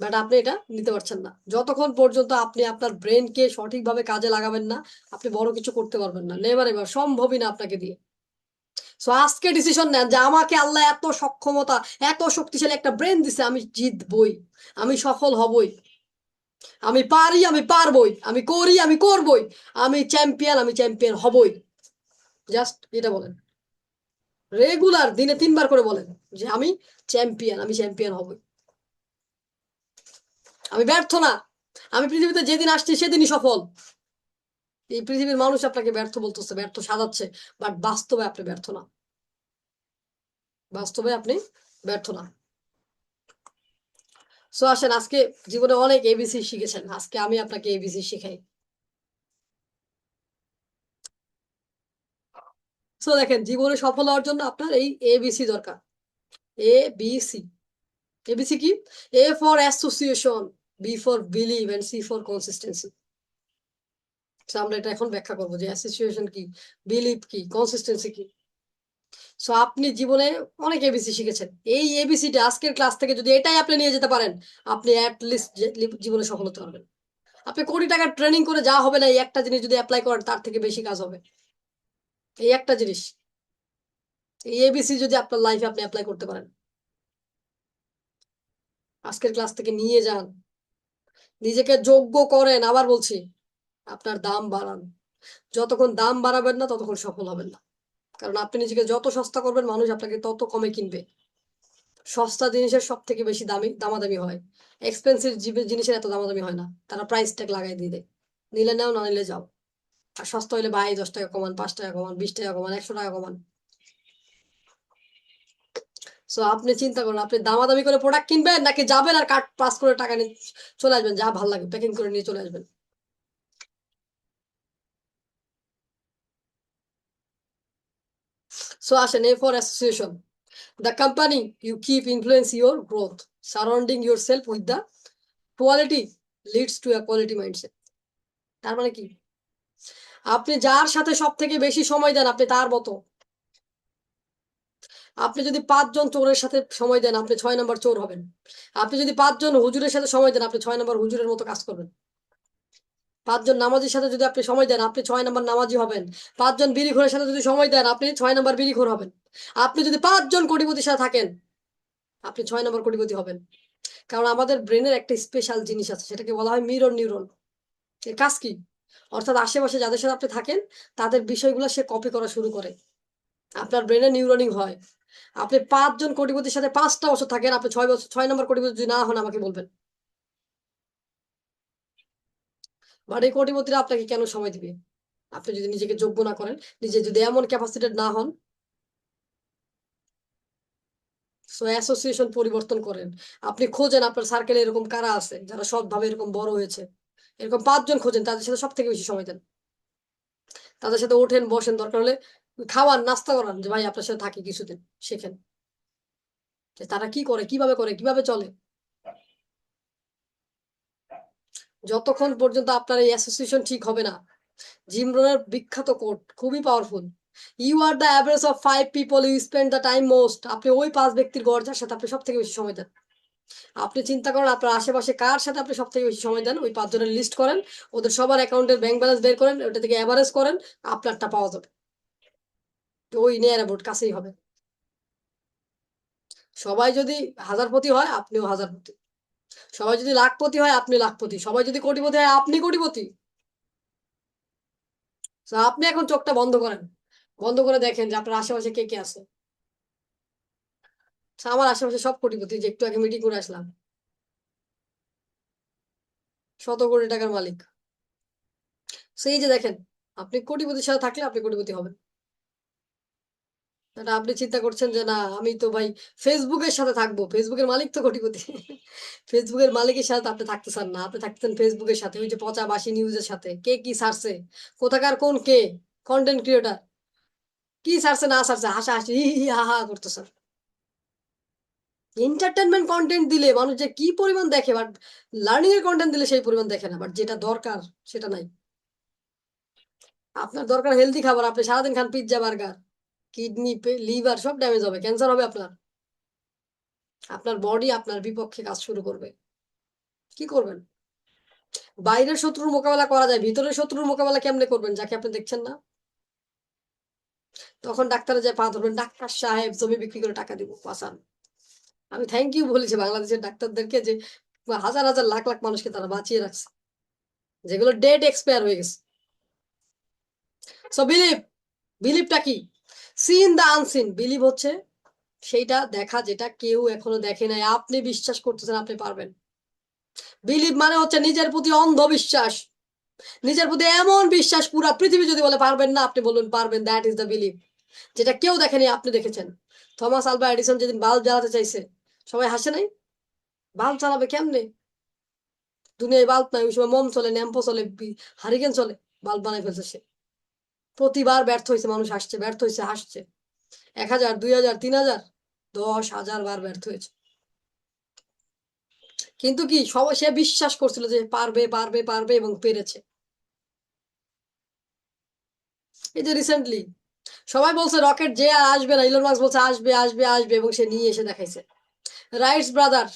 বাট আপনি এটা নিতে পারছেন না। যতক্ষণ পর্যন্ত আপনি আপনার ব্রেনকে সঠিকভাবে কাজে লাগাবেন না, আপনি বড় কিছু করতে পারবেন না, নেভার এভার, সম্ভবই না আপনাকে দিয়ে। সো আজকে ডিসিশন নেন যে আমাকে আল্লাহ এত সক্ষমতা, এত শক্তিশালী একটা ব্রেন দিছে, আমি জিতবই, আমি সফল হবই, আমি পারি, আমি পারবই, আমি করি, আমি করবই, আমি চ্যাম্পিয়ন হবই। জাস্ট এটা বলেন, রেগুলার দিনে 3 বার করে বলেন যে আমি চ্যাম্পিয়ন হবই। আমি ব্যর্থ না, আমি পৃথিবীতে যেদিন আসছি সেদিনই সফল। এই পৃথিবীর মানুষ আপনাকে ব্যর্থ বলতেছে, ব্যর্থ সাজাচ্ছে, বাট বাস্তবে আপনি ব্যর্থ না, বাস্তবে আপনি ব্যর্থ না। সো আসেন, আজকে জীবনে অনেক এবিসি শিখেছেন, আজকে আমি আপনাকে এবিসি শিখাই। সো দেখেন, জীবনে সফল হওয়ার জন্য আপনার এই এবিসি দরকার। এবিসি, এবিসি কি? A for association, B for believe, and C for consistency. আমরা এটা এখন ব্যাখ্যা করবো যে অ্যাসোসিয়েশন কি, বিলিভ কি, কনসিস্টেন্সি কি। সো আপনি জীবনে অনেক এবিসি শিখেছেন, এই এবিসিটা আজকের ক্লাস থেকে যদি এটাই আপনি নিয়ে যেতে পারেন, আপনি অ্যাটলিস্ট জীবনে সফল হতে পারবেন। আপনি কোটি টাকার ট্রেনিং করে যা হবে না, এই একটা জিনিস যদি অ্যাপ্লাই করেন তার থেকে বেশি কাজ হবে। এই একটা জিনিস, এই এবিসি যদি আপনার লাইফে আপনি অ্যাপ্লাই করতে পারেন, আজকের ক্লাস থেকে নিয়ে যান, নিজেকে যোগ্য করেন। আবার বলছি, আপনার দাম বাড়ান। যতক্ষণ দাম বাড়াবেন না, ততক্ষণ সফল হবেন না। কারণ আপনি নিজেকে যত সস্তা করবেন, মানুষ আপনাকে তত কমে কিনবে। সস্তা জিনিসের সব থেকে বেশি দামাদামি হয়, এক্সপেন্সিভ জিনিসের এত দামাদামি হয় না। তারা প্রাইস ট্যাগ লাগাই দিয়ে দেয়, নিলে নাও, না নিলে যাও। আর সস্তা হইলে ভাই 10 টাকা কমান, 5 টাকা কমান, 20 টাকা কমান, 100 টাকা কমান। সো আপনি চিন্তা করুন, আপনি দামাদামি করে প্রোডাক্ট কিনবেন, নাকি যাবেন আর কার্ড পাস করে টাকা নিয়ে চলে আসবেন, যা ভালো লাগে প্যাকিং করে নিয়ে চলে আসবেন। সো আসেন, এ for association, the company you keep influence your growth, surrounding yourself with the quality leads to a quality mindset। তার মানে কি? আপনি যার সাথে সব থেকে বেশি সময় দেন, আপনি তার মতো। আপনি যদি 5 জন চোরের সাথে সময় দেন, আপনি 6 নম্বর চোর হবেন। আপনি যদি 5 জন হুজুরের সাথে সময় দেন, আপনি 6 নম্বর হুজুরের মতো কাজ করবেন। 5 জন নামাজির সাথে যদি আপনি সময় দেন, আপনি 6 নম্বর নামাজি হবেন। 5 জন বিড়িখোরের সাথে যদি সময় দেন, আপনি 6 নম্বর বিড়িখোর হবেন। আপনি যদি 5 জন কোটিপতির সাথে থাকেন, আপনি 6 নম্বর কোটিপতি হবেন। কারণ আমাদের ব্রেনের একটা স্পেশাল জিনিস আছে, সেটাকে বলা হয় মিরর নিউরন। এর কাজ কি? অর্থাৎ আশেপাশে যাদের সাথে আপনি থাকেন, তাদের বিষয়গুলো সে কপি করা শুরু করে, আপনার ব্রেনে নিউরনিং হয়। আপনি 5 জন কোটিপতির সাথে 5টা বছর থাকেন, আপনি 6 বছর 6 নম্বর কোটিপতি যদি না হন, আমাকে বলবেন। বাট এই কোটিপতিরা আপনাকে কেন সময় দিবে? আপনি যদি নিজেকে যোগ্য না করেন, নিজে যদি এমন ক্যাপাসিটেড না হন। সো অ্যাসোসিয়েশন পরিবর্তন করেন। আপনি খোঁজেন আপনার সার্কেলে এরকম কারা আছে যারা সৎভাবে এরকম বড় হয়েছে, এরকম 5 জন খোঁজেন, তাদের সাথে সব থেকে বেশি সময় দেন। তাদের সাথে ওঠেন বসেন, দরকার হলে খাওয়ান নাস্তা করান, যে ভাই আপনার সাথে থাকি কিছুদিন, শেখেন যে তারা কি করে কিভাবে চলে। যতক্ষণ পর্যন্ত আপনার এই অ্যাসোসিয়েশন ঠিক হবে না, জিম রনের বিখ্যাত কোট খুবই powerful, you are the average of 5 people you spend the time most. আপনি ওই 5 ব্যক্তির গড় যার সাথে আপনি সব থেকে বেশি সময় দেন। আপনি চিন্তা করেন আপনার আশেপাশে কার সাথে আপনি সব থেকে বেশি সময় দেন, ওই 5 জনের লিস্ট করেন, ওদের সবার অ্যাকাউন্টের ব্যাংক ব্যালেন্স বের করেন, ওটা থেকে অ্যাভারেজ করেন, আপনারটা পাওয়া যাবে। তো ওই নিয়ার অ্যাবাউট কাছেই হবে। সবাই যদি হাজারপতি হয় আপনিও হাজারপতি, সবাই যদি লাখপতি হয় আপনি লাখপতি, সবাই যদি কোটিপতি হয় আপনি কোটিপতি। তো আপনি এখন চোখটা বন্ধ করেন, বন্ধ করে দেখেন যে আপনার আশেপাশে কে কে আছে। তো আমার আশেপাশে সব কোটিপতি, যে একটু আগে মিটিং করে আসলাম, 100 কোটি টাকার মালিক। সেই যে দেখেন, আপনি কোটিপতির সাথে থাকলে আপনি কোটিপতি হবেন। এটা আপনি চিন্তা করছেন যে না আমি তো ভাই ফেসবুকের সাথে থাকবো, ফেসবুকের মালিক তো কোটিপতি। ফেসবুকের মালিকের সাথে তো আপনি থাকতে চান না, আপনি থাকতেন ফেসবুকের সাথে ওই যে পচা বাসি নিউজের সাথে, কে কি সারছে, কোথাকার কোন কে কন্টেন্ট ক্রিয়েটার কি সারছে না সারছে, হাসাহাসি হি হি হা হা করতেছে। এন্টারটেনমেন্ট কন্টেন্ট দিলে মানুষ যে কি পরিমাণ দেখে, বাট লার্নিং এর কন্টেন্ট দিলে সেই পরিমাণ দেখে না, বাট যেটা দরকার সেটা নাই। আপনার দরকার হেলদি খাবার, আপনি সারাদিন খান পিৎজা বার্গার, কিডনি লিভার সব ড্যামেজ হবে, ক্যান্সার হবে আপনার। আপনার বডি আপনার বিপক্ষে কাজ শুরু করবে। কি করবেন? বাইরের শত্রুর মোকাবেলা করা যায়, ভিতরের শত্রুর মোকাবেলা কেমনে করবেন যাকে আপনি দেখছেন না? তখন ডাক্তারে যায় পা ধরবেন, ডাক্তার সাহেব জমি বিক্রি করে টাকা দিব বাঁচান। আমি থ্যাংক ইউ বলেছি বাংলাদেশের ডাক্তারদেরকে, যে হাজার হাজার লাখ লাখ মানুষকে তারা বাঁচিয়ে রাখছে, যেগুলো ডেট এক্সপায়ার হয়ে গেছে। সো বিলিভ, বিলিভটা কি? Seen the unseen. বিলিভ হচ্ছে সেইটা দেখা যেটা কেউ এখনো দেখে নাই, আপনি বিশ্বাস করতেছেন আপনি পারবেন। বিলিভ মানে হচ্ছে নিজের প্রতি অন্ধবিশ্বাস, নিজের প্রতি এমন বিশ্বাস পুরা পৃথিবী যদি বলে পারবেন না আপনি বলুন পারবেন, দ্যাট ইজ দ্য বিলিভ। যেটা কেউ দেখেনি আপনি দেখেছেন। থমাস আলভা এডিসন যেদিন বাল্ব জ্বালাতে চাইছে সবাই হাসে নাই, বাল্ব চালাবে কেমনে, দুনিয়ায় বাল্ব নাই, ওই সময় মোম চলে, ল্যাম্পো চলে, হারিকেন চলে, বাল্ব বানাই ফেলছে সে। প্রতিবার ব্যর্থ হয়েছে, মানুষ হাসছে, ব্যর্থ হয়েছে হাসছে, 1000 2000 3000 10,000 বার ব্যর্থ হয়েছে, কিন্তু কি সবাই সে বিশ্বাস করছিল যে পারবে পারবে পারবে এবং পেরেছে। এই যে রিসেন্টলি সবাই বলছে রকেট যে আর আসবে না, ইলন মাস্ক বলছে আসবে আসবে আসবে এবং সে নিয়ে এসে দেখাইছে। রাইটস ব্রাদার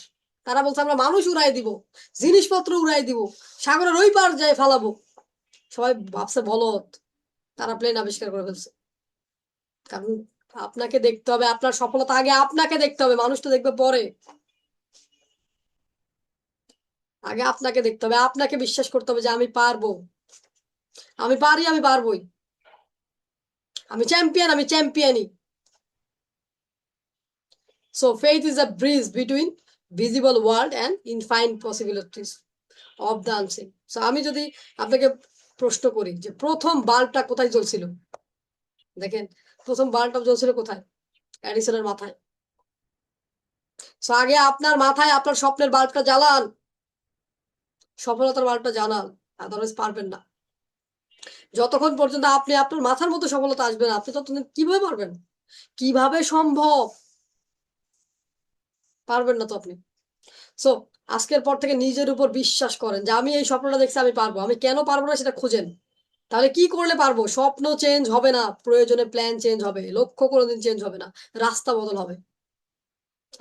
তারা বলছে আমরা মানুষ উড়াই দিব, জিনিসপত্র উড়াই দিব, সাগরের ওই পার যায় ফালাবো। সবাই ভাবছে বলত, তারা প্লেন আবিষ্কার করে ফেলছে। কারণ আপনাকে দেখতে হবে, আপনার সফলতা আগে আপনাকে দেখতে হবে, মানুষ তো দেখবে পরে। আগে আপনাকে দেখতে হবে, আপনাকে বিশ্বাস করতে হবে যে আমি পারবো, আমি পারি, আমি পারবোই, আমি চ্যাম্পিয়ন, আমি চ্যাম্পিয়নই। So faith is a bridge between visible world and infinite possibilities of the unseen. So আমি যদি আপনাকে প্রশ্ন করি যে প্রথম বাল্বটা কোথায় জ্বলছিল, দেখেন প্রথম বাল্বটা জ্বলছিল কোথায়? এডিসনের মাথায়। সো আগে আপনার মাথায় আপনার স্বপ্নের বাল্বটা জ্বালান, সফলতার বাল্বটা জ্বালান, আদারওয়াইজ পারবেন না। যতক্ষণ পর্যন্ত আপনি আপনার মাথার মতো সফলতা আসবে না আপনি ততদিন কিভাবে পারবেন? কিভাবে সম্ভব? পারবেন না তো আপনি। সো আজকের পর থেকে নিজের উপর বিশ্বাস করেন যে আমি এই স্বপ্নটা দেখছি, আমি পারবো, আমি কেন পারবো না সেটা খুঁজেন। তাহলে কি করলে পারবো? স্বপ্ন চেঞ্জ হবে না, প্রয়োজনে প্ল্যান চেঞ্জ হবে, লক্ষ্য কোনোদিন চেঞ্জ হবে না, রাস্তা বদল হবে।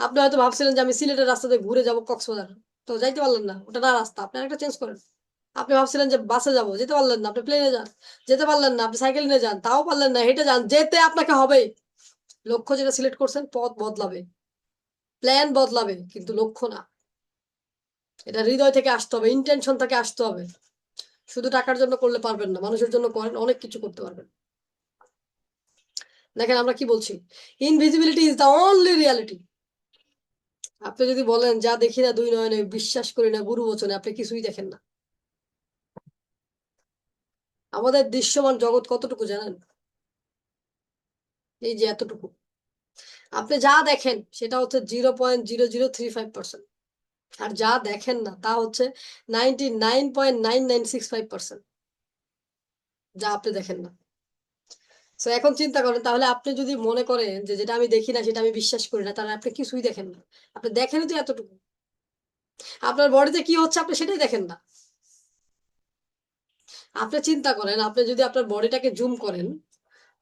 আপনি হয়তো ভাবছিলেন যে আমি সিলেটের রাস্তা দিয়ে ঘুরে যাবো কক্সবাজার, তো যাইতে পারলেন না, ওটা না রাস্তা, আপনি একটা চেঞ্জ করেন। আপনি ভাবছিলেন যে বাসে যাবো, যেতে পারলেন না, আপনি প্লেনে যান, যেতে পারলেন না, আপনি সাইকেল নিয়ে যান, তাও পারলেন না, হেঁটে যান, যেতে আপনাকে হবেই। লক্ষ্য যেটা সিলেক্ট করছেন পথ বদলাবে, প্ল্যান বদলাবে, কিন্তু লক্ষ্য না। এটা হৃদয় থেকে আসতে হবে, ইন্টেনশন থেকে আসতে হবে। শুধু টাকার জন্য করলে পারবেন না, মানুষের জন্য করেন, অনেক কিছু করতে পারবেন। দেখেন আমরা কি বলছি, invisibility is the only reality. আপনি যদি বলেন যা দেখি না দুই নয়নে, বিশ্বাস করি না গুরু বচনে, আপনি কিছুই দেখেন না। আমাদের দৃশ্যমান জগৎ কতটুকু জানেন? এই যে এতটুকু। আপনি যা দেখেন সেটা হচ্ছে 0.0035%, আর যা দেখেন না তা হচ্ছে 99.9965%, যা আপনি দেখেন না। তো এখন চিন্তা করেন, তাহলে আপনি যদি মনে করেন যে যেটা আমি দেখি না সেটা আমি বিশ্বাস করি না, তাহলে আপনি কিছুই দেখেন না। আপনি দেখেনই তো এতটুকু, আপনার বডিতে কি হচ্ছে আপনি সেটাই দেখেন না। আপনি চিন্তা করেন, আপনি যদি আপনার বডিটাকে জুম করেন,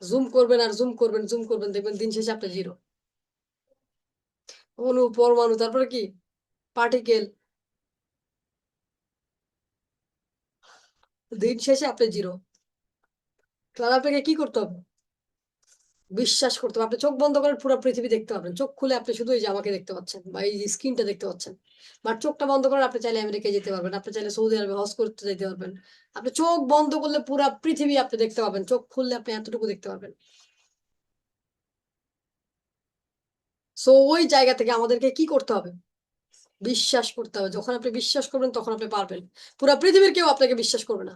জুম করবেন আর জুম করবেন, জুম করবেন, দেখবেন দিন শেষে আপনি জিরো। অণু, পরমাণু, তারপরে কি পার্টিকেল, দিন শেষে আপনি জিরো। তাহলে আপনাকে কি করতে হবে? বিশ্বাস করতে হবে। আপনি চোখ বন্ধ করেন, পুরো পৃথিবী দেখতে পাবেন। চোখ খুলে আপনি শুধু এই যে আমাকে দেখতে পাচ্ছেন বা এই স্ক্রিনটা দেখতে পাচ্ছেন। বাট চোখটা বন্ধ করেন, আপনি চাইলে আমেরিকায় যেতে পারবেন, আপনি চাইলে সৌদি আরবে হজ করতে যেতে পারবেন। আপনি চোখ বন্ধ করলে পুরো পৃথিবী আপনি দেখতে পাবেন, চোখ খুললে আপনি এতটুকু দেখতে পারবেন। সো ওই জায়গা থেকে আমাদেরকে কি করতে হবে? বিশ্বাস করতে হবে। যখন আপনি বিশ্বাস করবেন তখন আপনি পারবেন। পুরো পৃথিবীর কেউ আপনাকে বিশ্বাস করবে না।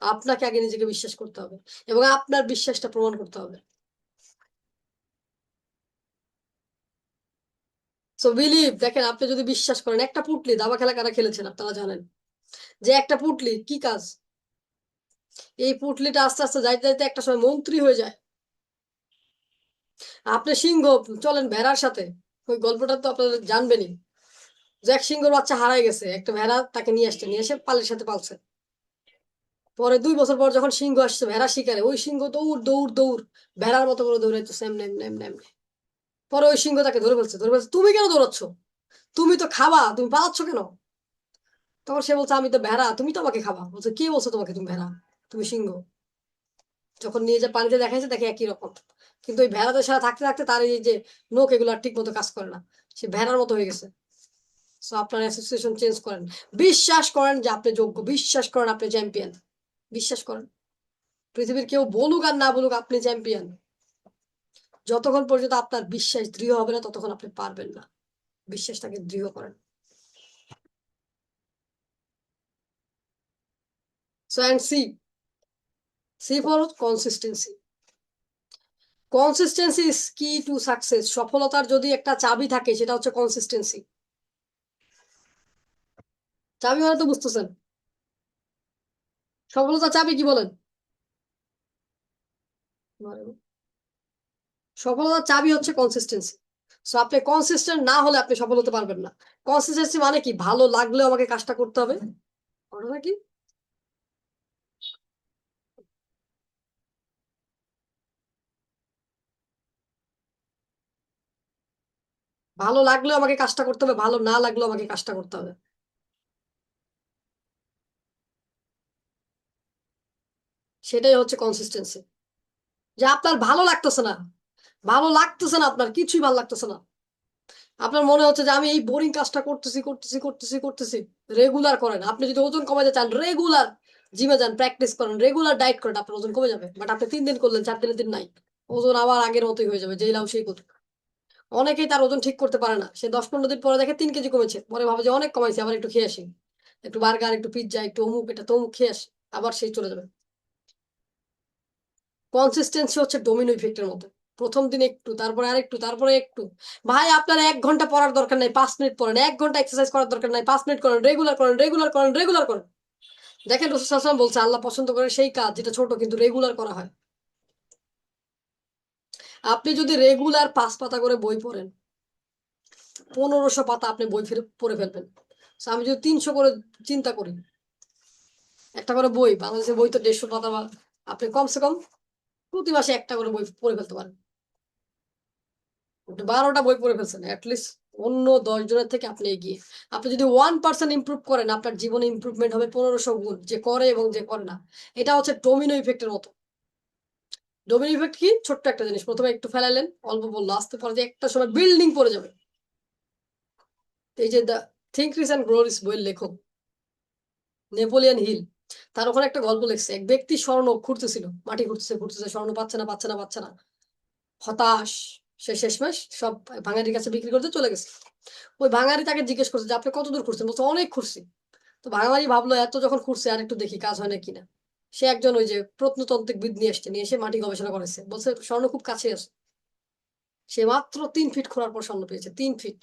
আপনাকে আগে নিজেকে বিশ্বাস করতে হবে এবং আপনার বিশ্বাসটা প্রমাণ করতে হবে। সো বিলিভ, দেখেন আপনি যদি বিশ্বাস করেন, একটা পুটলি, দাবা খেলা কারা খেলেছেন আপনারা জানেন যে একটা পুটলি কি কাজ। এই পুটলিটা আস্তে আস্তে যাইতে যাইতে একটা সময় মন্ত্রী হয়ে যায়। আপনি সিংহ, চলেন ভেড়ার সাথে, ওই গল্পটা তো আপনারা জানবেনই, যে এক সিংহর বাচ্চা হারাই গেছে, একটা ভেড়া তাকে নিয়ে আসছে, নিয়ে এসে পালের সাথে পালছে। পরে 2 বছর পর যখন সিংহ আসছে ভেড়া শিকারে, ওই সিংহ দৌড় দৌড় দৌড় ভেড়ার মতো করে দৌড়াইতো এমনি এমনি এমনি এমনি। পরে ওই সিংহ তাকে ধরে ফেলছে, ধরে ফেলছে, তুমি কেন দৌড়াচ্ছ? তুমি তো খাবা, তুমি পালাচ্ছ কেন? তখন সে বলছে, আমি তো ভেড়া, তুমি তো আমাকে খাবা। বলছে, কে বলছো তোমাকে তুমি ভেড়া? তুমি সিংহ। যখন নিয়ে যে পানিতে দেখাইছে দেখে একই রকম, কিন্তু ওই ভেড়াদের সাথে থাকতে থাকতে তার এই যে নখ এগুলো আর ঠিক মতো কাজ করে না, সে ভেড়ার মতো হয়ে গেছে। সো আপনার অ্যাসোসিয়েশন চেঞ্জ করেন, বিশ্বাস করেন যে আপনি যোগ্য, বিশ্বাস করেন আপনি চ্যাম্পিয়ন, বিশ্বাস করেন। পৃথিবীর কেউ বলুক আর না বলুক, আপনি চ্যাম্পিয়ন। যতক্ষণ পর্যন্ত আপনার বিশ্বাস দৃঢ় হবে না ততক্ষণ আপনি পারবেন না। বিশ্বাসটাকে দৃঢ় করেন। So and C for consistency. Consistency is key to success. সফলতার যদি একটা চাবি থাকে সেটা হচ্ছে কনসিস্টেন্সি। চাবি মানে তো বুঝতেছেন, সফলতার চাবি কি বলেন? সফলতার চাবি হচ্ছে কনসিস্টেন্সি। সো আপনি কনসিস্টেন্ট না হলে আপনি সফল হতে পারবেন না। কনসিস্টেন্সি মানে কি? ভালো লাগলেও আমাকে কাজটা করতে হবে। ঘটনা কি? ভালো লাগলেও আমাকে কাজটা করতে হবে, ভালো না লাগলেও আমাকে কাজটা করতে হবে। সেটাই হচ্ছে কনসিস্টেন্সি। যে আপনার ভালো লাগতেছে না, ভালো লাগতেছে না, আপনার কিছুই ভালো লাগতেছে না, আপনার মনে হচ্ছে যে আমি এই বোরিং কাজটা করতেছি করতেছি করতেছি করতেছি। রেগুলার করেন। আপনি যদি ওজন কমাতে চান, রেগুলার জিমে যান, প্র্যাকটিস করেন, রেগুলার ডায়েট করেন, আপনার ওজন কমে যাবে। বাট আপনি 3 দিন করলেন, 4 দিনের দিন নাই, ওজন আবার আগের মতোই হয়ে যাবে, যেই লাউ সেই কত। অনেকেই তার ওজন ঠিক করতে পারে না, সে 10-15 দিন পরে দেখে 3 কেজি কমেছে, পরে ভাবে যে অনেক কমাইছে, আবার একটু খেয়ে আসি, একটু বার্গার, একটু পিৎজা, একটু অমুক, এটা তমুক খেয়ে আসি, আবার সেই চলে যাবে। কনসিস্টেন্সি হচ্ছে ডোমিনো ইফেক্টের মতো। প্রথম দিন একটু, তারপরে আরেকটু, তারপরে একটু। ভাই আপনার 1 ঘন্টা পড়ার দরকার নাই, 5 মিনিট পড়েন। 1 ঘন্টা এক্সারসাইজ করার দরকার নাই, 5 মিনিট করেন, রেগুলার করেন, রেগুলার করেন, রেগুলার করেন। দেখেন রাসূল সাল্লাল্লাহু আলাইহি ওয়াসাল্লাম বলছে, আল্লাহ পছন্দ করে সেই কাজ যেটা ছোট কিন্তু রেগুলার করা হয়। আপনি যদি রেগুলার 5 পাতা করে বই পড়েন, 1500 পাতা আপনি বই ফিরে পড়ে ফেলবেন। So আমি যদি 300 করে চিন্তা করি, একটা করে বই, বাংলাদেশের বই তো 150 পাতা, বা আপনি কমসে কম প্রতি মাসে একটা করে বই পড়ে ফেলতে পারেন। 12টা বই পড়ে ফেলছেন অ্যাটলিস্ট, অন্য 10 জনের থেকে আপনি এগিয়ে। আপনি যদি 1% ইমপ্রুভ করেন, আপনার জীবনে ইমপ্রুভমেন্ট হবে 1500 গুণ, যে করে এবং যে করে না। এটা হচ্ছে ডোমিনো ইফেক্টের মতো। ডোমিনো ইফেক্ট কি? ছোট্ট একটা জিনিস, প্রথমে একটু ফেলাইলেন, অল্প বললো, আস্তে পরে যে একটা সময় বিল্ডিং পড়ে যাবে। এই যে the think rich and grow rich বইয়ের লেখক নেপোলিয়ান হিল, তার ওখানে একটা গল্প লিখছে। এক ব্যক্তি স্বর্ণ খুঁড়তেছিল, মাটি খুঁড়তেছে খুঁড়তেছে, স্বর্ণ পাচ্ছে না পাচ্ছে না পাচ্ছে না, হতাশ। সে শেষমেশ সব ভাঙারির কাছে বিক্রি করতে চলে গেছে। ওই ভাঙারি তাকে জিজ্ঞেস করছে যে আপনি কত দূর খুঁড়ছেন? বলছে, অনেক খুঁড়ছি। তো ভাঙারি ভাবলো, এত যখন খুঁড়ছে আর একটু দেখি কাজ হয় না কিনা। সে একজন ওই যে প্রত্নতান্ত্রিক বিদ নিয়ে এসছে, নিয়ে এসে মাটি গবেষণা করেছে, বলছে স্বর্ণ খুব কাছে আছে। সে মাত্র 3 ফিট খোঁড়ার পর স্বর্ণ পেয়েছে, 3 ফিট।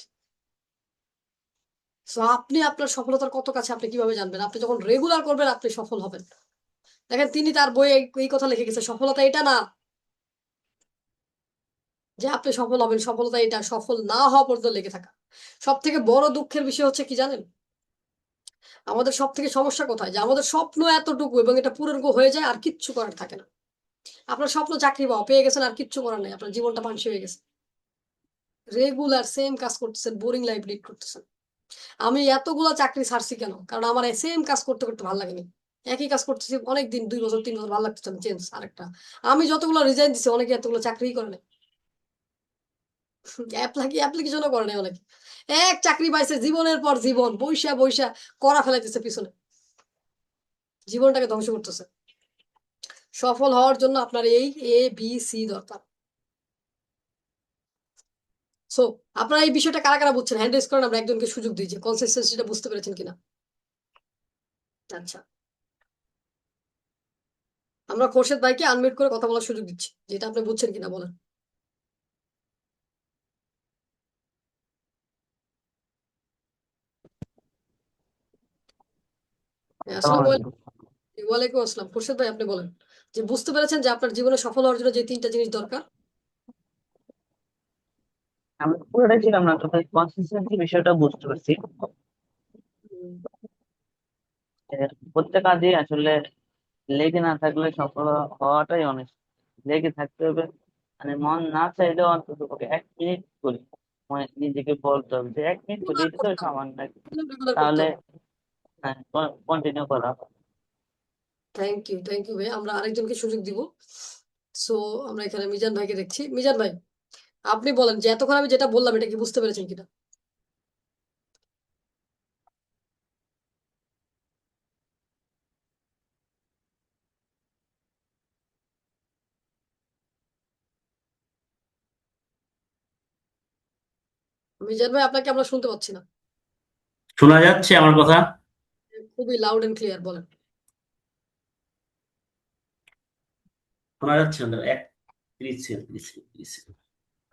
সো আপনি আপনার সফলতার কত কাছে আপনি কিভাবে জানবেন? আপনি যখন রেগুলার করবেন আপনি সফল হবেন। দেখেন তিনি তার বইয়ে এই কথা লিখে গেছে, সফলতা এটা না যে আপনি সফল হবেন, সফলতা এটা সফল না হওয়া পর্যন্ত লেগে থাকা। সব থেকে বড় দুঃখের বিষয় হচ্ছে কি জানেন? আমাদের সব থেকে সমস্যা কোথায়, যে আমাদের স্বপ্ন এতটুকু এবং এটা পূরণ হয়ে যায় আর কিচ্ছু করার থাকে না। আপনার স্বপ্ন চাকরি পাওয়া, পেয়ে গেছেন, আর কিচ্ছু করার নেই, আপনার জীবনটা পাংশে হয়ে গেছে। রেগুলার সেম কাজ করতেছেন, বোরিং লাইফ লিড করতেছেন। আমি এতগুলো চাকরি ছাড়ছি কেন? কারণ আমার সেম কাজ করতে করতে ভালো লাগেনি। একই কাজ করতেছি অনেক দিন, 2 বছর 3 বছর, ভালো লাগতেছে না, চেঞ্জ আরেকটা। আমি যতগুলো রিজাইন দিছি অনেকে এতগুলো চাকরিই করে নাই। অ্যাপ্লিকেশনও করে নাই অনেকে। এক চাকরি পাইছে, জীবনের পর জীবন বইসা বইসা করা ফেলাইতেছে পিছনে, জীবনটাকে ধ্বংস করতেছে। সফল হওয়ার জন্য আপনার এই ABC দরকার। সো আপনারা এই বিষয়টা কারা কারা বুঝছেন হ্যান্ড রেজ করেন, আমরা একজনকে সুযোগ দিই যে কনসিস্টেন্সিটা বুঝতে পেরেছেন কিনা। আচ্ছা, আমরা খোরশেদ ভাইকে আনমিউট করে কথা বলার সুযোগ দিচ্ছি, যেটা আপনি বুঝছেন কিনা বলেন। হ্যাঁ, আসসালামু আসসালামু আলাইকুম। আলাইকুম। ওয়ালাইকুম আসসালাম। খোরশেদ ভাই, আপনি বলেন যে বুঝতে পেরেছেন যে আপনার জীবনে সফল হওয়ার জন্য যে 3টা জিনিস দরকার। আমি পুরোটাই ছিলাম না, তবে কনসিস্টেন্সি বিষয়টা বুঝতে পারছি। উম, যে প্রত্যেক কাজে আসলে লেগে না থাকলে সফল হওয়াটাই অনেক, লেগে থাকতে হবে। মানে মন না চাইলেও অন্তত পক্ষে 1 মিনিট করি, মানে নিজেকে বলতে হবে যে 1 মিনিট করি, রেগুলার এটা তো করতে হবে, সামান্য একটা। রেগুলার করতে তাহলে হবে। হ্যাঁ, কন্টিনিউ করা হবে। থ্যাংক ইউ ভাই, আমরা আরেকজনকে সুযোগ দিব। সো আমরা এখানে মিজান ভাইকে দেখছি। মিজান ভাই, আপনি বলেন যে এতক্ষণ আমি যেটা বললাম এটা কি বুঝতে পেরেছেন কিনা। মিজান ভাই, আপনাকে আমরা শুনতে পাচ্ছি না। শোনা যাচ্ছে আমার কথা? খুবই লাউড এন্ড ক্লিয়ার, বলেন। শোনা যাচ্ছে না? 30 সেকেন্ড, 30 সেকেন্ড।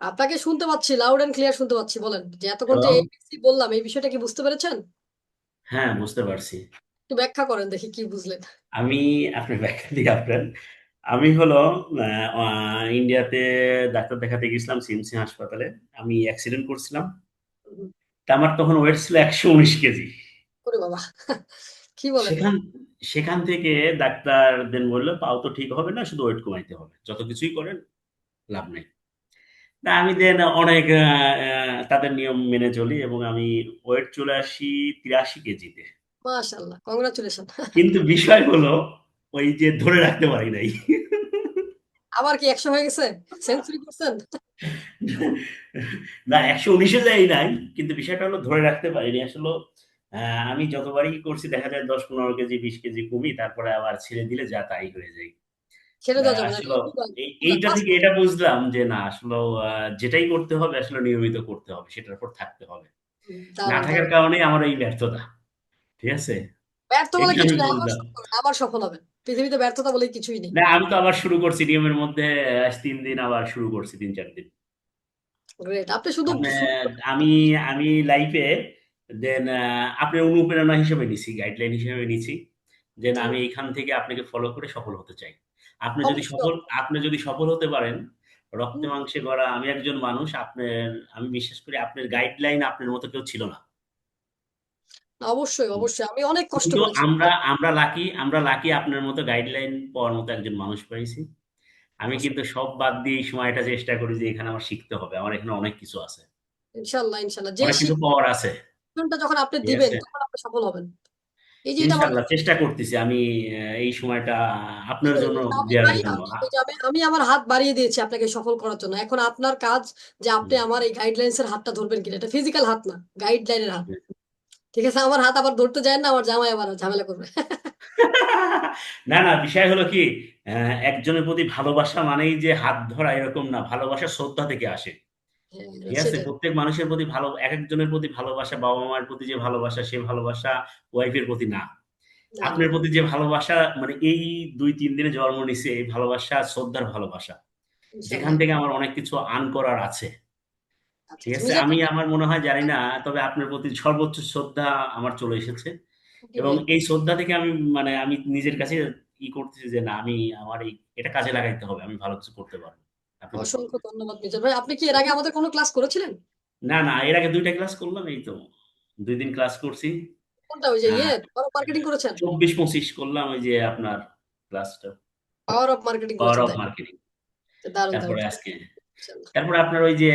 আপনাকে শুনতে পাচ্ছি, লাউড এন্ড ক্লিয়ার শুনতে পাচ্ছি, বলেন যে এতক্ষণ যে হ্যালো। ABC বললাম এই বিষয়টা কি বুঝতে পেরেছেন? হ্যাঁ, বুঝতে পারছি। একটু ব্যাখ্যা করেন দেখি কি বুঝলেন। আমি আপনার ব্যাখ্যা দিই আপনার। আমি হলো ইন্ডিয়াতে ডাক্তার দেখাতে গেছিলাম সিএমসি হাসপাতালে। আমি অ্যাক্সিডেন্ট করছিলাম। হুম, তা আমার তখন ওয়েট ছিল 119 কেজি। ওরে বাবা, কি বলেন? সেখান সেখান থেকে ডাক্তার দেন বললো পাও তো ঠিক হবে না, শুধু ওয়েট কমাইতে হবে, যত কিছুই করেন লাভ নেই। না, আমি দেন অনেক তাদের নিয়ম মেনে চলি এবং আমি ওয়েট চলে আসি 83 কেজিতে। মাশাআল্লাহ, কংগ্রাচুলেশন। কিন্তু বিষয় হলো ওই যে ধরে রাখতে পারি নাই। আবার কি 100 হয়ে গেছে? সেঞ্চুরি করছেন? না, 119-এ যাই নাই, কিন্তু বিষয়টা হলো ধরে রাখতে পারিনি আসলে। আমি যতবারই করছি দেখা যায় 10-15 কেজি 20 কেজি কমি, তারপরে আবার ছেড়ে দিলে যা তাই হয়ে যায়। ছেড়ে দেওয়া যাবে না, এটা আসলে illegal, এইটা must থেকে এটা বুঝলাম যে না আসলে যেটাই করতে হবে আসলে নিয়মিত করতে হবে, সেটার উপর থাকতে হবে। না দারুণ থাকার দারুণ। কারণেই আমার এই ব্যর্থতা। ঠিক আছে? ব্যর্থ বলে এটা কিছু আমি নেই, আবার বুঝলাম। শুরু করুন, আবার সফল হবেন। পৃথিবীতে ব্যর্থতা বলে কিছুই নেই। না, আমি তো আবার শুরু করছি নিয়মের মধ্যে। আজ 3 দিন আবার শুরু করছি, 3-4 দিন। গ্রেট, আপনি শুধু আপনি শুরু আমি আমি লাইফে দেন আপনার অনুপ্রেরণা হিসেবে নিছি, গাইডলাইন হিসেবে নিছি। দেন করুন। আমি এখান থেকে আপনাকে ফলো করে সফল হতে চাই। আপনি যদি অবশ্যই। সফল আপনি যদি সফল হতে পারেন, রক্তে হুম, মাংসে গড়া আমি একজন মানুষ। আমি বিশ্বাস করি আপনার গাইডলাইন আপনার মতো কেউ ছিল না। অবশ্যই অবশ্যই, আমি অনেক কষ্ট কিন্তু করেছি। আমরা লাকি আপনার মতো গাইডলাইন পাওয়ার মতো একজন মানুষ পাইছি। আমি আসলে কিন্তু সব বাদ দিয়ে এই সময়টা চেষ্টা করি যে এখানে আমার শিখতে হবে। আমার এখানে অনেক কিছু আছে। ইনশাল্লাহ ইনশাল্লাহ, যে অনেক কিছু পাওয়ার আছে। শিক্ষণটা যখন আপনি ঠিক দিবেন আছে? তখন আপনি সফল হবেন। এই যে এটা আমার ইনশাআল্লাহ চেষ্টা করতেছি আমি এই সময়টা আপনার আসলে জন্য আমি দেওয়ার ভাই, জন্য। আমি আমার হাত বাড়িয়ে দিয়েছি আপনাকে সফল করার জন্য। এখন আপনার কাজ যে আপনি হুম, আমার এই গাইডলাইন্স এর হাতটা ধরবেন কিনা। এটা ফিজিক্যাল হাত না, গাইডলাইনের হাত। হুম। ঠিক আছে, আমার হাত আবার ধরতে যায় না, আমার জামাই আবার ঝামেলা করবে। না, না, বিষয় হলো কি একজনের প্রতি ভালোবাসা মানেই যে হাত ধরা এরকম না। ভালোবাসা শ্রদ্ধা থেকে আসে। হ্যাঁ, ঠিক আছে? সেটাই। প্রত্যেক মানুষের প্রতি একেকজনের প্রতি ভালোবাসা, বাবা-মায়ের প্রতি যে ভালোবাসা, সে ভালোবাসা ওয়াইফের প্রতি না। না না আপনার না, প্রতি যে ভালোবাসা মানে এই ২-৩ দিনে জন্ম নিছে এই ভালোবাসা শ্রদ্ধার ভালোবাসা। যেখান ইনশাল্লাহ। থেকে আমার অনেক কিছু আর্ন করার আছে। আচ্ছা ঠিক আচ্ছা আছে, মিজান আমি ভাই, আমার মনে হয় জানি না, তবে আপনার প্রতি সর্বোচ্চ শ্রদ্ধা আমার চলে এসেছে জি এবং ভাই, এই শ্রদ্ধা থেকে আমি মানে আমি নিজের কাছে করতেছি যে না, আমি আমার এটা কাজে লাগাইতে হবে, আমি ভালো কিছু করতে পারবো। আপনি কি বলেন? অসংখ্য ধন্যবাদ মিজান ভাই। আপনি কি এর আগে আমাদের কোনো ক্লাস করেছিলেন? না না, এর আগে 2টা ক্লাস করলাম, এই তো 2 দিন ক্লাস করছি। কোনটা ওই যে আহ মার্কেটিং করেছেন? 24-25 করলাম ওই যে আপনার ক্লাসটা, পাওয়ার অফ মার্কেটিং পাওয়ার করেছেন অফ তাই? মার্কেটিং। দারুণ দারুণ, তারপরে আজকে, ইনশাআল্লাহ। তারপরে আপনার ওই যে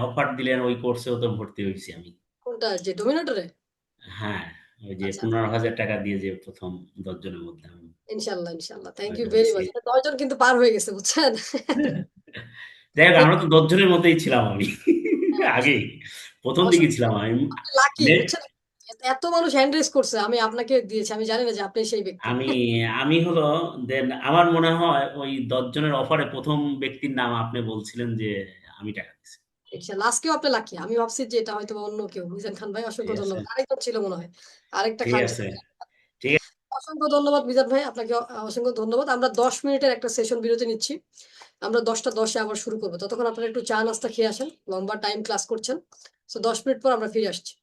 অফার দিলেন ওই কোর্সেও তো ভর্তি হয়েছি আমি। কোনটা যে ডোমিনেটরে? হ্যাঁ, ওই যে আচ্ছা 15,000 টাকা দিয়ে যে প্রথম 10 জনের মধ্যে আমি ইনশাআল্লাহ ইনশাআল্লাহ, থ্যাংক ইউ ওইটা ভেরি হয়েছি। মাচ। 10 জন কিন্তু পার হয়ে গেছে বুঝছেন? যাই হোক, আমরা তো 10 জনের মধ্যেই ছিলাম আমি আগেই প্রথম দিকে অসংখ্য ছিলাম আমি। লাকি নে- বুঝছেন? এত মানুষ হ্যান্ড রেজ করছে, আমি আপনাকে দিয়েছি, আমি জানি না যে আপনি সেই ব্যক্তি। আমি আমি হলো দেন আমার মনে হয় ওই 10 জনের অফারে প্রথম ব্যক্তির নাম আপনি বলছিলেন যে আমি টাকা দিচ্ছি। ইনশাআল্লাহ আজকেও আপনি লাকি। আমি ভাবছি যে এটা হয়তো বা অন্য কেউ। মিজান খান ভাই ঠিক অসংখ্য আছে, ধন্যবাদ। আরেকজন ছিল মনে হয়। আরেকটা ঠিক খান ছিল। আছে, ঠিক আছে। অসংখ্য ধন্যবাদ মিজান ভাই, আপনাকে অসংখ্য ধন্যবাদ। আমরা 10 মিনিটের একটা সেশন বিরতি নিচ্ছি। আমরা 10টা 10-এ আবার শুরু করব। ততক্ষণ আপনারা একটু চা নাস্তা খেয়ে আসেন। লম্বা টাইম ক্লাস করছেন। সো 10 মিনিট পর আমরা ফিরে আসছি।